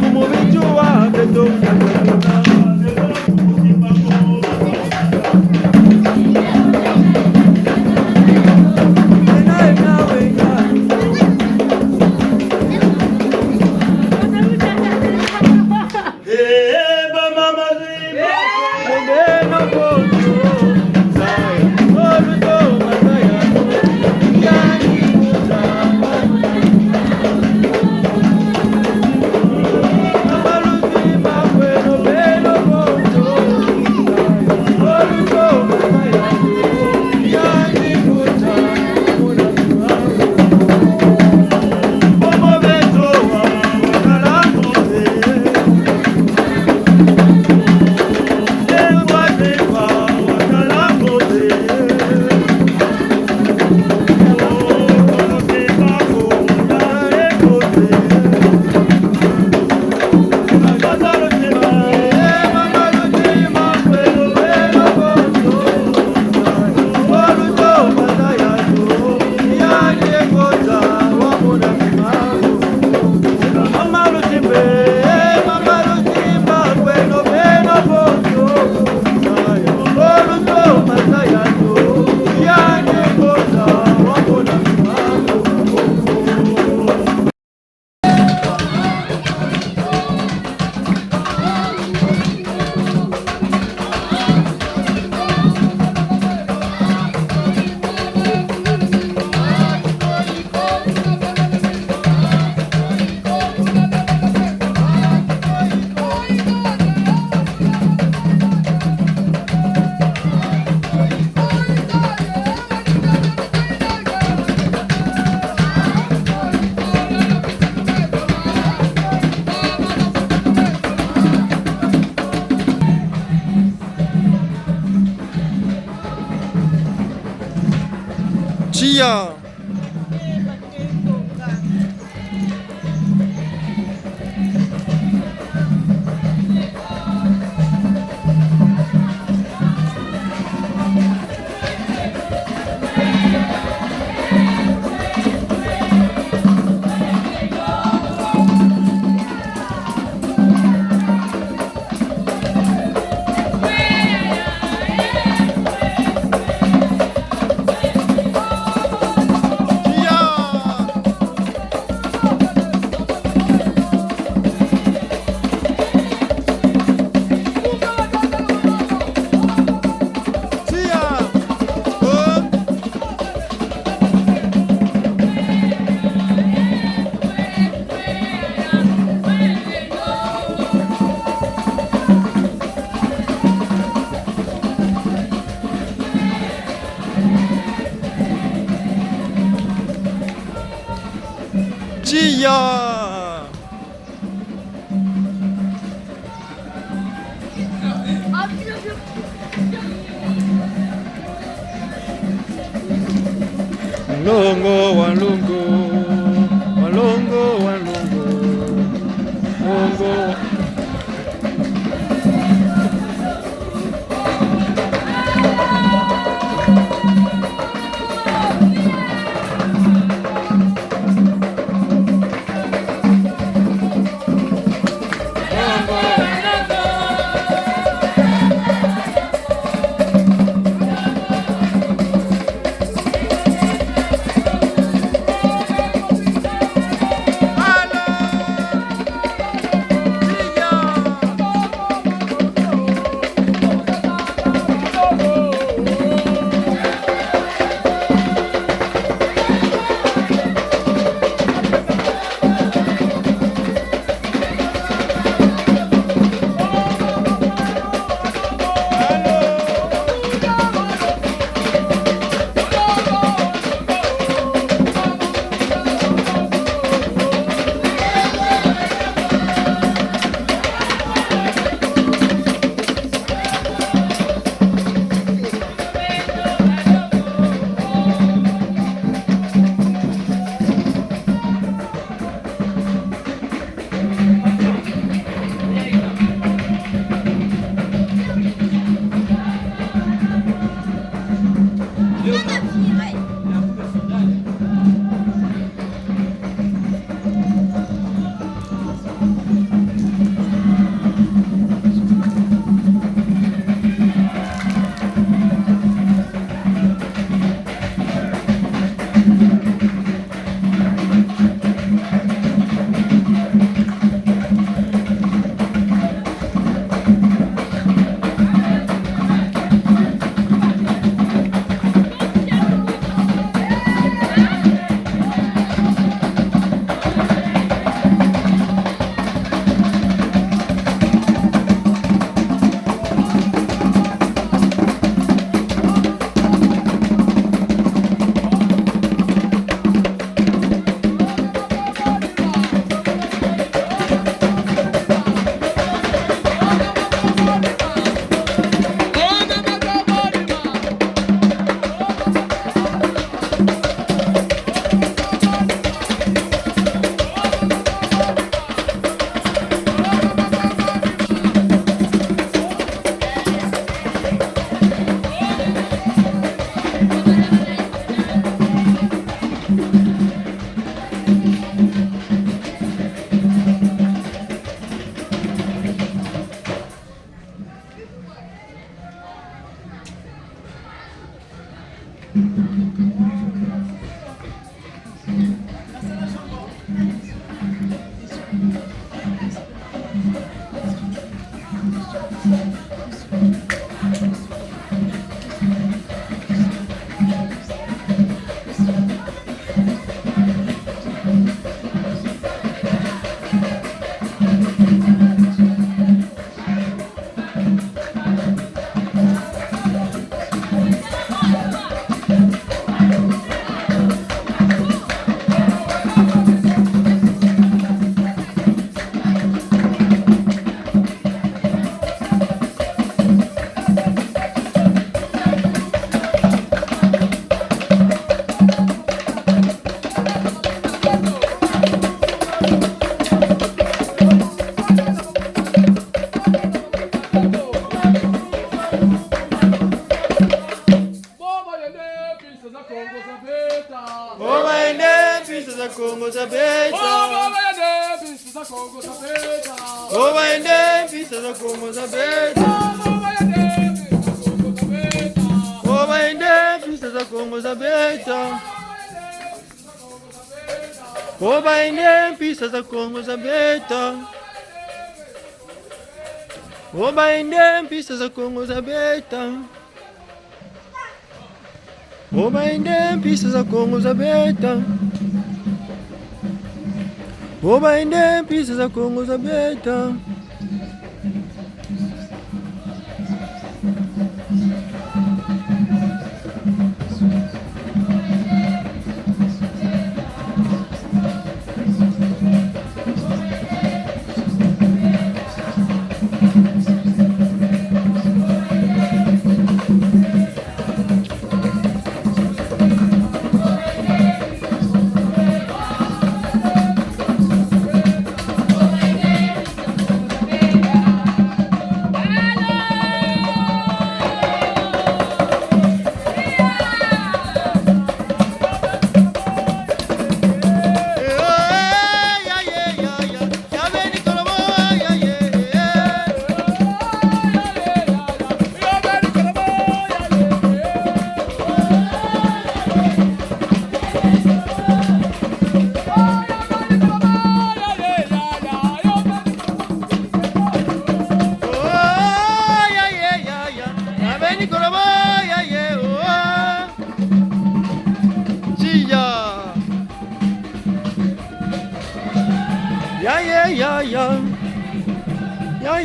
kumubijua beto Chia. Chia. Walongo, walongo, walongo, walongo, walongo. Chia. Kongo za beta. Obaende pista za Kongo za beta. Obaende pista za Kongo za beta. Obaende pista za Kongo za beta. Obaende pista za Kongo za beta. Obaende pista za Kongo za beta. Obaende pista za Kongo za beta.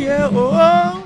Yeah, oh.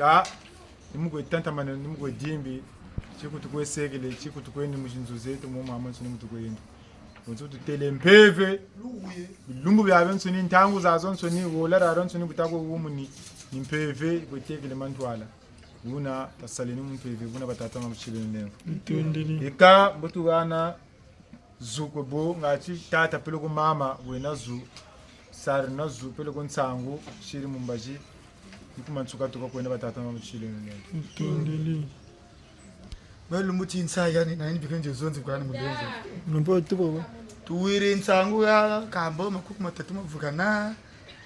ka nimugwe tantamana nimugwe dimbi chikuti kwesekele chikuti kweni mushinzuze to mu mama nsoni mutu kwenda bonzo tutele mpeve lumbu byabe nsoni ntangu zazo nsoni wola raro nsoni butako wumuni nimpeve kwetekele mantwala buna tasaleni mumpeve buna batata mamuchileni nemfu Ntundeli. ika mutugana zuko bo ngachi tata pelo ko mama wena zu sar na zu pelo ko nsangu shiri mumbaji ikumansuka tuko kwenda batata mamuchileni nemfu Ntundeli. Melu muti insaya ni nani bikenje zonzi kwa ni mudenzo. Nombo tubo. Tuwiri nsangu ya kambo makuku matatu mavugana.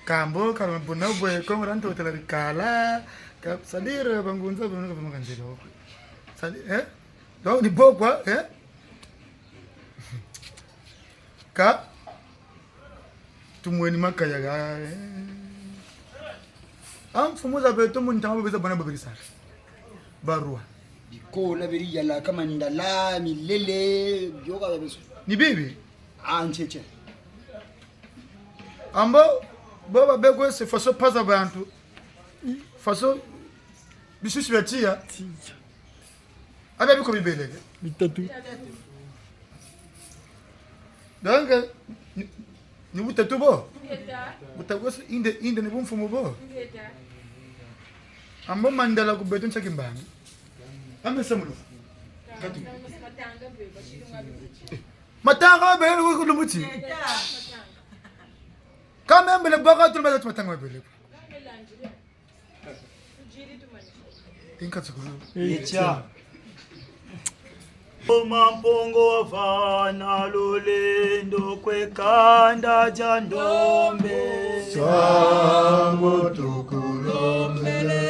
Kambo kama bona boye ko ranto hotela rikala. Ka sadira bangunza bona ka makanjelo. Sadi do ni bokwa Ka tumweni makaya ga. Fumuza beto mun tama beza bona babirisa. Barua. Kola beri yala kama ndala milele yoga bebeso. Ni bibi? Ancheche. Ambo baba bego se faso paza bantu. Faso bisusi batia. Abe biko bibelege. Bitatu. Donc ni butatu bo. Butagose inde ne bumfumo bo. Ambo mandala ku beton chakimbanga. Ame samulu. Katu. Matanga bele ku lumuti. Kama mbele baka tu matanga matanga bele. Inka tsukuru. Echa. Mampongo vana lulendo kwekanda jandombe Sango tukulombele.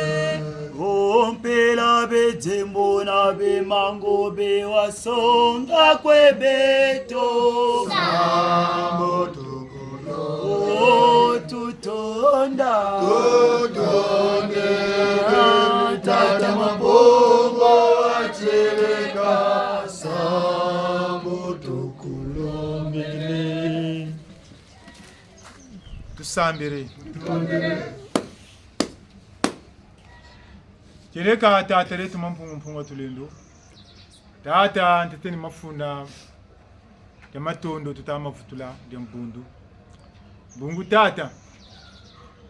Ompela bejembo na bemango bewasonga kwebeto Sango tukulombele. O tutonda Tata mabongo acheleka. Sango tukulombele. tusambire Kireka tata letu mpunga tulendo tata nteteni mafunda ya matondo tutamafutula ya mbundu bungu tata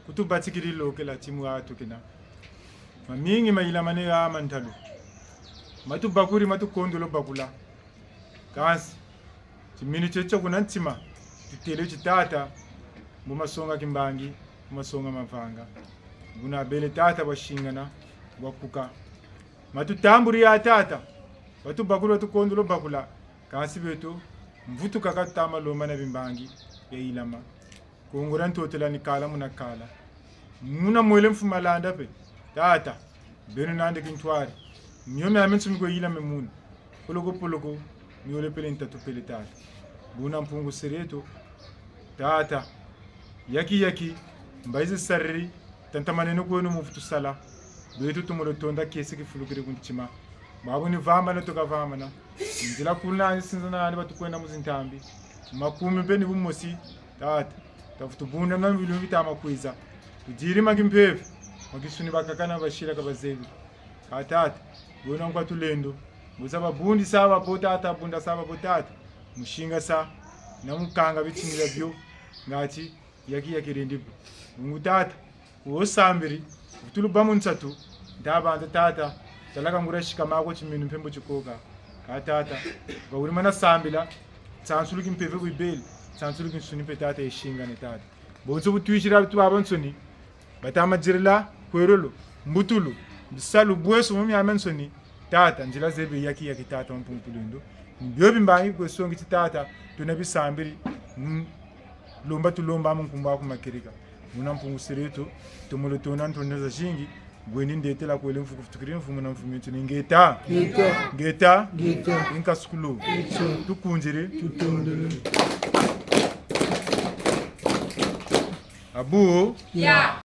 kutubatsikirilo kela timu atu kina mamingi maila manega mantalu matubakuri matukondolo bakula kasi chimini checho kuna ntima tutele chitata mumasonga kimbangi mumasonga mavanga buna bele tata bashingana wakuka matutamburi ya tata batubakula tukondolo bakula kasi betu mvutu kakatama loma na bimbangi ya ilama kongora ntotela ni kala munakala muna mwele mfumalanda pe tata beno nande kintwari nyome amensu miko ilama muna poloko miole pele ntatu pele tata buna mpungu sereto tata yaki mbaize sarri tantamane no kwenu muftu sala betu tumulo tonda kesi kifulukire kunchima babu ni vamba na toka vamba na ndila kulna sinzana ani batukwenda muzintambi makumi beni bumosi tata tafutu bunda na bilu bitama kwiza tujiri magimpevu makisuni bakakana bashira kabazebi katata bona ngwa tulendo muzaba bundi saba potata bunda saba potata mushinga sa namukanga bitsinira byo ngati yaki rendibu ngutata wosambiri utulubamu nsatu ndabanza tata talaka ngurashika mako chiminu mpembo chikoka katata gauri mana sambila tsansuluki mpeve kuibeli tsansuluki nsuni petata yeshinga ne tata bonzo butwishira bitu abansoni batama jirila kwerolo mbutulu bisalu bweso mumi amensoni tata njila zebe yaki tata mpumpulundo mbyobi mbangi kwesongi tata tunabisambiri lomba tulomba munkumba kumakirika muna mpungu sereto tumulo tona ntoneza shingi gweni ndetela kwele mfuku futukiri mfumu na mfumu yetu ngeta inka skulu tukunjire tutondele abu ya